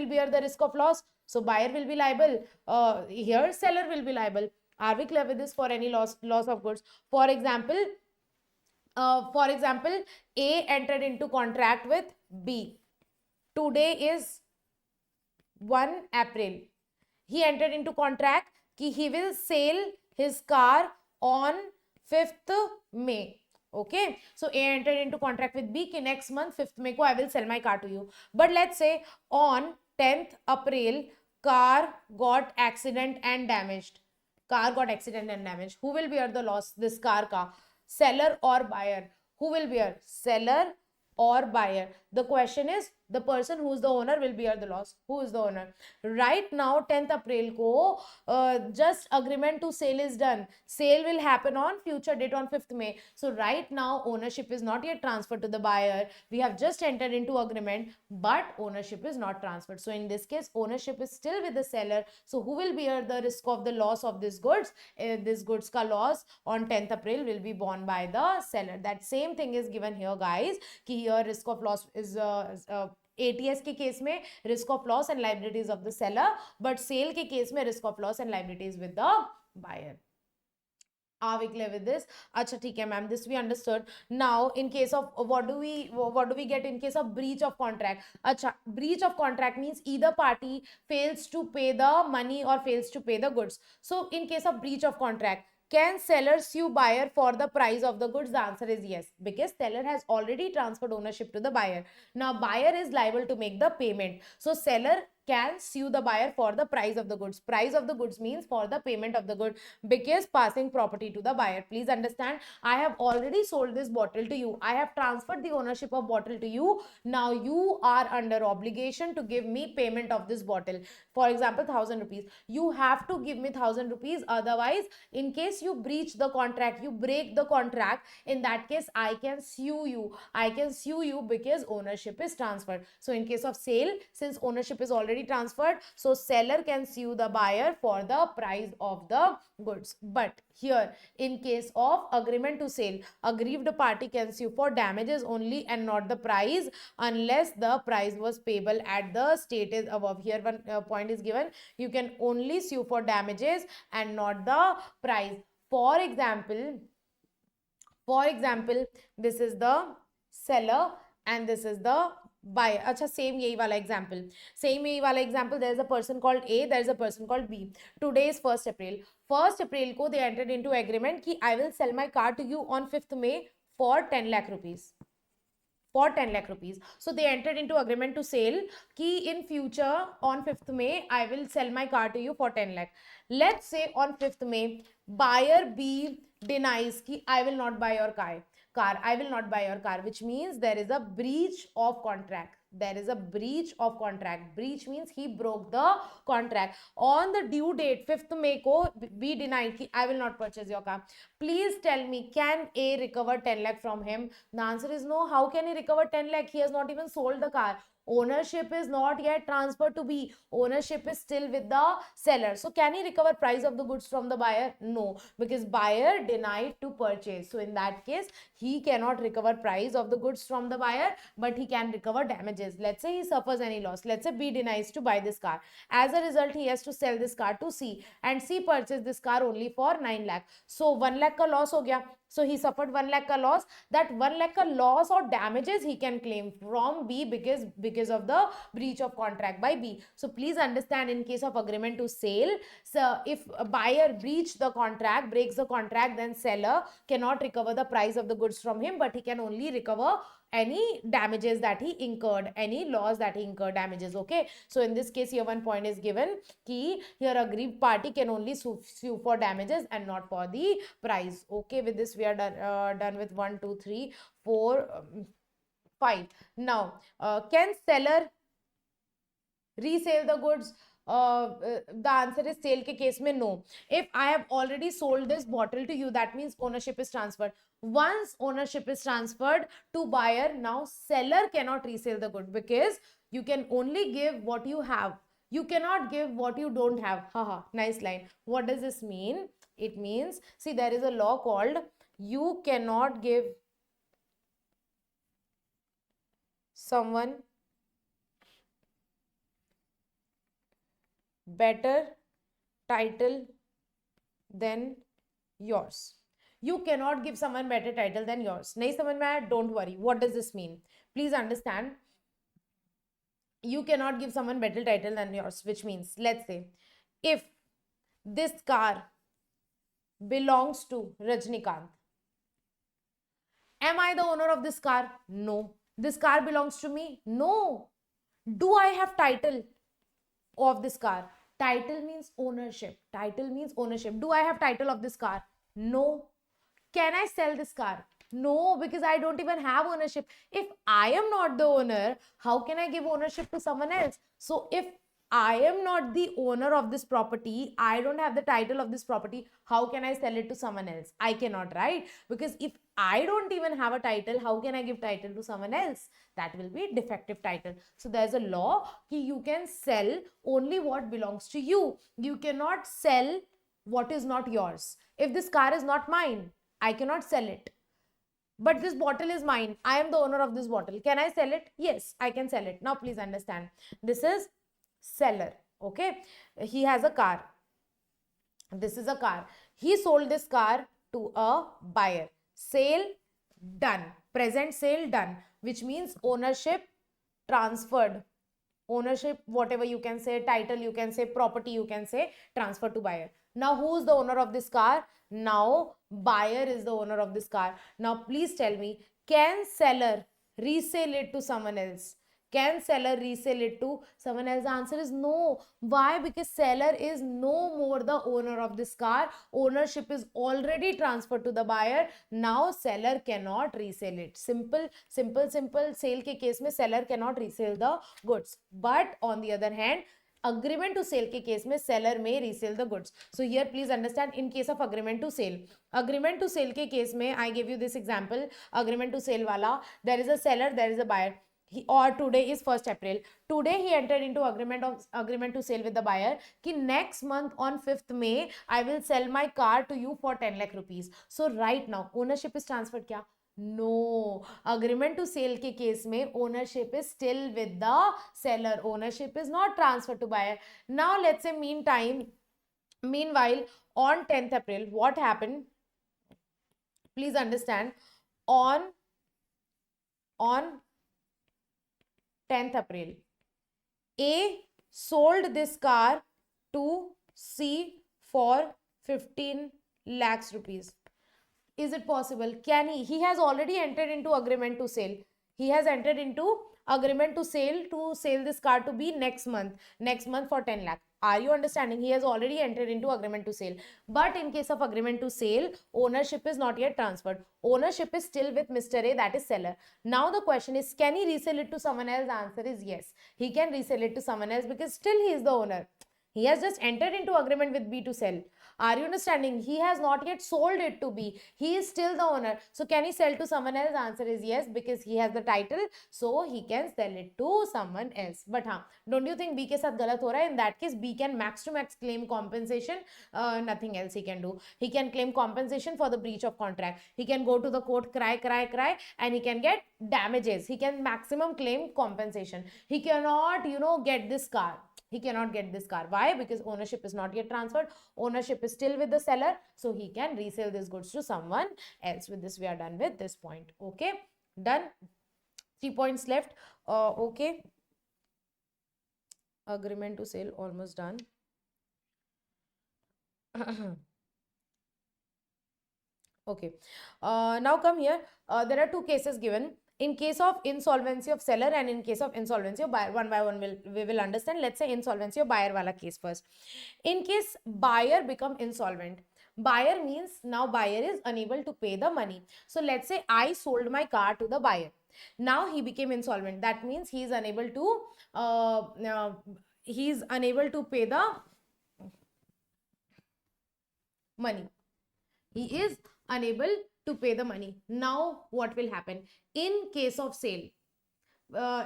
bear the risk of loss, so buyer will be liable. Here seller will be liable. Are we clear with this? For any loss of goods, for example, A entered into contract with B. Today is 1 April. He entered into contract कि he will sell his car on 5th May. Okay, so A entered into contract with B कि next month 5th May को I will sell my car to you. But let's say on 10th April car got accident and damaged. Car got accident and damaged. Who will bear the loss? This car ka seller or buyer? Who will bear? Seller or buyer? The question is, the person who is the owner will bear the loss. Who is the owner? Right now 10th April ko just agreement to sale is done. Sale will happen on future date on 5th May. So right now ownership is not yet transferred to the buyer. We have just entered into agreement, but ownership is not transferred. So in this case ownership is still with the seller. So who will bear the risk of the loss of this goods? This goods ka loss on 10th April will be borne by the seller. That same thing is given here, guys, कि here risk of loss is ATS के case में risk of loss and liabilities of the seller, but sale के case में risk of loss and liabilities with the buyer. Are we clear with this? Acha, theek hai, ma'am. This we understood. Now, in case of what do we get in case of breach of contract? Acha, breach of contract means either party fails to pay the money or fails to pay the goods. So, in case of breach of contract, can seller sue buyer for the price of the goods? The answer is yes, because seller has already transferred ownership to the buyer. Now, buyer is liable to make the payment. So, seller can sue the buyer for the price of the goods. Price of the goods means for the payment of the good, because passing property to the buyer. Please understand, I have already sold this bottle to you. I have transferred the ownership of bottle to you. Now you are under obligation to give me payment of this bottle. For example, 1000 rupees. You have to give me 1000 rupees. Otherwise, in case you breach the contract, you break the contract, in that case, I can sue you. I can sue you because ownership is transferred. So in case of sale, since ownership is already transferred, so seller can sue the buyer for the price of the goods. But here in case of agreement to sale, aggrieved party can sue for damages only and not the price, unless the price was payable at the stated above. Here one point is given, you can only sue for damages and not the price. For example, this is the seller, and this is the buyer. Acha, same yahi wala example. Same yahi wala example. There is a person called A, there is a person called B. Today is 1st April. 1st April ko they entered into agreement ki I will sell my car to you on 5th May for 10 lakh rupees. For 10 lakh rupees. So they entered into agreement to sale ki in future on 5th May I will sell my car to you for 10 lakh. Let's say on 5th May buyer B denies ki I will not buy your car. I will not buy your car, which means there is a breach of contract. There is a breach of contract. Breach means he broke the contract. On the due date 5th May ko B denied ki I will not purchase your car. Please tell me, can A recover 10 lakh from him? The answer is no. How can he recover 10 lakh? He has not even sold the car. Ownership is not yet transferred to B. Ownership is still with the seller. So can he recover price of the goods from the buyer? No, because buyer denied to purchase. So in that case, he cannot recover price of the goods from the buyer, but he can recover damages. Let's say he suffers any loss. Let's say B denies to buy this car. As a result, he has to sell this car to C, and C purchased this car only for 9 lakh. So 1 lakh ka loss ho gaya. So he suffered 1 lakh ka loss. That 1 lakh ka loss or damages he can claim from B because of the breach of contract by B. So please understand, in case of agreement to sale, so if a buyer breaks the contract, then seller cannot recover the price of the goods from him, but he can only recover any damages that he incurred, any loss that he incurred, damages. Okay, so in this case here one point is given ki here aggrieved party can only sue for damages and not for the price. Okay, with this we are done with 1 2 3 4 5. Now can seller resale the goods? The answer is sale ke case mein no. If I have already sold this bottle to you, that means ownership is transferred. Once ownership is transferred to buyer, now seller cannot resell the good, because you can only give what you have. You cannot give what you don't have. Haha, nice line. What does this mean? It means, see, there is a law called you cannot give someone better title than yours. You cannot give someone better title than yours. Nahi samajh mein aaya? Don't worry. What does this mean? Please understand. You cannot give someone better title than yours, which means, let's say, if this car belongs to Rajnikant, am I the owner of this car? No. This car belongs to me? No. Do I have title of this car? Title means ownership. Title means ownership. Do I have title of this car? No. Can I sell this car? No, because I don't even have ownership. If I am not the owner, how can I give ownership to someone else? So if I am not the owner of this property, I don't have the title of this property, how can I sell it to someone else? I cannot, right? Because if I don't even have a title, how can I give title to someone else? That will be defective title. So there's a law that you can sell only what belongs to you. You cannot sell what is not yours. If this car is not mine, I cannot sell it. But this bottle is mine. I am the owner of this bottle. Can I sell it? Yes, I can sell it. Now please understand. This is seller. Okay. He has a car. This is a car. He sold this car to a buyer. Sale done. Present sale done. Which means ownership transferred. Ownership, whatever you can say, title you can say, property you can say, transfer to buyer. Now who is the owner of this car? Now buyer is the owner of this car. Now please tell me, can seller resell it to someone else? Can seller resell it to someone else? The answer is no. Why? Because seller is no more the owner of this car. Ownership is already transferred to the buyer. Now seller cannot resell it. Simple. Sale ke case mein seller cannot resell the goods. But on the other hand, agreement to sale ke case mein seller may resell the goods. So here please understand, in case of agreement to sale ke case mein, I give you this example. Agreement to sale wala, there is a seller, there is a buyer. Or today is 1st April. Today he entered into agreement to sale with the buyer कि next month on 5th May I will sell my car to you for 10 lakh rupees. So right now ownership is transferred क्या? No. Agreement to sale के case में ownership is still with the seller. Ownership is not transferred to buyer. Now let's say meanwhile on 10th April what happened? Please understand, on on 10th April. A sold this car to C for 15 lakhs rupees. Is it possible? Can he has already entered into agreement to sell. He has entered into agreement to sell this car to be next month for 10 lakh. Are you understanding? He has already entered into agreement to sale. But in case of agreement to sale, ownership is not yet transferred. Ownership is still with Mr. A, that is seller. Now the question is, can he resell it to someone else? The answer is yes. He can resell it to someone else because still he is the owner. He has just entered into agreement with B to sell. Are you understanding? He has not yet sold it to B. He is still the owner. So can he sell to someone else? The answer is yes, because he has the title. So he can sell it to someone else. But don't you think B ke sath galat ho raha hai? In that case, B can max to max claim compensation. Nothing else he can do. He can claim compensation for the breach of contract. He can go to the court, cry, and he can get damages. He can maximum claim compensation. He cannot, get this car. He cannot get this car. Why? Because ownership is not yet transferred. Ownership is still with the seller. So he can resell this goods to someone else. With this, we are done with this point. Okay. Done. 3 points left. Okay. Agreement to sale almost done. Okay. Now come here. There are two cases given. In case of insolvency of seller and in case of insolvency of buyer, one by one we will understand. Let's say insolvency of buyer wala case first. In case buyer become insolvent, buyer means now buyer is unable to pay the money. So let's say I sold my car to the buyer. Now he became insolvent. That means he is unable to pay the money. He is unable to pay the money. Now what will happen? In case of sale,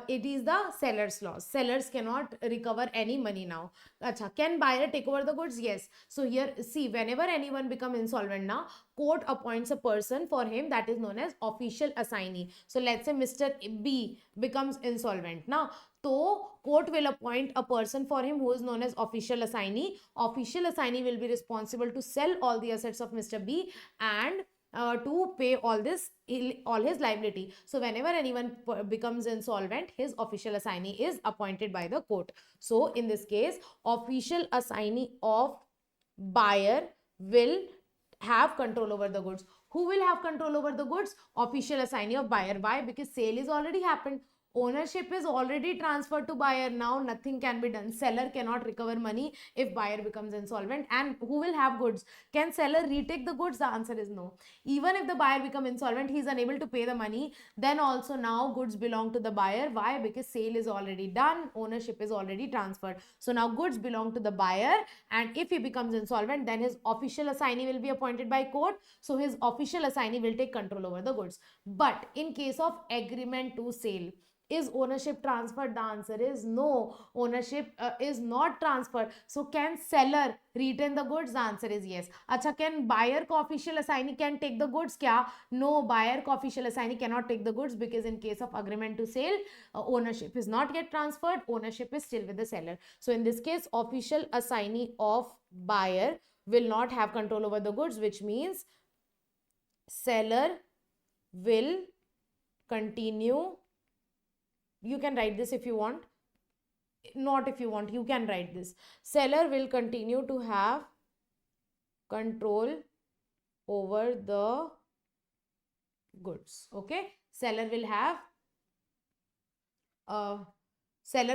it is the seller's loss. Sellers cannot recover any money now. Achha, can buyer take over the goods? Yes. So here, see, whenever anyone become insolvent now, court appoints a person for him that is known as official assignee. So let's say Mr. B becomes insolvent now. So court will appoint a person for him who is known as official assignee. Official assignee will be responsible to sell all the assets of Mr. B and to pay all his liability. So whenever anyone becomes insolvent, his official assignee is appointed by the court. So in this case, official assignee of buyer will have control over the goods. Who will have control over the goods? Official assignee of buyer. Why? Because sale is already happened. Ownership is already transferred to buyer. Now nothing can be done. Seller cannot recover money if buyer becomes insolvent. And who will have goods? Can seller retake the goods? The answer is no. Even if the buyer becomes insolvent, he is unable to pay the money. Then also now goods belong to the buyer. Why? Because sale is already done. Ownership is already transferred. So now goods belong to the buyer. And if he becomes insolvent, then his official assignee will be appointed by court. So his official assignee will take control over the goods. But in case of agreement to sale, is ownership transferred? The answer is no. Ownership is not transferred. So can seller retain the goods? The answer is yes. Acha, can buyer ko official assignee can take the goods? Kya? No, buyer ko official assignee cannot take the goods because in case of agreement to sale, ownership is not yet transferred. Ownership is still with the seller. So in this case, official assignee of buyer will not have control over the goods, which means seller will continue. You can write this if you want. Not if you want, you can write this. Seller will continue to have control over the goods. Okay. Seller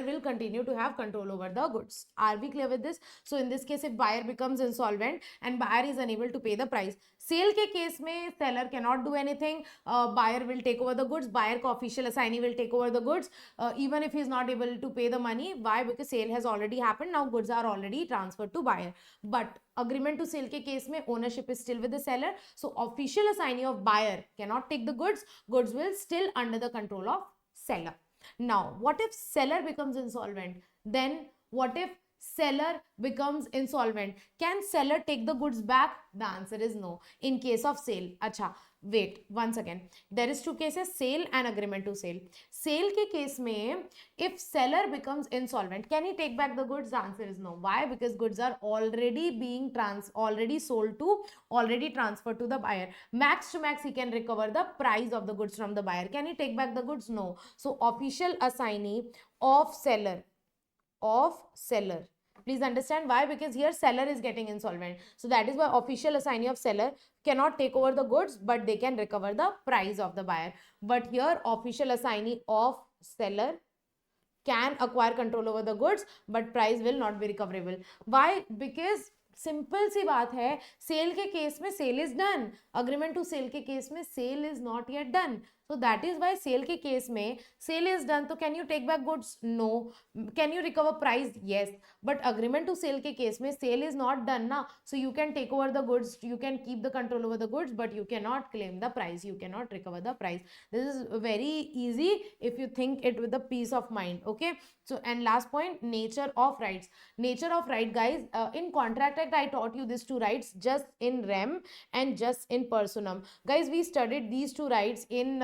will continue to have control over the goods. Are we clear with this? So in this case, if buyer becomes insolvent and buyer is unable to pay the price, sale ke case mein seller cannot do anything. Buyer will take over the goods. Buyer ko official assignee will take over the goods. Even if he is not able to pay the money. Why? Because sale has already happened. Now goods are already transferred to buyer. But agreement to sale ke case mein ownership is still with the seller. So official assignee of buyer cannot take the goods. Goods will still under the control of seller. Now, what if seller becomes insolvent? Then what if seller becomes insolvent, can seller take the goods back? The answer is no. In case of sale, acha, wait once again, there is two cases, sale and agreement to sale. Sale के case में, if seller becomes insolvent, can he take back the goods? The answer is no. Why? Because goods are already being already sold to, already transferred to the buyer. Max to max he can recover the price of the goods from the buyer. Can he take back the goods? No. So official assignee of seller, please understand why, because here seller is getting insolvent, so that is why official assignee of seller cannot take over the goods, but they can recover the price of the buyer. But here official assignee of seller can acquire control over the goods, but price will not be recoverable. Why? Because simple सी बात है, sale के case में sale is done, agreement to sale के case में sale is not yet done. So that is why sale के case में sale is done, तो can you take back goods? No. Can you recover price? Yes. But agreement to sale के case में sale is not done ना, so you can take over the goods, you can keep the control over the goods, but you cannot claim the price, you cannot recover the price. This is very easy if you think it with a peace of mind. Okay. So and last point, nature of rights. Nature of right, guys, in contract act I taught you these two rights, just in rem and just in personam. Guys, we studied these two rights in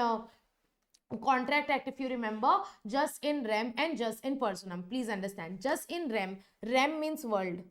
contract act, if you remember, just in rem and just in personam. Please understand, just in rem, rem means world,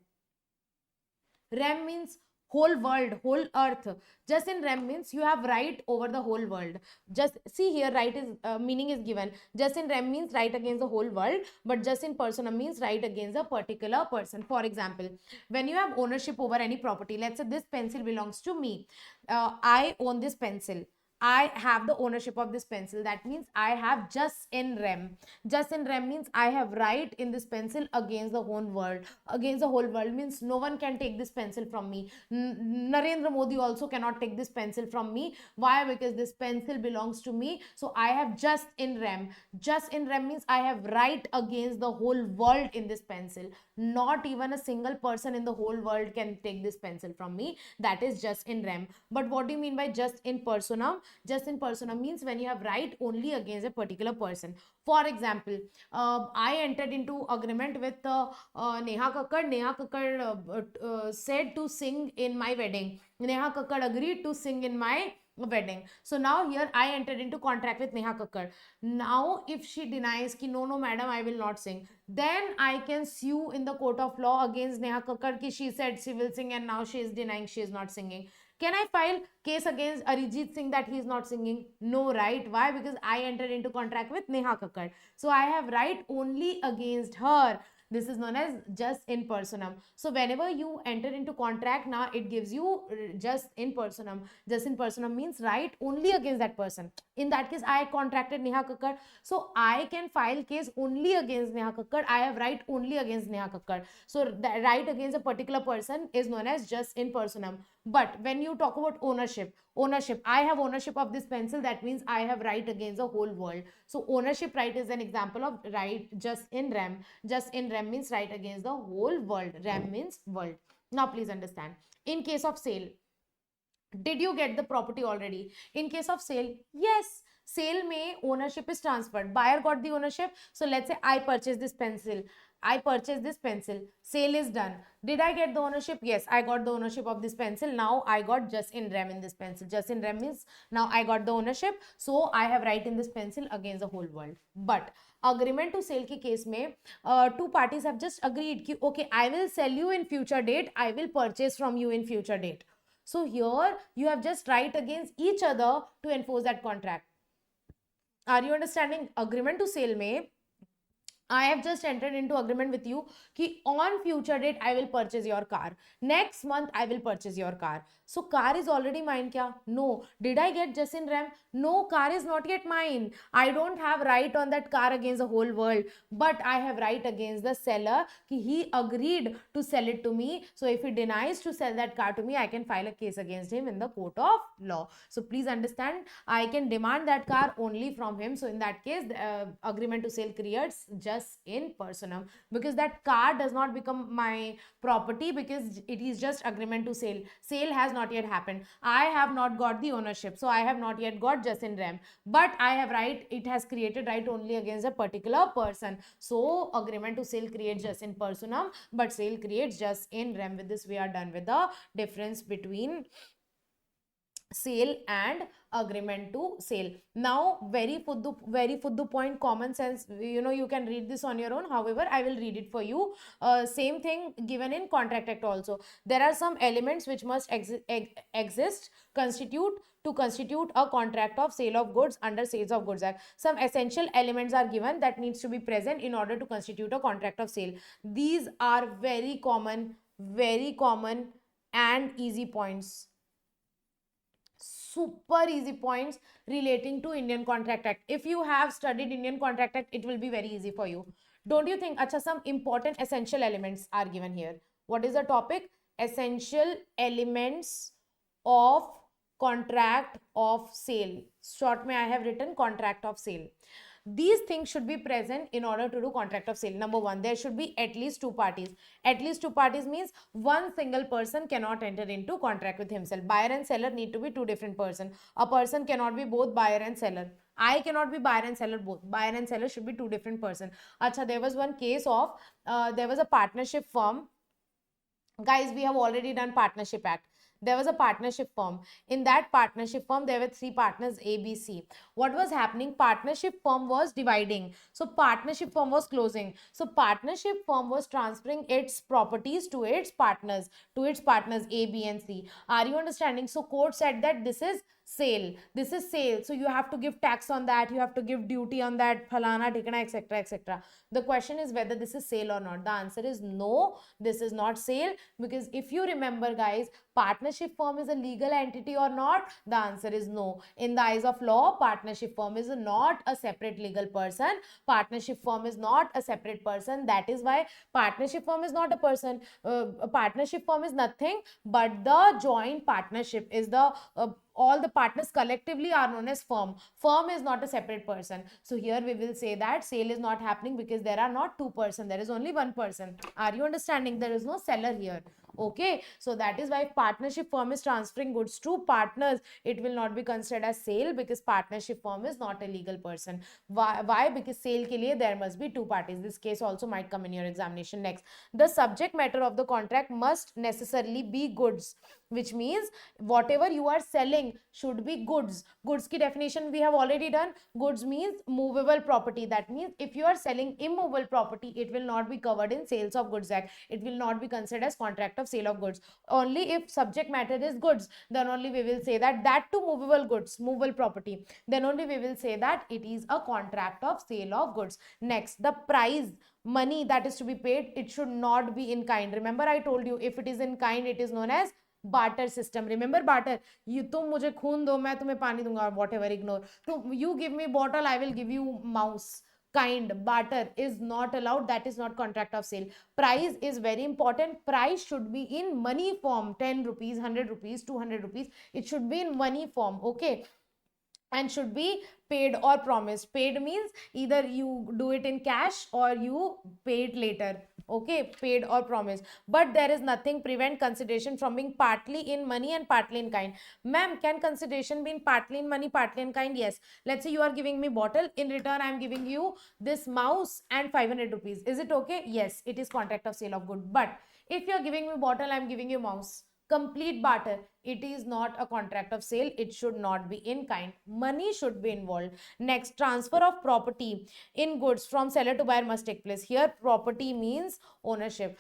rem means whole world, whole earth. Just in rem means you have right over the whole world. Just see here, right is meaning is given. Just in rem means right against the whole world, but just in personam means right against a particular person. For example, when you have ownership over any property, let's say this pencil belongs to me, I own this pencil, I have the ownership of this pencil. That means I have just in rem. Just in rem means I have right in this pencil against the whole world. Against the whole world means no one can take this pencil from me. Narendra Modi also cannot take this pencil from me. Why? Because this pencil belongs to me. So I have just in rem. Just in rem means I have right against the whole world in this pencil. Not even a single person in the whole world can take this pencil from me. That is just in rem. But what do you mean by just in personam? Just in personam means when you have right only against a particular person. For example, I entered into agreement with Neha Kakkar. Neha Kakkar said to sing in my wedding. Neha Kakkar agreed to sing in my wedding. So now here I entered into contract with Neha Kakkar. Now if she denies ki no madam, I will not sing, then I can sue in the court of law against Neha Kakkar ki she said she will sing and now she is denying, she is not singing. Can I file case against Arijit Singh that he is not singing? No, right? Why? Because I entered into contract with Neha Kakkar. So I have right only against her. This is known as just in personam. So whenever you enter into contract, now it gives you just in personam. Just in personam means right only against that person. In that case, I contracted Neha Kakkar, so I can file case only against Neha Kakkar. I have right only against Neha Kakkar. So the right against a particular person is known as just in personam. But when you talk about ownership, I have ownership of this pencil, that means I have right against the whole world. So ownership right is an example of right just in rem. Just in rem means right against the whole world. Rem means world. Now please understand, in case of sale, did you get the property already? In case of sale, yes, sale may ownership is transferred, buyer got the ownership. So let's say I purchased this pencil, sale is done. Did I get the ownership? Yes, I got the ownership of this pencil. Now I got just in rem in this pencil. Just in rem means now I got the ownership, so I have right in this pencil against the whole world. But agreement to sale के case में two parties have just agreed कि okay, I will sell you in future date, I will purchase from you in future date. So here you have just right against each other to enforce that contract. Are you understanding? Agreement to sale में I have just entered into agreement with you कि on future date I will purchase your car. Next month I will purchase your car. So car is already mine क्या? No. Did I get just in rem? No, car is not yet mine. I don't have right on that car against the whole world. But I have right against the seller कि he agreed to sell it to me. So if he denies to sell that car to me, I can file a case against him in the court of law. So please understand, I can demand that car only from him. So in that case, the agreement to sale creates just just in personam, because that car does not become my property because it is just agreement to sale. Sale has not yet happened. I have not got the ownership, so I have not yet got just in rem, but I have right, it has created right only against a particular person. So agreement to sale creates just in personam, but sale creates just in rem. With this we are done with the difference between sale and agreement to sale. Now very fuddu point, common sense, you can read this on your own, however I will read it for you. Same thing given in contract act also. There are some elements which must exist to constitute a contract of sale of goods under Sales of Goods Act. Some essential elements are given that needs to be present in order to constitute a contract of sale. These are very common and easy points, super easy points relating to Indian Contract Act. If you have studied Indian Contract Act, it will be very easy for you. Don't you think? Acha, some important essential elements are given here. What is the topic? Essential elements of contract of sale. Short mein I have written contract of sale. These things should be present in order to do contract of sale. Number one, there should be at least two parties. At least two parties means one single person cannot enter into contract with himself. Buyer and seller need to be two different persons. A person cannot be both buyer and seller. I cannot be buyer and seller both. Buyer and seller should be two different persons. Acha, there was one case of, there was a partnership firm. Guys, we have already done Partnership Act. There was a partnership firm. In that partnership firm, there were three partners, A, B, C. What was happening? Partnership firm was dividing. So partnership firm was closing. So partnership firm was transferring its properties to its partners A, B, and C. Are you understanding? So court said that this is sale. This is sale. So you have to give tax on that. You have to give duty on that. Phalana, tikana, etc., etc. The question is whether this is sale or not. The answer is no. This is not sale, because if you remember, guys, partnership firm is a legal entity or not? The answer is no. In the eyes of law, partnership firm is not a separate legal person. Partnership firm is not a separate person. That is why partnership firm is not a person. A partnership firm is nothing but the joint partnership is the all the partners collectively are known as firm. Firm is not a separate person. So here we will say that sale is not happening because there are not two persons. There is only one person. Are you understanding? There is no seller here. Okay, so that is why if partnership firm is transferring goods to partners, it will not be considered as sale, because partnership firm is not a legal person. Why? Because sale ke liye there must be two parties. This case also might come in your examination. Next, the subject matter of the contract must necessarily be goods, which means whatever you are selling should be goods. Goods ki definition we have already done. Goods means movable property. That means if you are selling immovable property, it will not be covered in Sales of Goods Act. It will not be considered as contract of sale of goods. Only if subject matter is goods, then only we will say that to movable goods, movable property, then only we will say that it is a contract of sale of goods. Next, the price, money that is to be paid, it should not be in kind. Remember I told you, if it is in kind, it is known as barter system. Remember barter? You तुम मुझे खून दो, मैं तुम्हें पानी दूंगा, whatever, ignore. So you give me bottle, I will give you mouse. Kind. Barter is not allowed. That is not contract of sale. Price is very important. Price should be in money form. 10 rupees, 100 rupees, 200 rupees. It should be in money form. Okay, and should be paid or promised. Paid means either you do it in cash or you pay it later. Okay, paid or promised. But there is nothing prevent consideration from being partly in money and partly in kind. Ma'am, can consideration be partly in money, partly in kind? Yes. Let's say you are giving me bottle. In return, I am giving you this mouse and 500 rupees. Is it okay? Yes, it is contract of sale of good. But if you are giving me bottle, I am giving you mouse. Complete barter. It is not a contract of sale. It should not be in kind. Money should be involved. Next, transfer of property in goods from seller to buyer must take place. Here, property means ownership.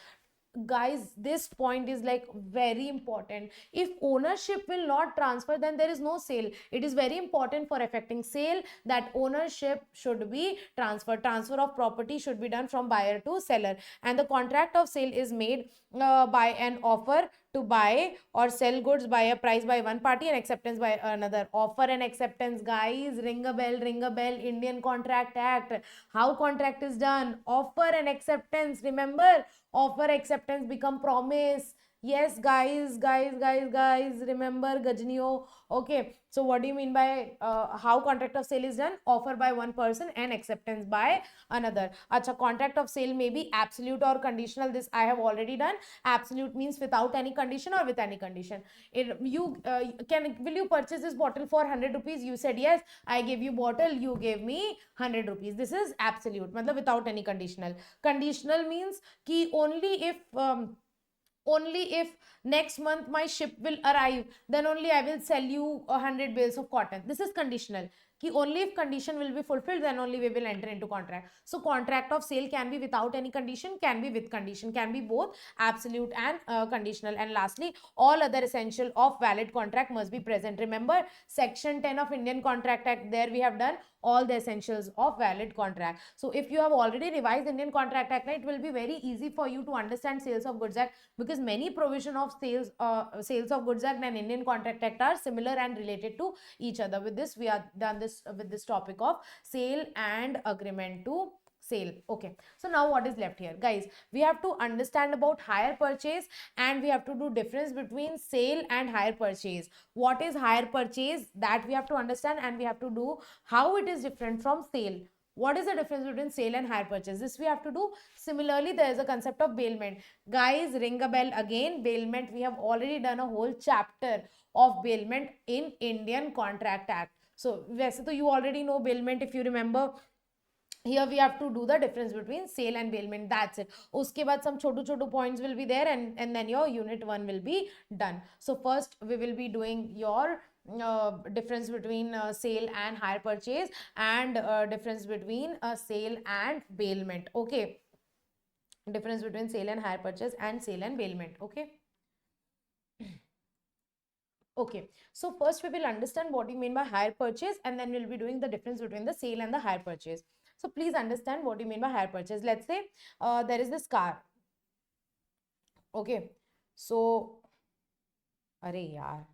Guys, this point is like very important. If ownership will not transfer, then there is no sale. It is very important for effecting sale that ownership should be transferred. Transfer of property should be done from buyer to seller, and the contract of sale is made by an offer to buy or sell goods by a price by one party and acceptance by another. Offer and acceptance, guys, ring a bell, ring a bell. Indian Contract Act. How contract is done? Offer and acceptance. Remember, offer, acceptance become promise. Yes, guys, remember Gajniyo. Okay, so what do you mean by how contract of sale is done? Offer by one person and acceptance by another. Acha, contract of sale may be absolute or conditional. This I have already done. Absolute means without any condition or with any condition. Will you purchase this bottle for 100 rupees? You said yes. I gave you bottle. You gave me 100 rupees. This is absolute, matlab without any conditional. Conditional means ki only if next month my ship will arrive, then only I will sell you 100 bales of cotton. This is conditional, ki only if condition will be fulfilled, then only we will enter into contract. So contract of sale can be without any condition, can be with condition, can be both absolute and conditional. And lastly, all other essential of valid contract must be present. Remember section 10 of Indian Contract Act, there we have done all the essentials of valid contract. So if you have already revised Indian Contract Act, it will be very easy for you to understand Sales of Goods Act, because many provision of Sales of Goods Act and Indian Contract Act are similar and related to each other. With this, we are done this with this topic of sale and agreement to sale. Okay, so now what is left here, guys? We have to understand about hire purchase, and we have to do difference between sale and hire purchase. What is hire purchase, that we have to understand, and we have to do how it is different from sale. What is the difference between sale and hire purchase? This we have to do. Similarly, there is a concept of bailment. Guys, ring a bell again. Bailment, we have already done a whole chapter of bailment in Indian Contract Act. So वैसे तो you already know bailment, if you remember. Here we have to do the difference between sale and bailment. That's it. Uske baad some chotu points will be there, and then your unit 1 will be done. So first we will be doing your difference between sale and hire purchase, and difference between sale and bailment. Okay, difference between sale and hire purchase and sale and bailment. Okay. Okay, so first we will understand what you mean by hire purchase, and then we'll be doing the difference between the sale and the hire purchase. So please understand what you mean by hire purchase. Let's say there is this car. Okay, so are yaar,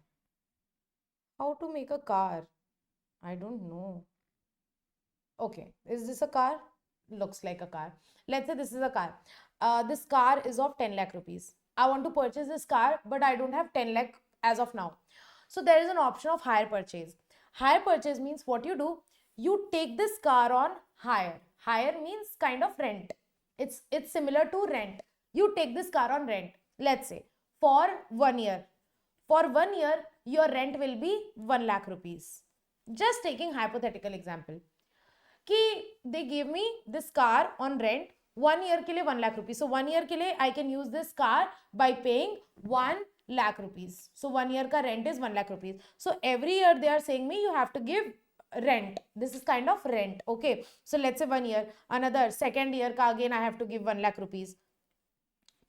how to make a car? I don't know. Okay, is this a car? Looks like a car. Let's say this is a car. This car is of 10 lakh rupees. I want to purchase this car, but I don't have 10 lakh as of now. So there is an option of hire purchase. Hire purchase means what you do, you take this car on hire. Hire means kind of rent. It's similar to rent. You take this car on rent. Let's say for 1 year. For 1 year, your rent will be 1 lakh rupees. Just taking hypothetical example. Ki they gave me this car on rent 1 year ke liye 1 lakh rupees. So 1 year ke liye I can use this car by paying 1 lakh rupees. So 1 year ka rent is 1 lakh rupees. So every year they are saying me you have to give rent. This is kind of rent. Okay, so let's say 1 year. Another second year ka again I have to give 1 lakh rupees.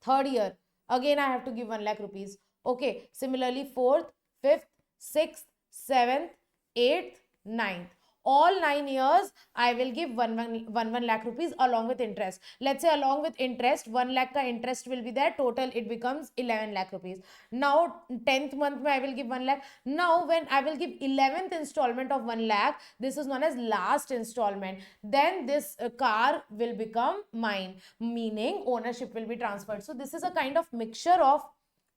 Third year again I have to give 1 lakh rupees. Okay, similarly fourth, fifth, sixth, seventh, eighth, ninth. All 9 years I will give 1 lakh rupees along with interest. Let's say along with interest 1 lakh ka interest will be there. Total it becomes 11 lakh rupees. Now 10th month I will give 1 lakh. Now when I will give 11th installment of 1 lakh, this is known as last installment. Then this car will become mine, meaning ownership will be transferred. So this is a kind of mixture of,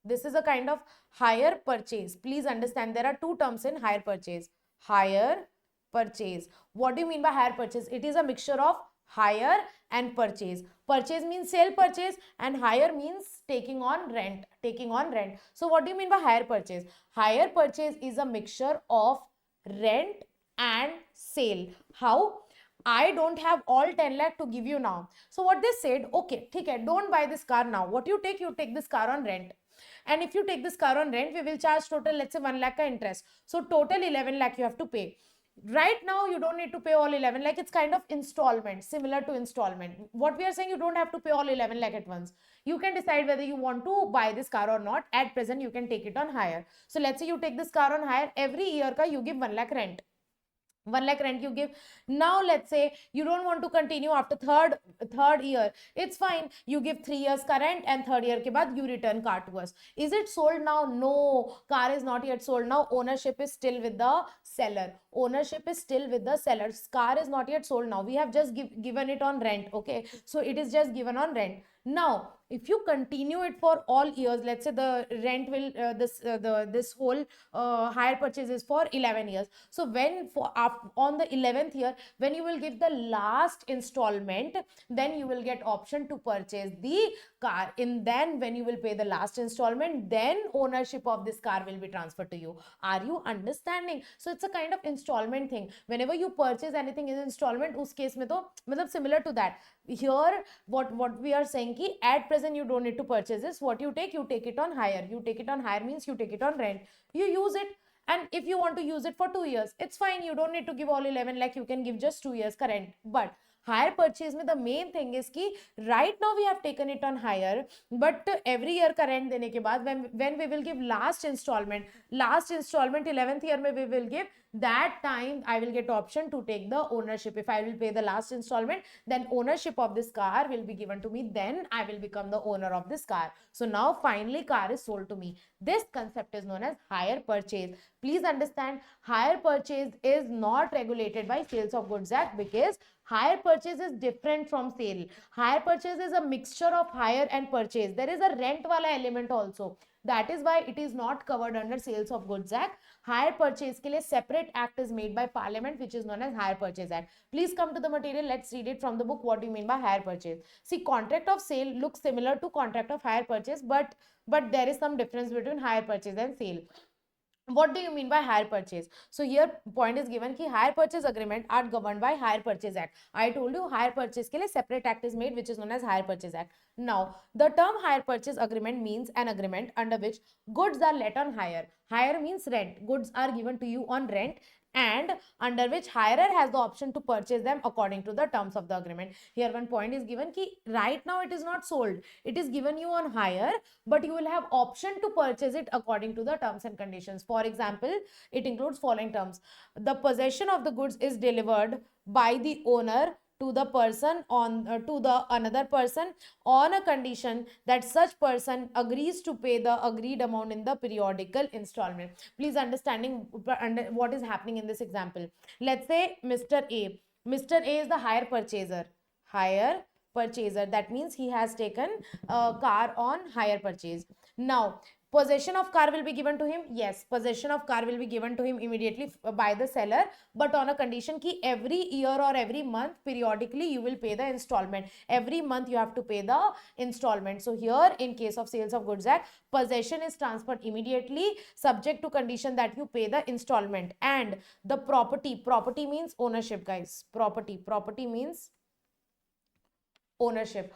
this is a kind of hire purchase. Please understand there are two terms in hire purchase. Hire purchase. What do you mean by hire purchase? It is a mixture of hire and purchase. Purchase means sale purchase, and hire means taking on rent. Taking on rent. So what do you mean by hire purchase? Hire purchase is a mixture of rent and sale. How? I don't have all 10 lakh to give you now. So what they said, okay, don't buy this car now. What you take this car on rent. And if you take this car on rent, we will charge total, let's say 1 lakh ka interest. So total 11 lakh you have to pay. Right now you don't need to pay all 11 lakh. It's kind of installment, similar to installment. What we are saying, you don't have to pay all 11 lakh at once. You can decide whether you want to buy this car or not. At present you can take it on hire. So let's say you take this car on hire. Every year ka you give 1 lakh rent. 1 lakh rent you give. Now let's say you don't want to continue after third year. It's fine. You give 3 years ka rent, and third year ke baad you return car to us. Is it sold now? No, car is not yet sold now. Ownership is still with the seller. ownership is still with the seller's. Car is not yet sold now. We have just given it on rent. Okay, so it is just given on rent. Now, if you continue it for all years, let's say the rent will this whole hire purchase is for 11 years. So when on the 11th year, when you will give the last installment, then you will get option to purchase the car. In then when you will pay the last installment, then ownership of this car will be transferred to you. Are you understanding? So it's a kind of installment thing. Whenever you purchase anything in installment, us case mein to matlab similar to that. Here what we are saying ki at present you don't need to purchase this. What you take it on hire. You take it on hire means you take it on rent. You use it, and if you want to use it for 2 years, it's fine. You don't need to give all 11 lakh. You can give just 2 years current. But hire purchase में the main thing is कि right now we have taken it on hire, but every year का rent देने के बाद when we will give last installment 11th year में we will give, that time I will get option to take the ownership. If I will pay the last installment, then ownership of this car will be given to me. Then I will become the owner of this car. So now finally car is sold to me. This concept is known as hire purchase. Please understand, hire purchase is not regulated by Sales of Goods Act, because hire purchase is different from sale. Hire purchase is a mixture of hire and purchase. There is a rent wala element also. That is why it is not covered under Sales of Goods Act. Hire purchase के लिए separate act is made by Parliament, which is known as Hire Purchase Act. Please come to the material. Let's read it from the book. What do you mean by hire purchase? See, contract of sale looks similar to contract of hire purchase, but there is some difference between hire purchase and sale. What do you mean by hire purchase? So here point is given कि hire purchase agreement are governed by Hire Purchase Act. I told you hire purchase के लिए separate act is made, which is known as Hire Purchase Act. Now the term hire purchase agreement means an agreement under which goods are let on hire. Hire means rent. Goods are given to you on rent, and under which hirer has the option to purchase them according to the terms of the agreement. Here one point is given ki right now it is not sold, it is given you on hire, but you will have option to purchase it according to the terms and conditions. For example, it includes following terms: the possession of the goods is delivered by the owner to the person to the another person on a condition that such person agrees to pay the agreed amount in the periodical installment. Please understanding what is happening in this example. Let's say Mr. A. Mr. A is the hire purchaser. Hire purchaser. That means he has taken a car on hire purchase. Now, possession of car will be given to him. Yes, possession of car will be given to him immediately by the seller, but on a condition ki every year or every month periodically you will pay the installment. Every month you have to pay the installment. So here in case of Sales of Goods Act, possession is transferred immediately subject to condition that you pay the installment. And the property means ownership, guys. Property means ownership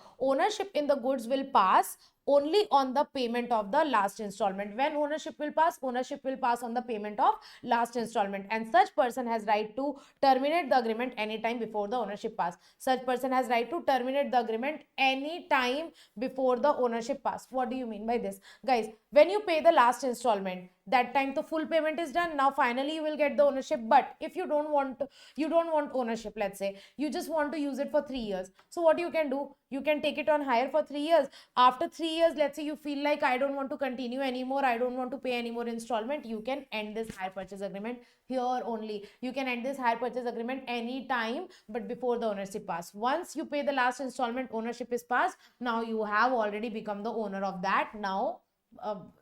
in the goods will pass only on the payment of the last installment. When ownership will pass on the payment of last installment, and such person has right to terminate the agreement anytime before the ownership pass. Such person has right to terminate the agreement anytime before the ownership pass. What do you mean by this, guys? When you pay the last installment, that time the full payment is done. Now finally you will get the ownership. But if you don't want ownership, let's say you just want to use it for 3 years, so what you can do, you can take it on hire for 3 years. After 3 years, let's say you feel like I don't want to continue anymore, I don't want to pay any more installment, you can end this hire purchase agreement here only. You can end this hire purchase agreement any time, but before the ownership pass. Once you pay the last installment, ownership is passed. Now you have already become the owner of that. Now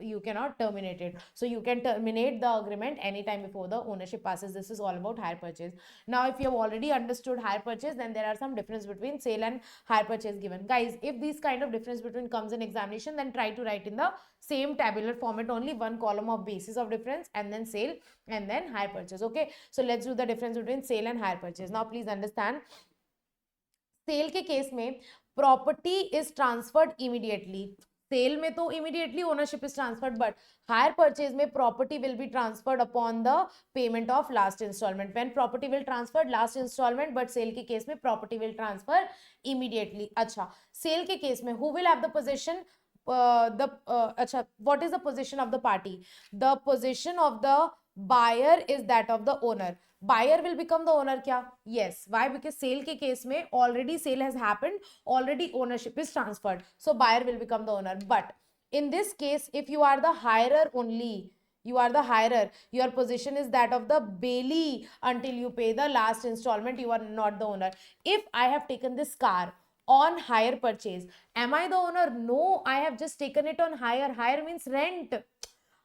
you cannot terminate it. So you can terminate the agreement anytime before the ownership passes. This is all about hire purchase. Now if you have already understood hire purchase, then there are some difference between sale and hire purchase given. Guys, if this kind of difference between comes in examination, then try to write in the same tabular format only, one column of basis of difference and then sale and then hire purchase. Okay, so let's do the difference between sale and hire purchase. Now please understand, sale के case में property is transferred immediately. Sale में तो immediately ownership is transferred, but hire purchase में property will be transferred upon the payment of last instalment. When property will transferred last instalment, but sale के case में property will transfer immediately. अच्छा, sale के case में who will have the position अच्छा, what is the position of the party? The position of the buyer is that of the owner. Buyer will become the owner kya? Yes. Why? Because sale ke case mein already sale has happened, already ownership is transferred, so buyer will become the owner. But in this case, if you are the hirer only, You are the hirer. Your position is that of the bailee until you pay the last installment. You are not the owner. If I have taken this car on hire purchase, am I the owner? No, I have just taken it on hire. Hire means rent.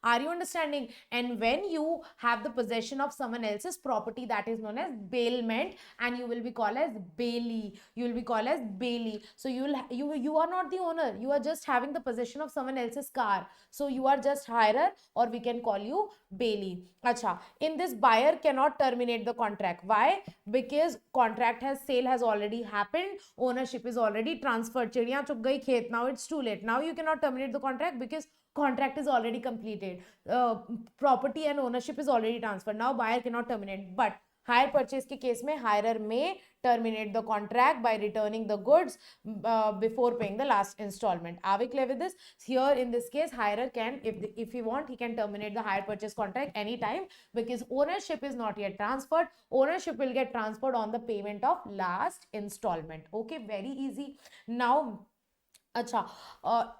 Are you understanding? And when you have the possession of someone else's property, that is known as bailment, and you will be called as bailee. You will be called as bailee. So you are not the owner. You are just having the possession of someone else's car. So you are just hirer, or we can call you bailee. Acha. In this, buyer cannot terminate the contract. Why? Because sale has already happened. Ownership is already transferred. Chidiyan chug gayi khet. Now it's too late. Now you cannot terminate the contract because contract is already completed. Property and ownership is already transferred. Now buyer cannot terminate. But hire purchase के case में hirer may terminate the contract by returning the goods before paying the last installment. Are we clear with this? Here in this case, hirer can, if he want, he can terminate the hire purchase contract anytime because ownership is not yet transferred. Ownership will get transferred on the payment of last installment. Okay, very easy. Now, acha,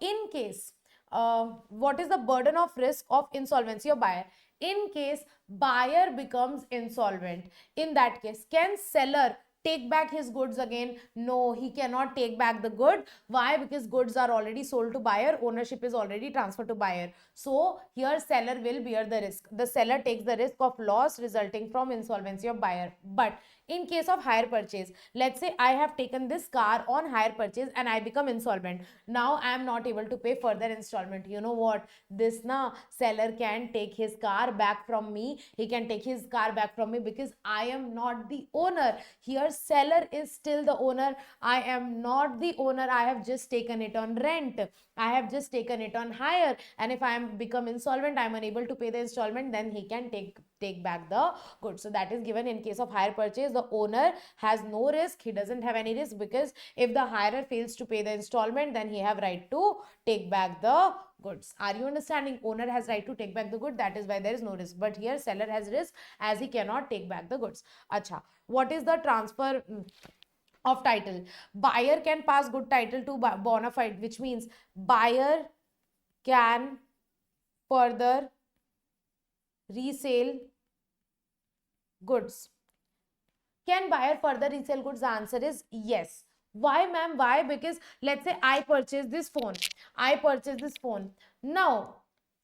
in case what is the burden of risk of insolvency of buyer? In case buyer becomes insolvent, in that case, can seller take back his goods again? No, he cannot take back the good. Why? Because goods are already sold to buyer, ownership is already transferred to buyer. So here seller will bear the risk. The seller takes the risk of loss resulting from insolvency of buyer. But in case of hire purchase, let's say I have taken this car on hire purchase and I become insolvent. Now I am not able to pay further installment. You know what? This na seller can take his car back from me. He can take his car back from me because I am not the owner. Here seller is still the owner. I am not the owner. I have just taken it on rent. I have just taken it on hire. And if I am become insolvent, I am unable to pay the installment, then he can take back the goods. So that is given in case of hire purchase. The owner has no risk. He doesn't have any risk because if the hirer fails to pay the installment, then he have right to take back the goods. Are you understanding? Owner has right to take back the good. That is why there is no risk. But here seller has risk as he cannot take back the goods. Acha. What is the transfer of title? Buyer can pass good title to bona fide, which means buyer can further resale goods. Can buyer further resell goods? The answer is yes. Why, ma'am? Why? Because let's say I purchase this phone. I purchase this phone. Now,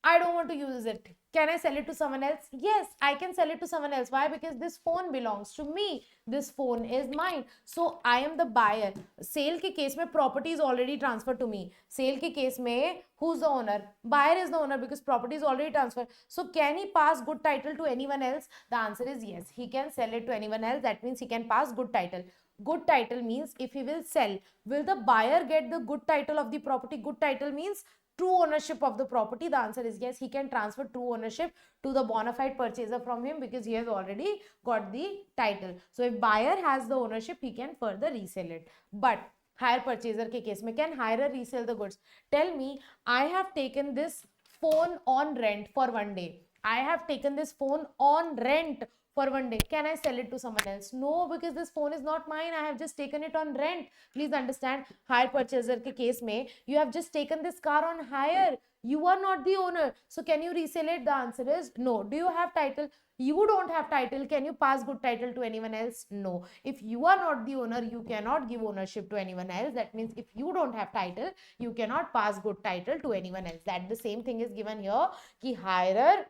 I don't want to use it. Can I sell it to someone else? Yes, I can sell it to someone else. Why? Because this phone belongs to me. This phone is mine. So I am the buyer. Sale के case में property is already transferred to me. Sale के case में who's the owner? Buyer is the owner because property is already transferred. So can he pass good title to anyone else? The answer is yes. He can sell it to anyone else. That means he can pass good title. Good title means if he will sell, will the buyer get the good title of the property? Good title means true ownership of the property. The answer is yes. He can transfer true ownership to the bona fide purchaser from him because he has already got the title. So if buyer has the ownership, he can further resell it. But hire purchaser के case में, can hirer resell the goods? Tell me, I have taken this phone on rent for 1 day. I have taken this phone on rent for 1 day. Can I sell it to someone else? No, because this phone is not mine. I have just taken it on rent. Please understand, hire purchaser के case में, you have just taken this car on hire. You are not the owner. So can you resell it? The answer is no. Do you have title? You don't have title. Can you pass good title to anyone else? No. If you are not the owner, you cannot give ownership to anyone else. That means if you don't have title, you cannot pass good title to anyone else. That the same thing is given here. Ki hirer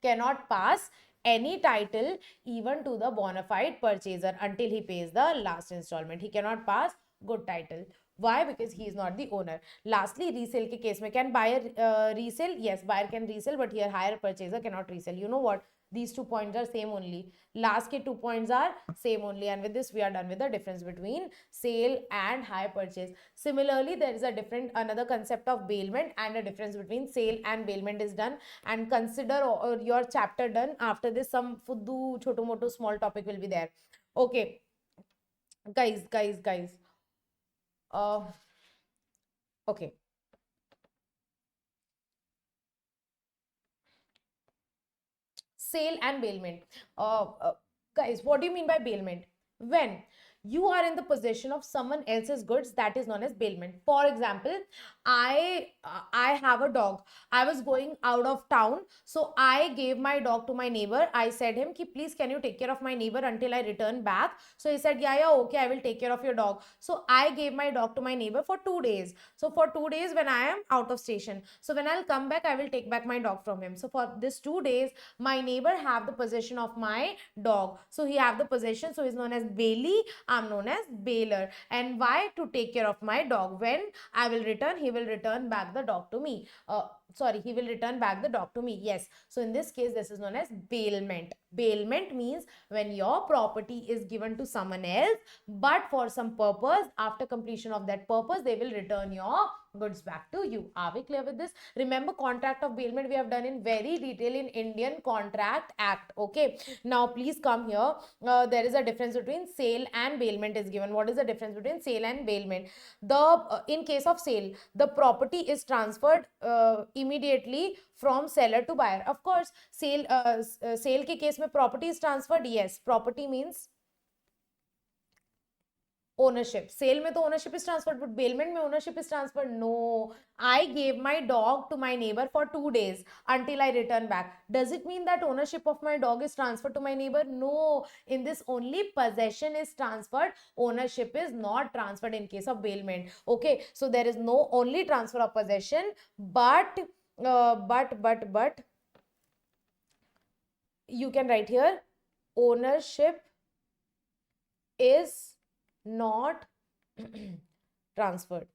cannot pass any title even to the bona fide purchaser until he pays the last installment. He cannot pass good title. Why? Because he is not the owner. Lastly, resale के case में, can buyer resell? Yes, buyer can resell, but here hire purchaser cannot resell. You know what? These 2 points are same only. Last के 2 points are same only. And with this, we are done with the difference between sale and hire purchase. Similarly, there is a another concept of bailment, and a difference between sale and bailment is done. And consider your chapter done. After this, some fuddu, choto moto, small topic will be there. Okay. Guys. Okay. Sale and bailment. Guys, what do you mean by bailment? When you are in the possession of someone else's goods, that is known as bailment. For example, I have a dog. I was going out of town, so I gave my dog to my neighbor. I said him ki please can you take care of my neighbor until I return back. So he said yeah, okay, I will take care of your dog. So I gave my dog to my neighbor for 2 days. So for 2 days when I am out of station, so when I'll come back, I will take back my dog from him. So for this 2 days, my neighbor have the possession of my dog. So he have the possession, so he's known as bailee. I'm known as bailer. And why? To take care of my dog. When I will return, he will return back the dog to me. He will return back the dog to me. Yes. So in this case, this is known as bailment. Bailment means when your property is given to someone else, but for some purpose, after completion of that purpose, they will return your goods back to you. Are we clear with this? Remember, contract of bailment we have done in very detail in Indian Contract Act. Okay. Now please come here. There is a difference between sale and bailment is given. What is the difference between sale and bailment? In case of sale, the property is transferred immediately from seller to buyer. Of course, sale के case में property is transferred. Yes, property means ownership. Sale में तो ownership is transferred, but bailment में ownership is transferred. No, I gave my dog to my neighbor for 2 days until I return back. Does it mean that ownership of my dog is transferred to my neighbor? No, in this only possession is transferred. Ownership is not transferred in case of bailment. Okay, so there is no only transfer of possession, but you can write here ownership is not transferred.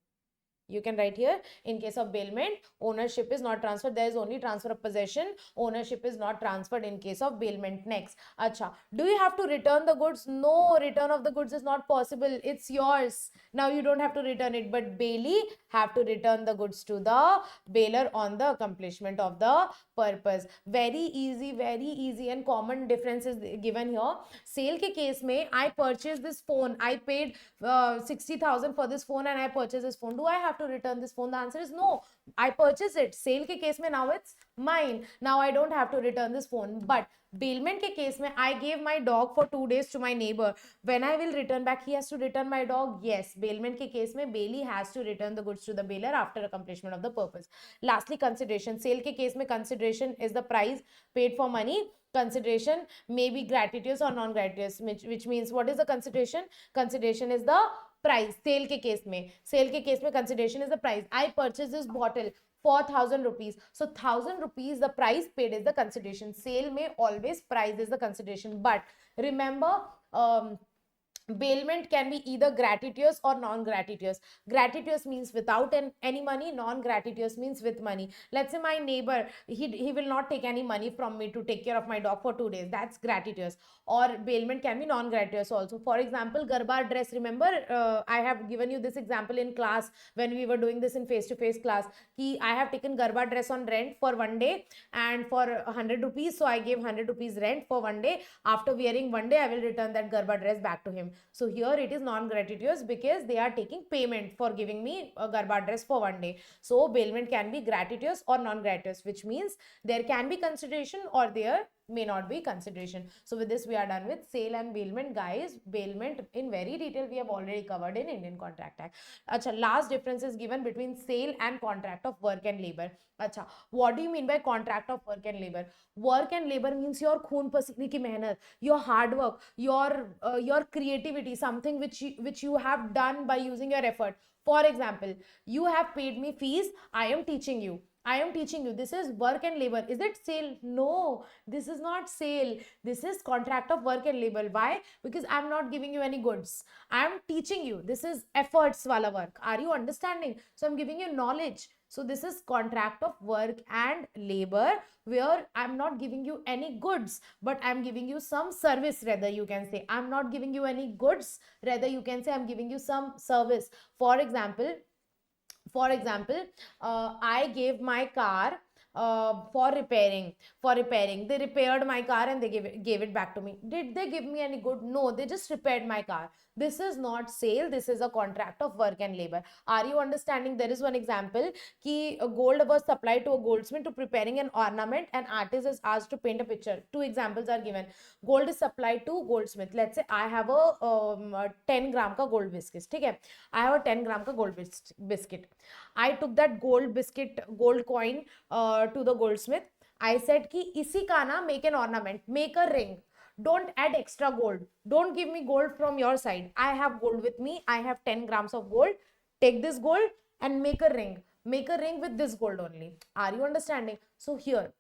You can write here, in case of bailment, ownership is not transferred. There is only transfer of possession. Ownership is not transferred in case of bailment. Next. Acha. Do you have to return the goods? No, return of the goods is not possible. It's yours. Now you don't have to return it, but bailee have to return the goods to the bailer on the accomplishment of the purpose. Very easy and common difference is given here. Sale ke case mein, I purchased this phone. I paid 60,000 for this phone and I purchased this phone. Do I have to return this phone? The answer is no. I purchased it. Sale ke case mein, now it's mine. Now I don't have to return this phone. But bailment ke case mein, I gave my dog for 2 days to my neighbor. When I will return back, he has to return my dog. Yes, bailment ke case mein, bailee has to return the goods to the bailer after accomplishment of the purpose. Lastly, consideration. Sale ke case mein, consideration is the price paid for money. Consideration may be gratuitous or non-gratuitous, which means what is the consideration? Consideration is the price. Sale ke case mein consideration is the price. I purchased this bottle for 1,000 rupees. So 1,000 rupees, the price paid is the consideration. Sale may always price is the consideration. But remember, bailment can be either gratuitous or non-gratuitous. Gratuitous means without any money. Non-gratuitous means with money. Let's say my neighbor, he will not take any money from me to take care of my dog for 2 days. That's gratuitous. Or bailment can be non-gratuitous also. For example, garba dress. Remember, I have given you this example in class when we were doing this in face-to-face class. I have taken garba dress on rent for 1 day and for 100 rupees. So I gave 100 rupees rent for 1 day. After wearing 1 day, I will return that garba dress back to him. So here it is non-gratuitous because they are taking payment for giving me a garba dress for 1 day. So bailment can be gratuitous or non-gratuitous, which means there can be consideration or there may not be consideration. So with this we are done with sale and bailment. Guys, bailment in very detail we have already covered in Indian Contract Act. Acha, last difference is given between sale and contract of work and labor. Acha, what do you mean by contract of work and labor? Work and labor means your khoon pasine ki mehnat, your hard work, your creativity, something which you have done by using your effort. For example, you have paid me fees, I am teaching you. This is work and labor. Is it sale? No, this is not sale. This is contract of work and labor. Why? Because I'm not giving you any goods. I'm teaching you. This is efforts wala work. Are you understanding? So I'm giving you knowledge. So this is contract of work and labor where I'm not giving you any goods, but I'm giving you some service. Rather, you can say I'm not giving you any goods. Rather, you can say I'm giving you some service. For example, I gave my car for repairing. They repaired my car and they gave it back to me. Did they give me any good? No, they just repaired my car. This is not sale, this is a contract of work and labor. Are you understanding? There is one example ki gold was supplied to a goldsmith to preparing an ornament, and artist is asked to paint a picture. Two examples are given. Gold is supplied to goldsmith. Let's say I have a 10 gram ka gold biscuit. Okay, I have a 10 gram ka gold biscuit. I took that gold biscuit, gold coin to the goldsmith. I said ki isi ka na make an ornament, make a ring. Don't add extra gold. Don't give me gold from your side. I have gold with me. I have 10 grams of gold. Take this gold and make a ring. Make a ring with this gold only. Are you understanding? So here,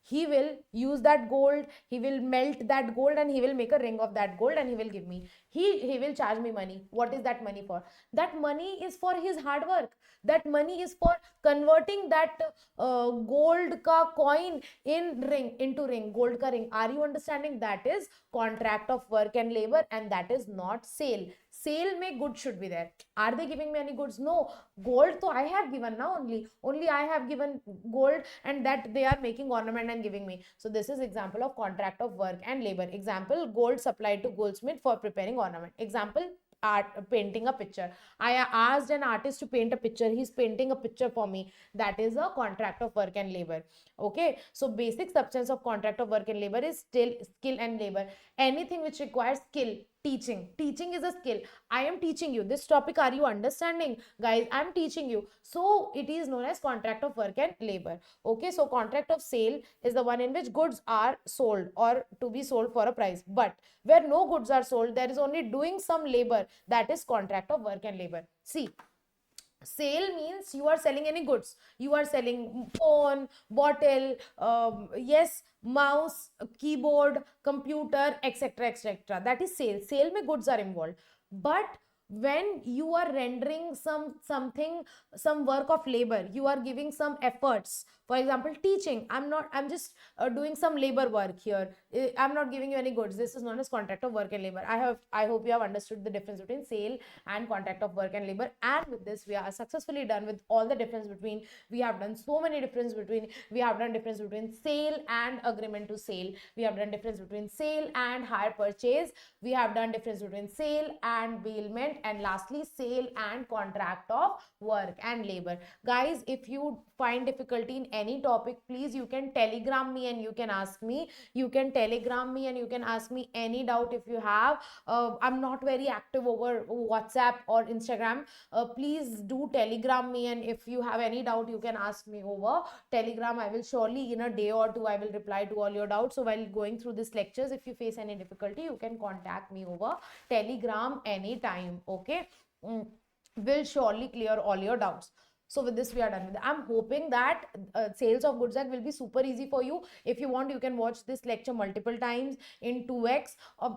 he will use that gold, he will melt that gold, and he will make a ring of that gold, and he will give me. He will charge me money. What is that money for? That money is for his hard work. That money is for converting that gold ka coin in ring, into ring, gold ka ring. Are you understanding? That is contract of work and labor, and that is not sale. Sale mein goods should be there. Are they giving me any goods? No. Gold to I have given now only I have given gold, and that they are making ornament and giving me. So this is example of contract of work and labor. Example, gold supplied to goldsmith for preparing ornament. Example, art, painting a picture. I asked an artist to paint a picture. He's painting a picture for me. That is a contract of work and labor. Okay, so basic substance of contract of work and labor is still skill and labor. Anything which requires skill. Teaching is a skill. I am teaching you this topic. Are you understanding, guys? I'm teaching you. So it is known as contract of work and labor. Okay, so contract of sale is the one in which goods are sold or to be sold for a price. But where no goods are sold, there is only doing some labor. That is contract of work and labor. See, sale means you are selling any goods. You are selling phone, bottle, yes, mouse, keyboard, computer, etc, etc. That is sale. Sale mein goods are involved. But when you are rendering some work of labor, you are giving some efforts. For example, teaching. I'm just doing some labor work here. I'm not giving you any goods. This is known as contract of work and labor. I hope you have understood the difference between sale and contract of work and labor. And with this, we are successfully done with all the difference between. We have done so many difference between. We have done difference between sale and agreement to sale. We have done difference between sale and hire purchase. We have done difference between sale and bailment, and lastly, sale and contract of work and labor. Guys, if you find difficulty in any topic, please, you can telegram me and you can ask me. You can telegram me and you can ask me any doubt if you have. I'm not very active over WhatsApp or Instagram. Please do telegram me, and if you have any doubt, you can ask me over telegram. I will surely in a day or two I will reply to all your doubts. So while going through this lectures, if you face any difficulty, you can contact me over telegram anytime. Okay, will surely clear all your doubts. So with this, we are done with it. I'm hoping that sales of goods act will be super easy for you. If you want, you can watch this lecture multiple times in 2x.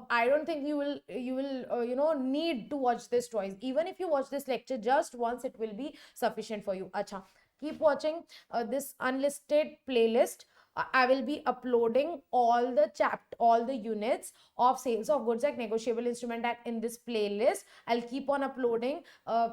I don't think you will need to watch this twice. Even if you watch this lecture just once, it will be sufficient for you. Acha, keep watching this unlisted playlist. I will be uploading all the units of sales of goods act, negotiable instrument act in this playlist. I'll keep on uploading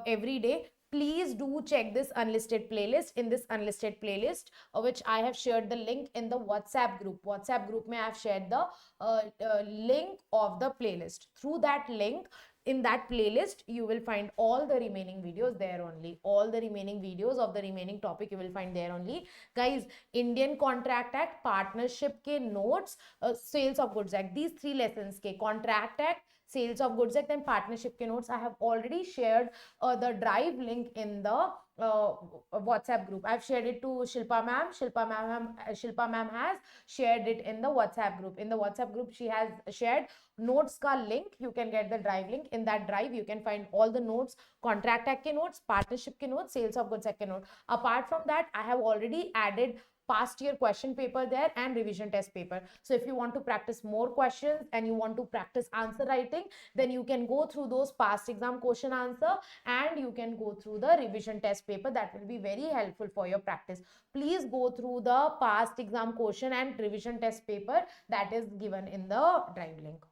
every day. Please do check this unlisted playlist. In this unlisted playlist, which I have shared the link in the WhatsApp group. WhatsApp group mein I have shared the link of the playlist. Through that link, in that playlist, you will find all the remaining videos there only. All the remaining videos of the remaining topic you will find there only. Guys, Indian Contract Act, Partnership ke notes, Sales of Goods Act. These three lessons ke Contract Act, Sales of Goods Act and Partnership ke notes, I have already shared the drive link in the WhatsApp group. I've shared it to Shilpa ma'am. Shilpa ma'am has shared it in the WhatsApp group. In the WhatsApp group, she has shared notes ka link. You can get the drive link. In that drive, you can find all the notes, Contract Act ke notes, Partnership ke notes, Sales of Goods Act ke notes. Apart from that, I have already added past year question paper there and revision test paper. So if you want to practice more questions and you want to practice answer writing, then you can go through those past exam question answer and you can go through the revision test paper. That will be very helpful for your practice. Please go through the past exam question and revision test paper that is given in the drive link.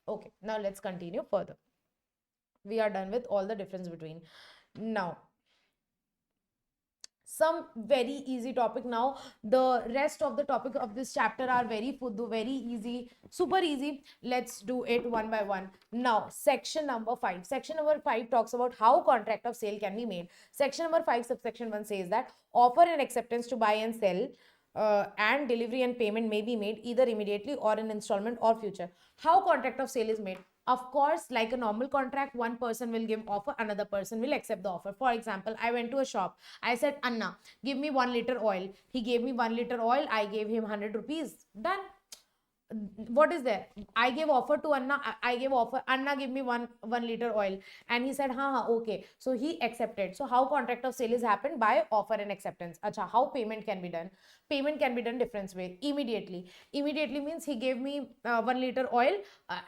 Okay, now let's continue further. We are done with all the difference between. Now, some very easy topic. Now the rest of the topic of this chapter are very fuddu, very easy, super easy. Let's do it one by one. Now section number 5. Section number 5 talks about how contract of sale can be made. Section number 5 subsection 1 says that offer and acceptance to buy and sell and delivery and payment may be made either immediately or in installment or future. How contract of sale is made? Of course, like a normal contract, one person will give offer, another person will accept the offer. For example, I went to a shop. I said, Anna, give me 1 liter oil. He gave me 1 liter oil. I gave him 100 rupees. Done. What is there? I gave offer to Anna. I gave offer. Anna give me one liter oil, and he said, "Ha, okay." So he accepted. So how contract of sale is happened? By offer and acceptance. Acha, how payment can be done? Payment can be done different way. Immediately. Immediately means he gave me 1 liter oil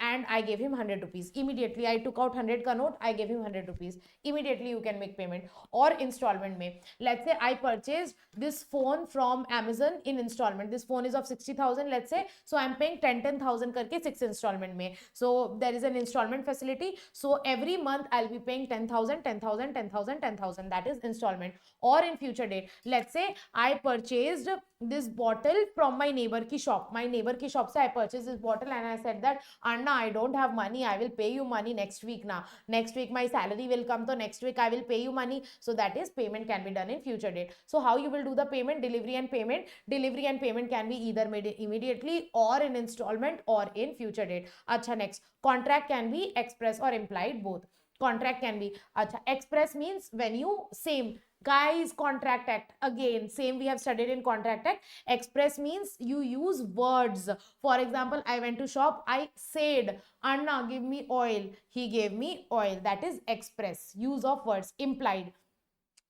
and I gave him 100 rupees. Immediately I took out 100 ka note. I gave him 100 rupees. Immediately you can make payment. Or installment may. Let's say I purchased this phone from Amazon in installment. This phone is of 60,000. Let's say. So I'm paying 10,000 karke 6 installment mein. So there is an installment facility. So every month I'll be paying 10,000, 10,000, 10,000, 10,000. That is installment. Or in future date, let's say I purchased this bottle from my neighbor ki shop. My neighbor ki shop se I purchased this bottle and I said that, Anna, I don't have money. I will pay you money next week now. Next week my salary will come. So next week I will pay you money. So that is payment can be done in future date. So how you will do the payment? Delivery and payment. Delivery and payment can be either made immediately or in installment or in future date. Acha, next. Contract can be express or implied, both. Contract can be, acha, express means when you, same, guys, contract act, again, same we have studied in contract act. Express means you use words. For example, I went to shop, I said, Anna, give me oil. He gave me oil. That is express, use of words. Implied.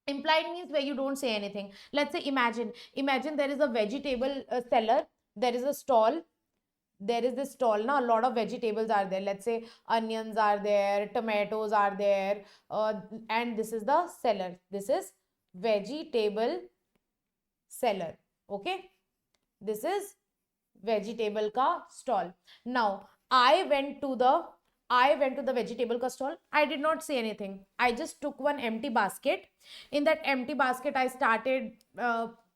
Implied means where you don't say anything. Let's say, imagine there is a vegetable seller, there is a stall. There is this stall now, a lot of vegetables are there. Let's say onions are there, tomatoes are there, and this is the seller. This is vegetable seller. Okay, this is vegetable ka stall. Now I went to the vegetable ka stall. I did not say anything. I just took one empty basket. In that empty basket I started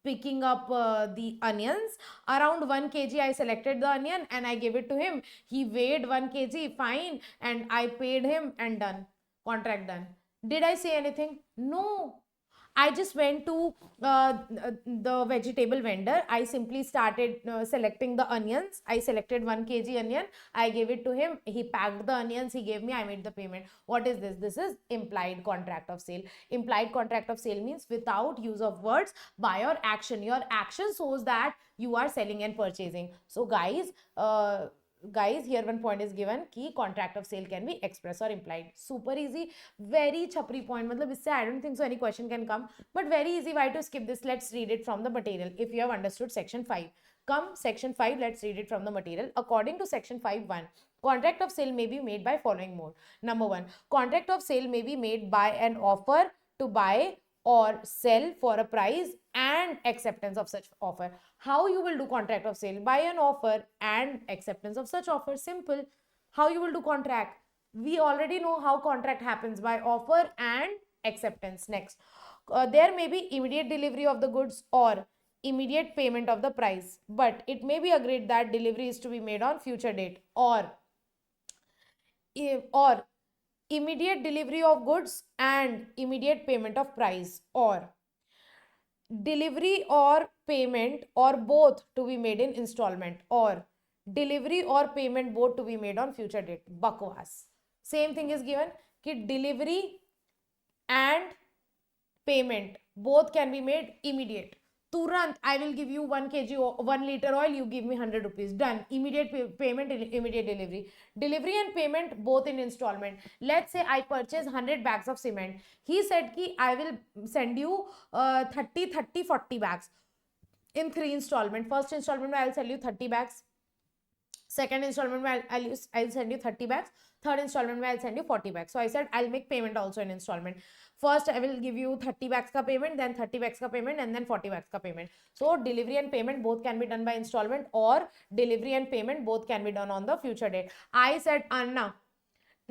picking up the onions. Around 1 kg I selected the onion and I gave it to him. He weighed 1 kg, fine, and I paid him and done. Contract done. Did I say anything? No. I just went to the vegetable vendor. I simply started selecting the onions. I selected 1 kg onion. I gave it to him. He packed the onions. He gave me. I made the payment. What is this? This is implied contract of sale. Implied contract of sale means without use of words, by your action. Your action shows that you are selling and purchasing. So guys, here one point is given ki contract of sale can be express or implied. Super easy, very chapri point. Matlab isse I don't think so any question can come, but very easy. Why to skip this? Let's read it from the material if you have understood section 5. Come section 5, let's read it from the material. According to section 5.1, contract of sale may be made by following mode. Number 1, contract of sale may be made by an offer to buy or sell for a price and acceptance of such offer. How you will do contract of sale? By an offer and acceptance of such offer. Simple. How you will do contract? We already know how contract happens, by offer and acceptance. Next, there may be immediate delivery of the goods or immediate payment of the price, but it may be agreed that delivery is to be made on future date, or immediate delivery of goods and immediate payment of price, or delivery or payment or both to be made in installment, or delivery or payment both to be made on future date. Bakwas. Same thing is given ki delivery and payment both can be made immediate. Turant, I will give you 1 kg, 1 liter oil, you give me 100 rupees. Done. Immediate payment, immediate delivery. Delivery and payment both in installment. Let's say I purchase 100 bags of cement. He said ki I will send you 30, 40 bags in 3 installment. First installment I will sell you 30 bags. Second installment I'll send you 30 bags. Third installment I'll send you 40 bags. So I said I'll make payment also in installment. First, I will give you 30 bags ka payment, then 30 bags ka payment, and then 40 bags ka payment. So, delivery and payment both can be done by installment, or delivery and payment both can be done on the future date. I said, Anna,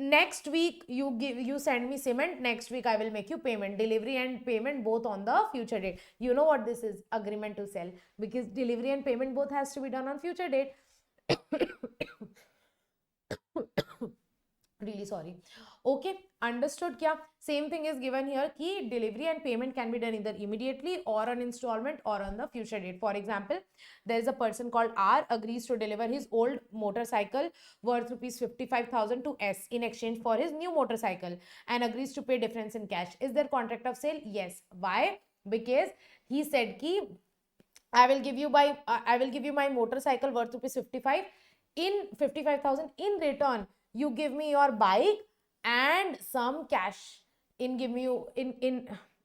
next week you send me cement, next week I will make you payment. Delivery and payment both on the future date. You know what this is? Agreement to sell, because delivery and payment both has to be done on future date. Really sorry. Okay, understood kya? Same thing is given here ki delivery and payment can be done either immediately or on installment or on the future date. For example, there is a person called R agrees to deliver his old motorcycle worth rupees 55,000 to S in exchange for his new motorcycle and agrees to pay difference in cash. Is there contract of sale? Yes. Why? Because he said ki I will give you my motorcycle worth rupees 55 in 55,000. In return, you give me your bike and some cash. In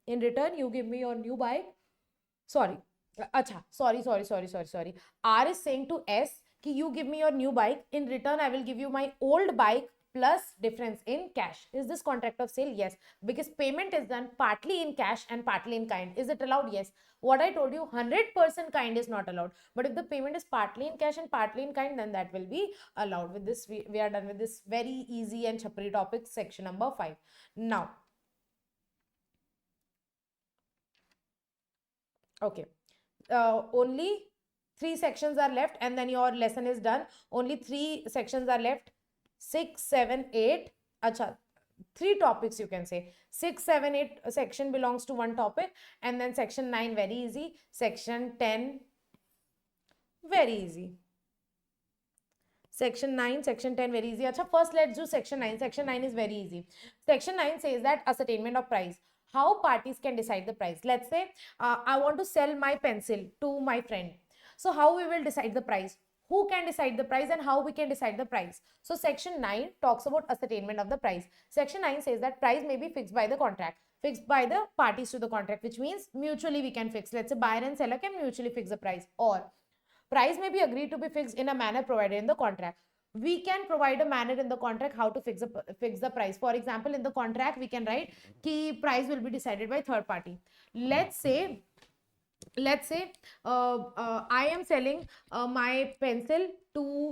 return, you give me your new bike. Sorry. Acha, sorry. R is saying to S कि you give me your new bike. In return, I will give you my old bike plus difference in cash. Is this contract of sale? Yes. Because payment is done partly in cash and partly in kind. Is it allowed? Yes. What I told you, 100% kind is not allowed. But if the payment is partly in cash and partly in kind, then that will be allowed. With this, we are done with this very easy and chapri topic, section number 5. Now, okay. Only 3 sections are left and then your lesson is done. Only 3 sections are left. 6, 7, 8. Acha, 3 topics you can say. 6, 7, 8 section belongs to one topic, and then section 9 very easy. Section 10 very easy. Section 9, section 10 very easy. Acha, first let's do section 9. Section 9 is very easy. Section 9 says that ascertainment of price. How parties can decide the price. Let's say I want to sell my pencil to my friend. So how we will decide the price? Who can decide the price and how we can decide the price? So section 9 talks about ascertainment of the price. Section 9 says that price may be fixed by the contract, fixed by the parties to the contract, which means mutually we can fix. Let's say buyer and seller can mutually fix the price, or price may be agreed to be fixed in a manner provided in the contract. We can provide a manner in the contract how to fix the price. For example, in the contract we can write key price will be decided by third party. Let's say I am selling my pencil to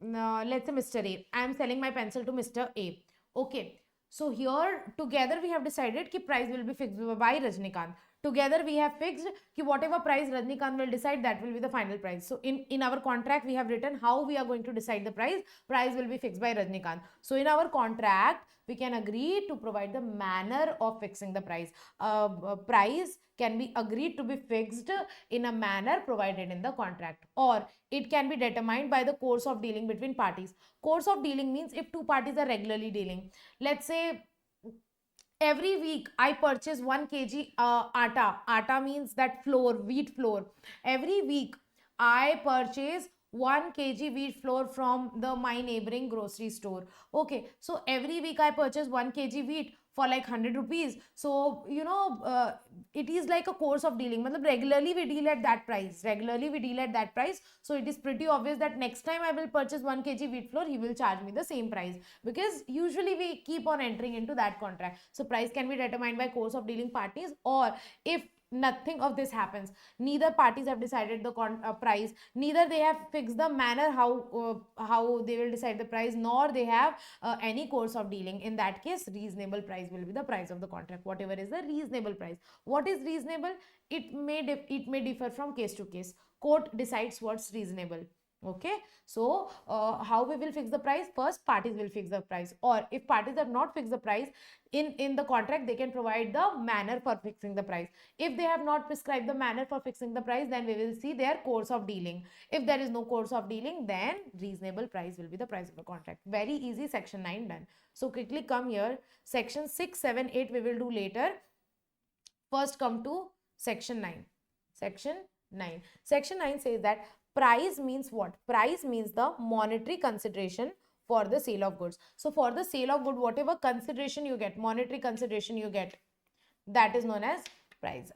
let's say Mr. A. I am selling my pencil to Mr. A. Okay. So here together we have decided कि price will be fixed by Rajnikant. Together we have fixed कि whatever price Rajnikant will decide, that will be the final price. So in our contract we have written how we are going to decide the price. Price will be fixed by Rajnikant. So in our contract we can agree to provide the manner of fixing the price. Price can be agreed to be fixed in a manner provided in the contract, or it can be determined by the course of dealing between parties. Course of dealing means if 2 parties are regularly dealing. Let's say every week I purchase 1 kg atta. Atta means that flour, wheat flour. Every week I purchase 1 kg wheat flour from my neighboring grocery store. Okay, so every week I purchase 1 kg wheat for like 100 rupees. So, you know, it is like a course of dealing. Regularly we deal at that price. So it is pretty obvious that next time I will purchase 1 kg wheat flour, he will charge me the same price, because usually we keep on entering into that contract. So price can be determined by course of dealing parties, or if nothing of this happens, neither parties have decided the price, neither they have fixed the manner how they will decide the price, nor they have any course of dealing. In that case, reasonable price will be the price of the contract, whatever is the reasonable price. What is reasonable? It may differ from case to case. Court decides what's reasonable. Okay, so how we will fix the price? First, parties will fix the price, or if parties have not fixed the price in the contract, they can provide the manner for fixing the price. If they have not prescribed the manner for fixing the price, then we will see their course of dealing. If there is no course of dealing, then reasonable price will be the price of the contract. Very easy. Section 9 done. So quickly come here. Section 6, 7, 8 we will do later. First come to section 9. Section 9. Section 9 says that price means what? Price means the monetary consideration for the sale of goods. So for the sale of good, whatever consideration you get, monetary consideration you get, that is known as price.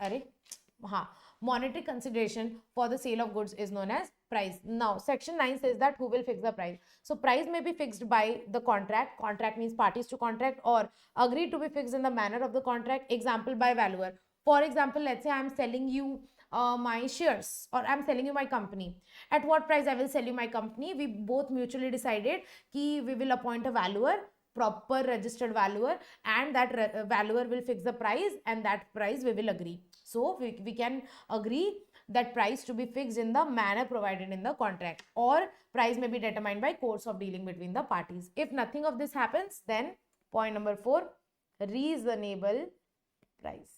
Monetary consideration for the sale of goods is known as price. Now section 9 says that who will fix the price. So price may be fixed by the contract. Contract means parties to contract, or agreed to be fixed in the manner of the contract. Example, by valuer. For example, let's say I am selling you my shares, or I'm selling you my company. At what price I will sell you my company? We both mutually decided ki we will appoint a valuer, proper registered valuer, and that valuer will fix the price, and that price we will agree. So we can agree that price to be fixed in the manner provided in the contract, or price may be determined by course of dealing between the parties. If nothing of this happens, then point number 4, reasonable price.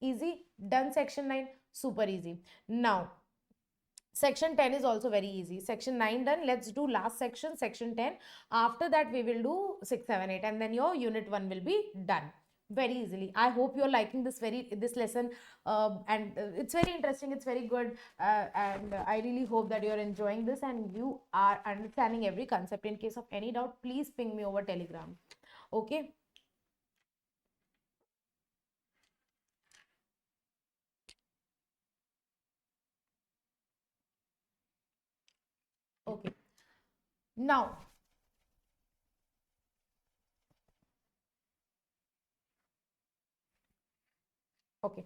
Easy. Done. Section 9. Super easy. Now section 10 is also very easy. Section 9 done. Let's do last section, section 10. After that we will do 6, 7, 8, and then your unit 1 will be done very easily. I hope you're liking this lesson, and it's very interesting, it's very good, and I really hope that you're enjoying this and you are understanding every concept. In case of any doubt, please ping me over Telegram. Okay. Okay. Now, okay,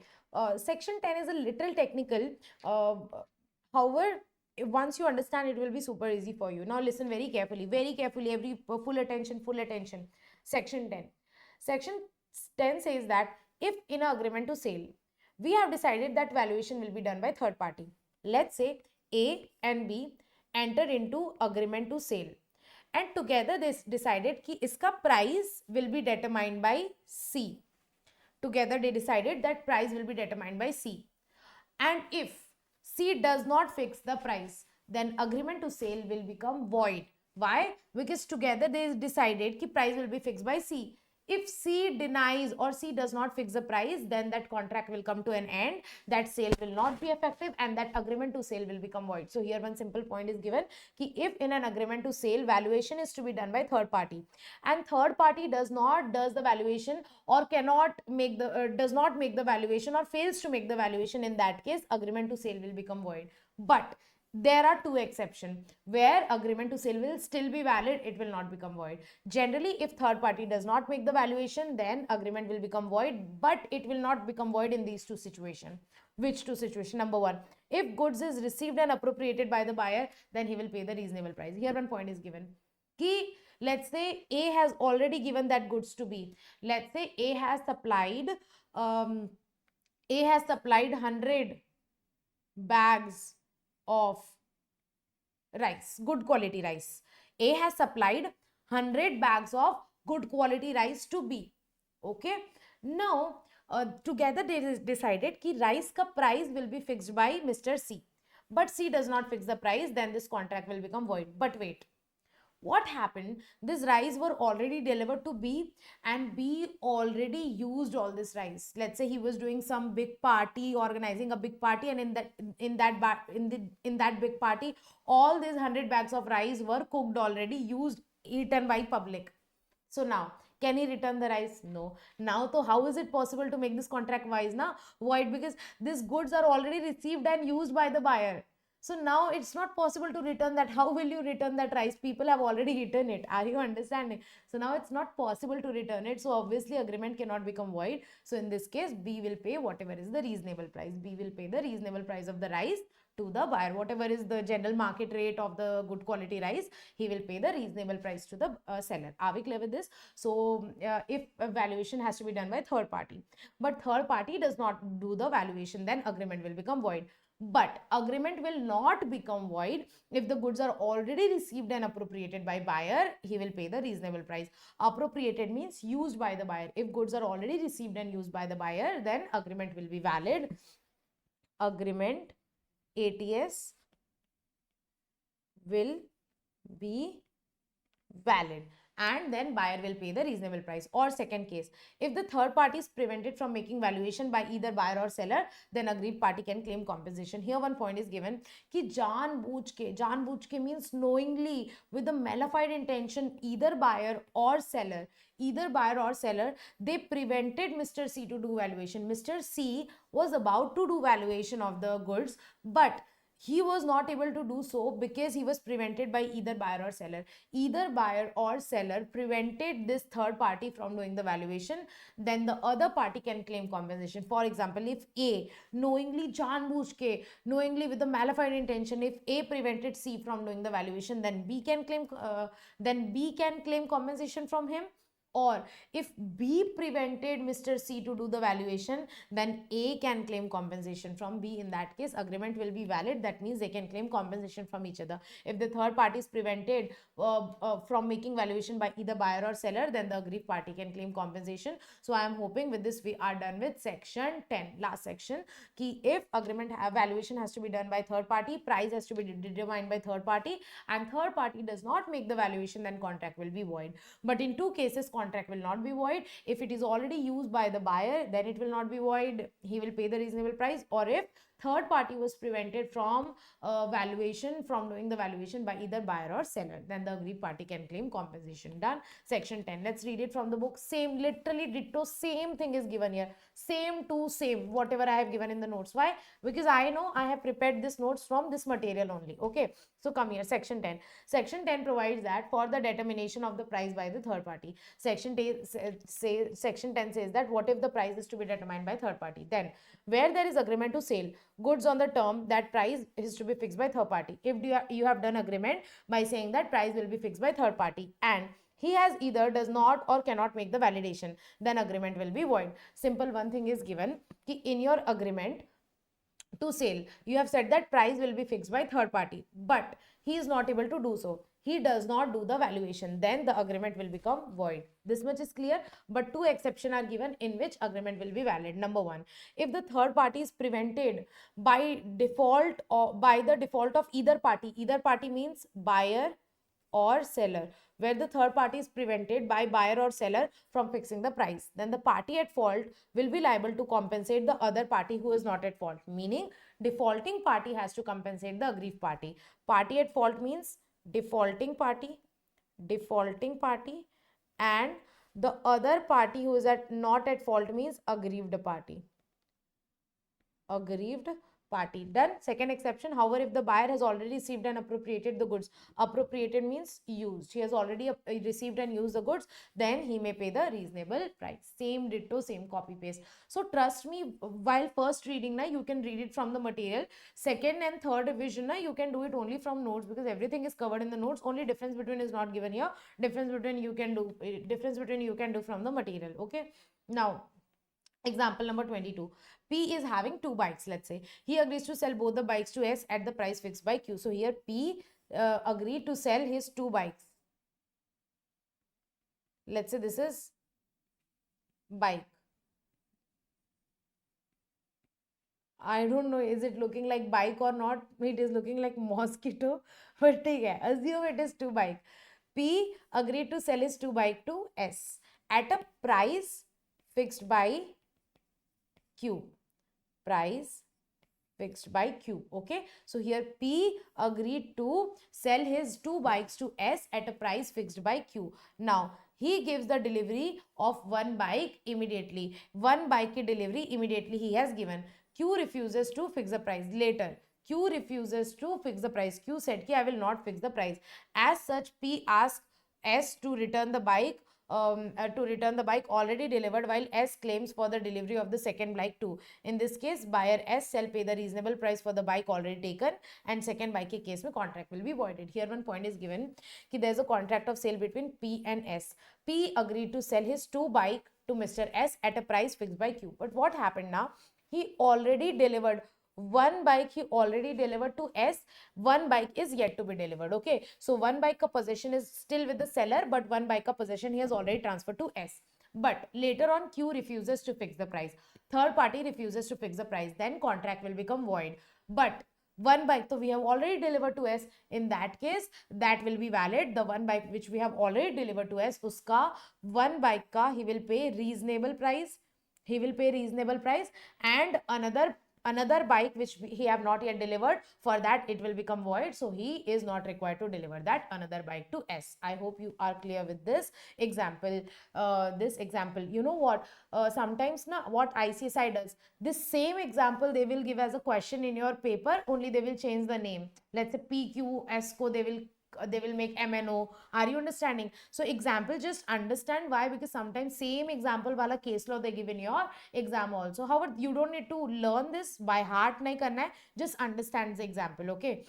section 10 is a little technical. However, once you understand, it will be super easy for you. Now listen very carefully, every full attention, full attention. Section 10. Section 10 says that if in an agreement to sale, we have decided that valuation will be done by third party. Let's say A and B enter into agreement to sale, and together they decided कि इसका price will be determined by C. Together they decided that price will be determined by C. And if C does not fix the price, then agreement to sale will become void. Why? Because together they decided that price will be fixed by C. If C denies or C does not fix the price, then that contract will come to an end, that sale will not be effective, and that agreement to sale will become void. So here one simple point is given कि if in an agreement to sale, valuation is to be done by third party, and third party does the valuation, or cannot make the does not make the valuation, or fails to make the valuation, in that case agreement to sale will become void. But there are two exceptions where agreement to sale will still be valid, it will not become void. Generally, if third party does not make the valuation, then agreement will become void, but it will not become void in these two situations. Which two situations? Number 1, if goods is received and appropriated by the buyer, then he will pay the reasonable price. Here one point is given. Ki, let's say A has already given that goods to B. Let's say A has supplied 100 bags of rice, good quality rice. A has supplied 100 bags of good quality rice to B. Okay. Now, together they decided कि rice ka price will be fixed by Mr. C. But C does not fix the price, then this contract will become void. But wait, what happened? This rice were already delivered to B, and B already used all this rice. Let's say he was doing some big party, organizing a big party, and in that big party, all these 100 bags of rice were cooked already, used, eaten by public. So now, can he return the rice? No. Now, so how is it possible to make this contract void? Because these goods are already received and used by the buyer. So now it's not possible to return that. How will you return that rice? People have already eaten it. Are you understanding? So now it's not possible to return it. So obviously agreement cannot become void. So in this case, B will pay whatever is the reasonable price. B will pay the reasonable price of the rice to the buyer. Whatever is the general market rate of the good quality rice, he will pay the reasonable price to the seller. Are we clear with this? So if valuation has to be done by third party, but third party does not do the valuation, then agreement will become void. But agreement will not become void if the goods are already received and appropriated by buyer. He will pay the reasonable price. Appropriated means used by the buyer. If goods are already received and used by the buyer, then agreement will be valid. Agreement ATS will be valid, and then buyer will pay the reasonable price. Or second case, if the third party is prevented from making valuation by either buyer or seller, then agreed party can claim compensation. Here one point is given कि जानबूझ के means knowingly, with the malified intention, either buyer or seller, they prevented Mr. C to do valuation. Mr. C was about to do valuation of the goods, but He was not able to do so because he was prevented by either buyer or seller. Either buyer or seller prevented this third party from doing the valuation, then the other party can claim compensation. For example, if A knowingly, janbujke, knowingly with the malified intention, if A prevented C from doing the valuation, then B can claim compensation from him. Or if B prevented Mr. C to do the valuation, then A can claim compensation from B. In that case, agreement will be valid. That means they can claim compensation from each other. If the third party is prevented from making valuation by either buyer or seller, then the aggrieved party can claim compensation. So I am hoping with this we are done with section 10, last section. Ki if agreement valuation has to be done by third party, price has to be determined by third party, and third party does not make the valuation, then contract will be void. But in two cases, contract will not be void. If it is already used by the buyer, then it will not be void. He will pay the reasonable price. Or if third party was prevented from doing the valuation by either buyer or seller, then the aggrieved party can claim compensation. Done. Section 10. Let's read it from the book. Same, literally ditto, same thing is given here. Same to same, whatever I have given in the notes. Why? Because I know I have prepared this notes from this material only. Okay. So come here, section 10. Section 10 provides that for the determination of the price by the third party. Section 10 says that what if the price is to be determined by third party? Then where there is agreement to sell goods on the term that price is to be fixed by third party. If you have done agreement by saying that price will be fixed by third party, and he has either does not or cannot make the validation, then agreement will be void. Simple one thing is given ki in your agreement to sale, you have said that price will be fixed by third party, but he is not able to do so. He does not do the valuation, then the agreement will become void. This much is clear, but two exceptions are given in which agreement will be valid. Number one, if the third party is prevented by default or by the default of either party means buyer or seller, where the third party is prevented by buyer or seller from fixing the price, then the party at fault will be liable to compensate the other party who is not at fault. Meaning, defaulting party has to compensate the aggrieved party. Party at fault means defaulting party, and the other party who is not at fault means aggrieved party. Aggrieved party. Done. Second exception, however, if the buyer has already received and appropriated the goods, appropriated means used, he has already received and used the goods, then he may pay the reasonable price. Same ditto, same copy paste. So trust me, while first reading na, you can read it from the material. Second and third revision na, you can do it only from notes, because everything is covered in the notes. Only difference between is not given here. Difference between you can do from the material. Okay. Now example number 22. P is having two bikes, let's say. He agrees to sell both the bikes to S at the price fixed by Q. So here P agreed to sell his two bikes. Let's say this is bike. I don't know, is it looking like bike or not? It is looking like mosquito. But assume it is two bike. P agreed to sell his two bike to S at a price fixed by Q. Price fixed by Q. Okay. So here P agreed to sell his two bikes to S at a price fixed by Q. Now he gives the delivery of one bike immediately. One bike delivery immediately he has given. Q refuses to fix the price later. Q refuses to fix the price. Q said ki I will not fix the price. As such, P asked S to return the bike already delivered, while S claims for the delivery of the second bike too. In this case, buyer S shall pay the reasonable price for the bike already taken, and second bike ke case mein contract will be voided. Here one point is given ki there is a contract of sale between P and S. P agreed to sell his two bike to Mr. S at a price fixed by Q. But what happened now? He already delivered one bike, he already delivered to S, one bike is yet to be delivered. Okay, so one bike ka possession is still with the seller, but one bike ka possession he has already transferred to S. But later on, Q refuses to fix the price. Third party refuses to fix the price, then contract will become void. But one bike so we have already delivered to S, in that case that will be valid. The one bike which we have already delivered to S, uska one bike ka he will pay reasonable price. He will pay reasonable price, and another another bike which he have not yet delivered, for that it will become void, so he is not required to deliver that another bike to S. I hope you are clear with this example. This example, you know what, sometimes na what ICSI does, this same example they will give as a question in your paper, only they will change the name. Let's say PQ co, they will make MNO. Are you understanding? So example, just understand why, because sometimes same example wala case law they give in your exam also. However, you don't need to learn this by heart, nahi karna hai, just understand the example. Okay,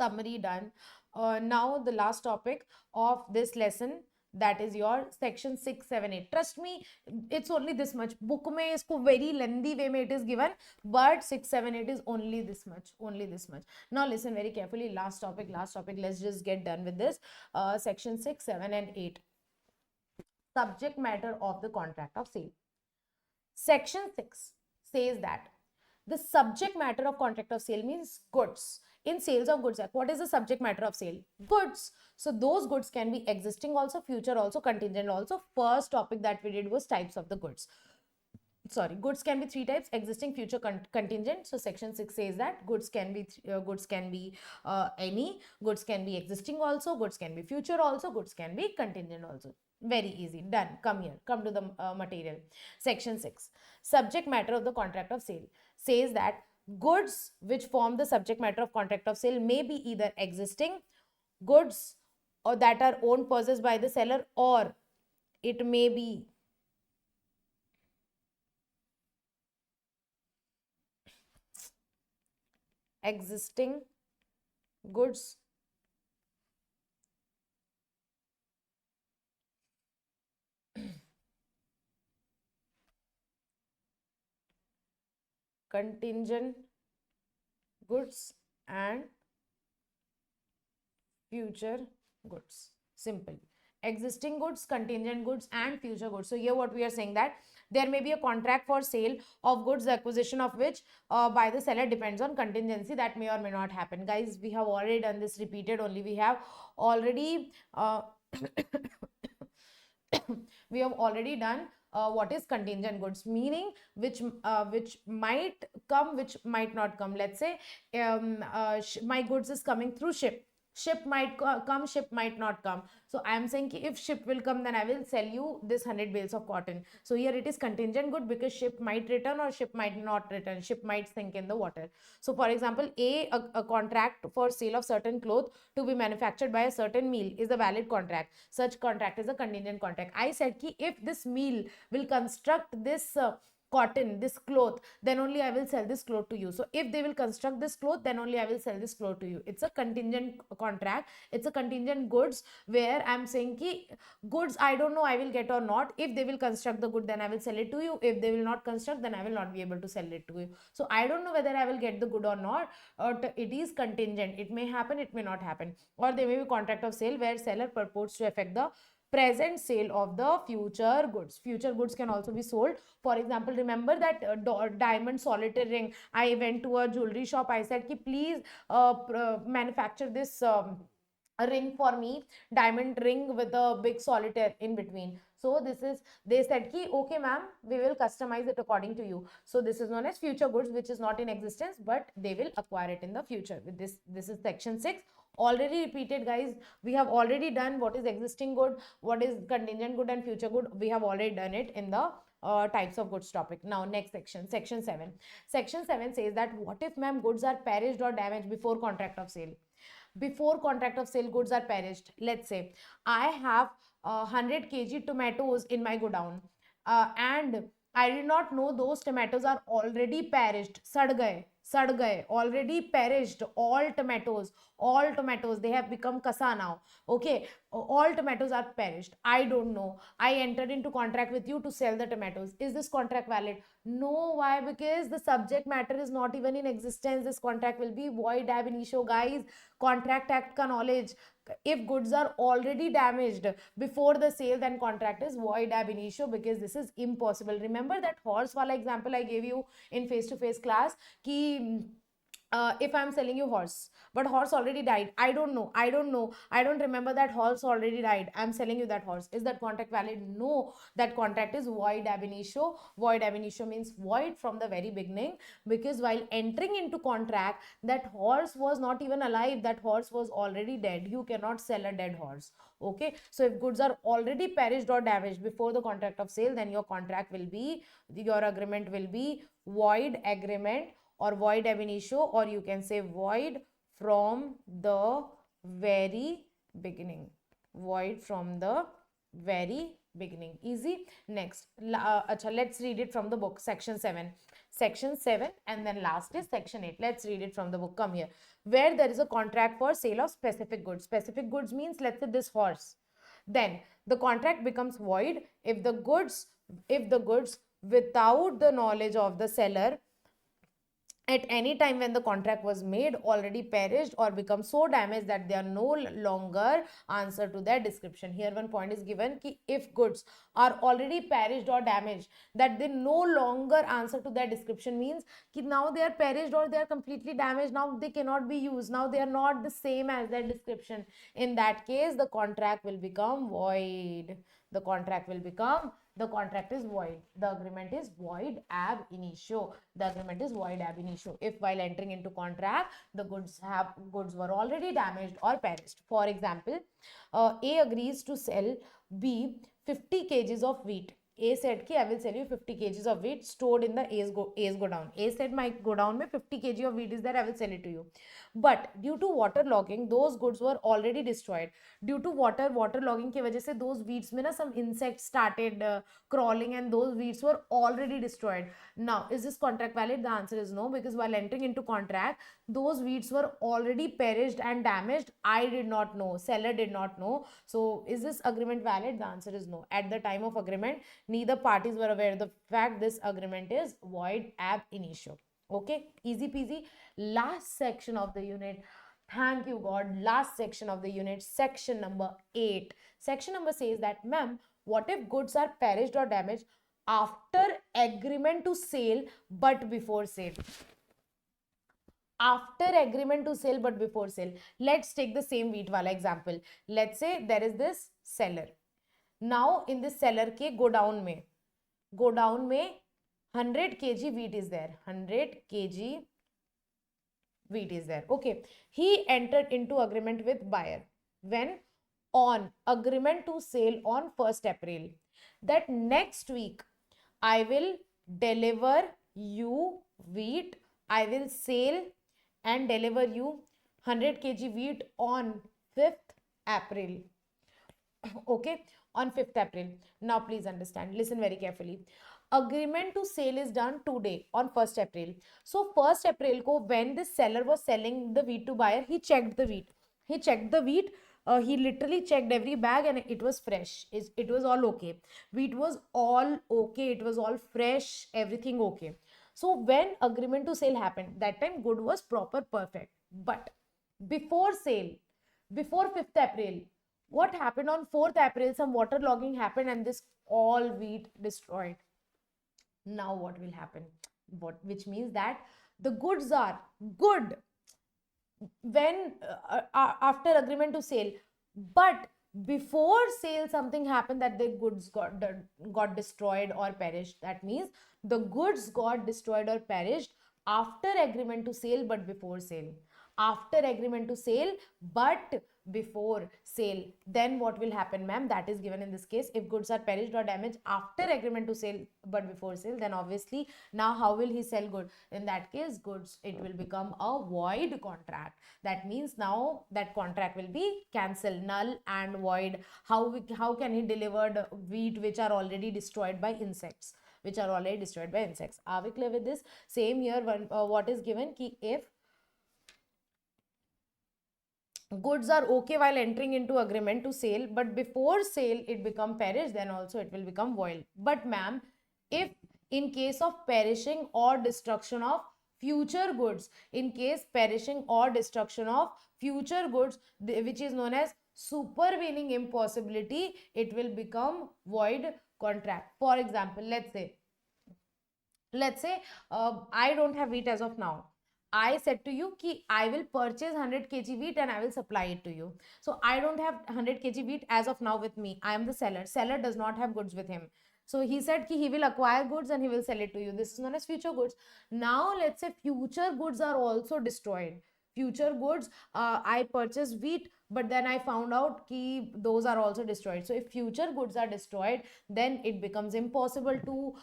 summary done. Now the last topic of this lesson, that is your section 6, 7, 8. Trust me, it's only this much. Book mein isko very lengthy way mein it is given, but 6, 7, 8 is only this much, only this much. Now listen very carefully. Last topic, last topic. Let's just get done with this. Section 6, 7, and 8. Subject matter of the contract of sale. Section 6 says that the subject matter of contract of sale means goods. In Sales of Goods Act, what is the subject matter of sale? Goods. So those goods can be existing also, future also, contingent also. First topic that we did was types of the goods. Sorry, goods can be three types: existing, future, contingent. So section 6 says that goods can be any goods can be existing also, goods can be future also, goods can be contingent also. Very easy, done. Come here, come to the material. Section 6, subject matter of the contract of sale, says that goods which form the subject matter of contract of sale may be either existing goods or that are owned, possessed by the seller, or it may be existing goods contingent goods and future goods. Simple. Existing goods, contingent goods, and future goods. So here what we are saying, that there may be a contract for sale of goods, the acquisition of which by the seller depends on contingency, that may or may not happen. Guys, we have already done this, repeated only. We have already we have already done what is contingent goods, meaning which might come, which might not come. Let's say my goods is coming through ship. Ship might come, ship might not come. So I am saying if ship will come, then I will sell you this 100 bales of cotton. So here it is contingent good, because ship might return or ship might not return. Ship might sink in the water. So for example, a contract for sale of certain cloth to be manufactured by a certain mill is a valid contract. Such contract is a contingent contract. I said ki if this mill will construct this cotton, this cloth, then only I will sell this cloth to you. So if they will construct this cloth, then only I will sell this cloth to you. It's a contingent contract. It's a contingent goods, where I'm saying ki goods, I don't know I will get or not. If they will construct the good, then I will sell it to you. If they will not construct, then I will not be able to sell it to you. So I don't know whether I will get the good or not, or it is contingent. It may happen, it may not happen. Or there may be contract of sale where seller purports to affect the present sale of the future goods. Future goods can also be sold. For example, remember that diamond solitaire ring. I went to a jewelry shop. I said ki please manufacture this a ring for me, diamond ring with a big solitaire in between. So this is, they said ki okay ma'am, we will customize it according to you. So this is known as future goods, which is not in existence, but they will acquire it in the future. With this is section 6. Already repeated, guys. We have already done what is existing good, what is contingent good, and future good. We have already done it in the types of goods topic. Now next section, section 7. Section 7 says that what if ma'am goods are perished or damaged before contract of sale? Before contract of sale, goods are perished. Let's say I have 100 kg tomatoes in my godown, and I did not know those tomatoes are already perished. Sad gaye, already perished. All tomatoes, they have become kasa now. Okay, all tomatoes are perished. I don't know. I entered into contract with you to sell the tomatoes. Is this contract valid? No. Why? Because the subject matter is not even in existence. This contract will be void ab initio. Guys, contract act ka knowledge. If goods are already damaged before the sale, then contract is void ab initio, because this is impossible. Remember that horse wala example I gave you in face to face class ki if I'm selling you horse, but horse already died, I don't remember that horse already died, I'm selling you that horse, is that contract valid? No, that contract is void ab initio. Void ab initio means void from the very beginning, because while entering into contract, that horse was not even alive, that horse was already dead. You cannot sell a dead horse. Okay, so if goods are already perished or damaged before the contract of sale, then your contract will be, your agreement will be void agreement, or void ab initio, or you can say void from the very beginning. Void from the very beginning. Easy. Next, let's read it from the book. Section 7. Section 7, and then last is section 8. Let's read it from the book. Come here. Where there is a contract for sale of specific goods. Specific goods means, let's say, this horse. Then the contract becomes void if the goods, without the knowledge of the seller at any time when the contract was made, already perished or become so damaged that they are no longer answer to their description. Here one point is given ki if goods are already perished or damaged, that they no longer answer to their description, means ki now they are perished or they are completely damaged, now they cannot be used, now they are not the same as their description. In that case, the contract will become void. The contract will become, the contract is void, the agreement is void ab initio. The agreement is void ab initio if while entering into contract the goods were already damaged or perished. For example, A agrees to sell B 50 kgs of wheat. A said ki I will sell you 50 kgs of wheat stored in the A's godown. A said my godown mein 50 kg of wheat is there, I will sell it to you. But due to waterlogging, those goods were already destroyed. Due to waterlogging की वजह से those weeds में ना some insects started crawling, and those weeds were already destroyed. Now, is this contract valid? The answer is no, because while entering into contract, those weeds were already perished and damaged. I did not know, seller did not know. So, is this agreement valid? The answer is no. At the time of agreement, neither parties were aware of the fact this agreement is void ab initio. Okay, easy peasy. Last section of the unit. Thank you God. Last section of the unit, section number 8. Section number says that, ma'am, what if goods are perished or damaged after agreement to sale but before sale? After agreement to sale but before sale. Let's take the same wheat wala example. Let's say there is this seller. Now in this seller ke godown mein 100 kg wheat is there. 100 kg wheat is there. Okay. He entered into agreement with buyer. When? On agreement to sale on 1st April. That next week, I will deliver you wheat. I will sell and deliver you 100 kg wheat on 5th April. Okay. On 5th April. Now, please understand. Listen very carefully. Agreement to sale is done today on 1st April. So 1st April ko when the seller was selling the wheat to buyer, he checked the wheat. He checked the wheat. He literally checked every bag and it was fresh. It was all okay. Wheat was all okay. It was all fresh. Everything okay. So when agreement to sale happened, that time good was proper perfect. But before sale, before 5th April, what happened on 4th April? Some water logging happened and this all wheat destroyed. Now what will happen? Which means that the goods are good when after agreement to sale, but before sale something happened that the goods got destroyed or perished. That means the goods got destroyed or perished after agreement to sale but before sale. After agreement to sale but before sale, then what will happen, ma'am? That is given in this case. If goods are perished or damaged after agreement to sale but before sale, then obviously now how will he sell good? In that case, goods, it will become a void contract. That means now that contract will be cancelled, null and void. How can he deliver the wheat which are already destroyed by insects? Which are already destroyed by insects. Are we clear with this? Same here, what is given ki if goods are okay while entering into agreement to sale, but before sale it become perished, then also it will become void. But ma'am, if in case of perishing or destruction of future goods, in case perishing or destruction of future goods, which is known as supervening impossibility, it will become void contract. For example, let's say I don't have wheat as of now. I said to you ki I will purchase 100 kg wheat and I will supply it to you. So I don't have 100 kg wheat as of now with me. I am the seller. Seller does not have goods with him. So he said ki he will acquire goods and he will sell it to you. This is known as future goods. Now let's say future goods are also destroyed. Future goods, I purchased wheat, but then I found out ki those are also destroyed. So if future goods are destroyed, then it becomes impossible to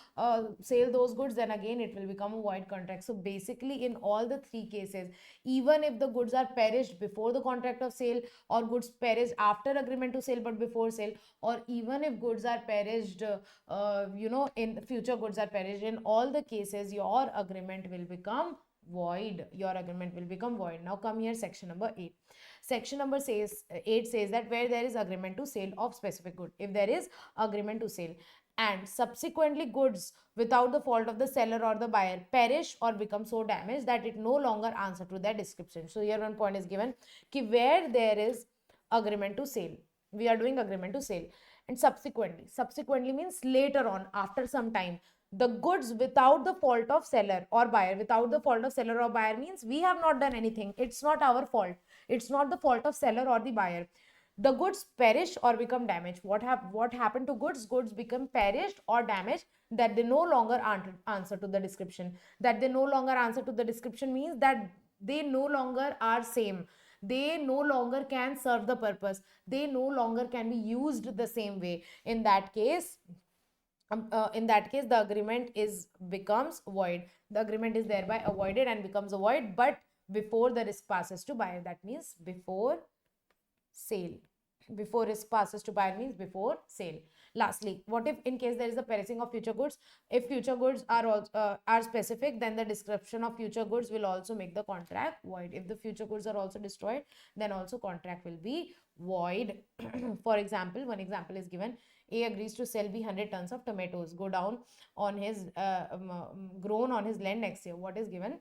sell those goods. Then again it will become a void contract. So basically in all the three cases, even if the goods are perished before the contract of sale, or goods perished after agreement to sale but before sale, or even if goods are perished in future goods are perished, in all the cases your agreement will become void. Your agreement will become void. Now come here, section number 8. Section number 8 says that where there is agreement to sale of specific good, if there is agreement to sale and subsequently goods without the fault of the seller or the buyer perish or become so damaged that it no longer answer to their description. So here one point is given ki where there is agreement to sale, we are doing agreement to sale, and subsequently means later on, after some time, the goods without the fault of seller or buyer, without the fault of seller or buyer means we have not done anything, it's not our fault, it's not the fault of seller or the buyer. The goods perish or become damaged. What happened to goods? Goods become perished or damaged, that they no longer answer to the description. That they no longer answer to the description means that they no longer are same, they no longer can serve the purpose, they no longer can be used the same way. In that case, the agreement becomes void. The agreement is thereby avoided and becomes a void, but before the risk passes to buyer. That means before sale. Before risk passes to buyer means before sale. Lastly, what if in case there is a perishing of future goods? If future goods are specific, then the description of future goods will also make the contract void. If the future goods are also destroyed, then also contract will be void. For example, one example is given. A agrees to sell B 100 tons of tomatoes grown on his land next year. What is given?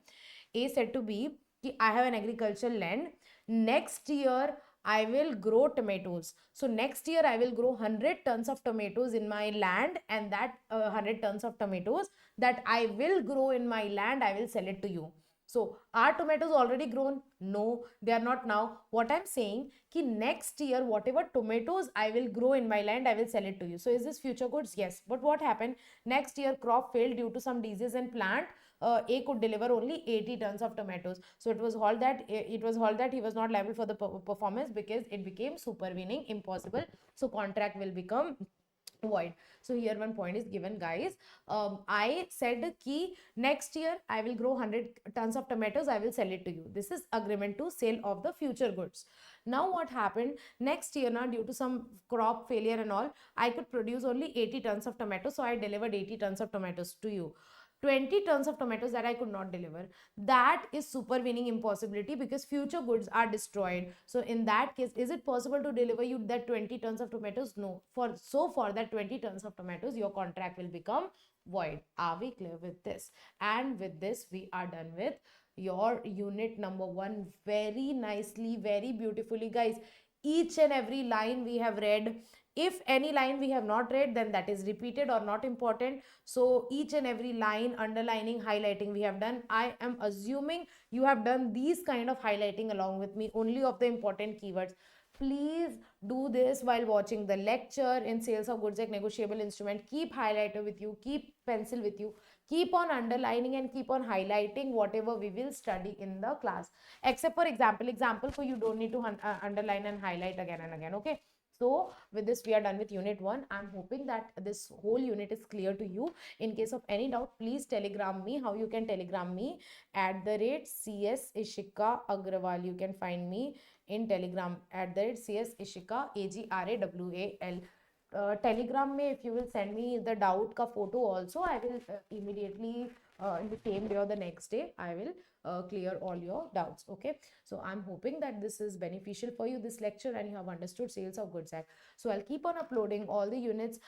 A said to B, I have an agricultural land. Next year, I will grow tomatoes. So next year I will grow 100 tons of tomatoes in my land, and that 100 tons of tomatoes that I will grow in my land, I will sell it to you. So are tomatoes already grown? No, they are not now. What I'm saying ki next year whatever tomatoes I will grow in my land, I will sell it to you. So is this future goods? Yes. But what happened? Next year crop failed due to some disease in plant. A could deliver only 80 tons of tomatoes. So it was held that he was not liable for the performance because it became supervening impossible. So contract will become void. So here one point is given, guys. I said ki next year I will grow 100 tons of tomatoes, I will sell it to you. This is agreement to sale of the future goods. Now what happened next year, now due to some crop failure and all, I could produce only 80 tons of tomatoes, so I delivered 80 tons of tomatoes to you. 20 tons of tomatoes that I could not deliver. That is supervening impossibility because future goods are destroyed. So in that case, is it possible to deliver you that 20 tons of tomatoes? No. For that 20 tons of tomatoes, your contract will become void. Are we clear with this? And with this, we are done with your unit number 1 very nicely, very beautifully, guys. Each and every line we have read. If any line we have not read, then that is repeated or not important. So each and every line, underlining, highlighting we have done. I am assuming you have done these kind of highlighting along with me, only of the important keywords. Please do this while watching the lecture in Sales of Goods Act Negotiable Instrument. Keep highlighter with you, keep pencil with you, keep on underlining and keep on highlighting whatever we will study in the class. Except for example for you don't need to underline and highlight again and again, okay? So with this, we are done with unit 1. I'm hoping that this whole unit is clear to you. In case of any doubt, please telegram me. How you can telegram me? @CS Ishika Agrawal. You can find me in telegram @CS Ishika AGRAWAL. Telegram me, if you will send me the doubt ka photo also, I will immediately in the same day or the next day, I will clear all your doubts. Okay, so I'm hoping that this is beneficial for you, this lecture, and you have understood Sales of Goods Act. So I'll keep on uploading all the units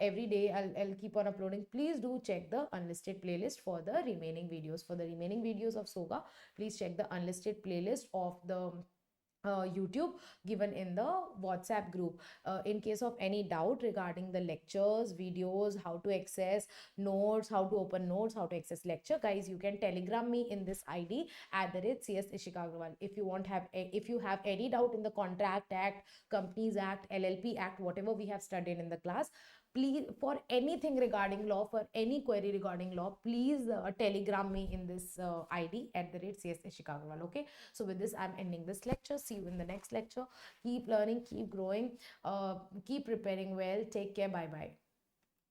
every day. I'll keep on uploading. Please do check the unlisted playlist for the remaining videos. For the remaining videos of SOGA, please check the unlisted playlist of the YouTube, given in the WhatsApp group. In case of any doubt regarding the lectures, videos, how to access notes, how to open notes, how to access lecture, guys, you can telegram me in this ID at the rate CS Ishika Agrawal. If you want have if you have any doubt in the Contract Act, Companies Act, LLP Act, whatever we have studied in the class, please, for anything regarding law, for any query regarding law, please telegram me in this ID at the rate CS Ishika Agrawal. Okay, so with this, I'm ending this lecture. See you in the next lecture. Keep learning, keep growing, keep preparing well. Take care. Bye bye.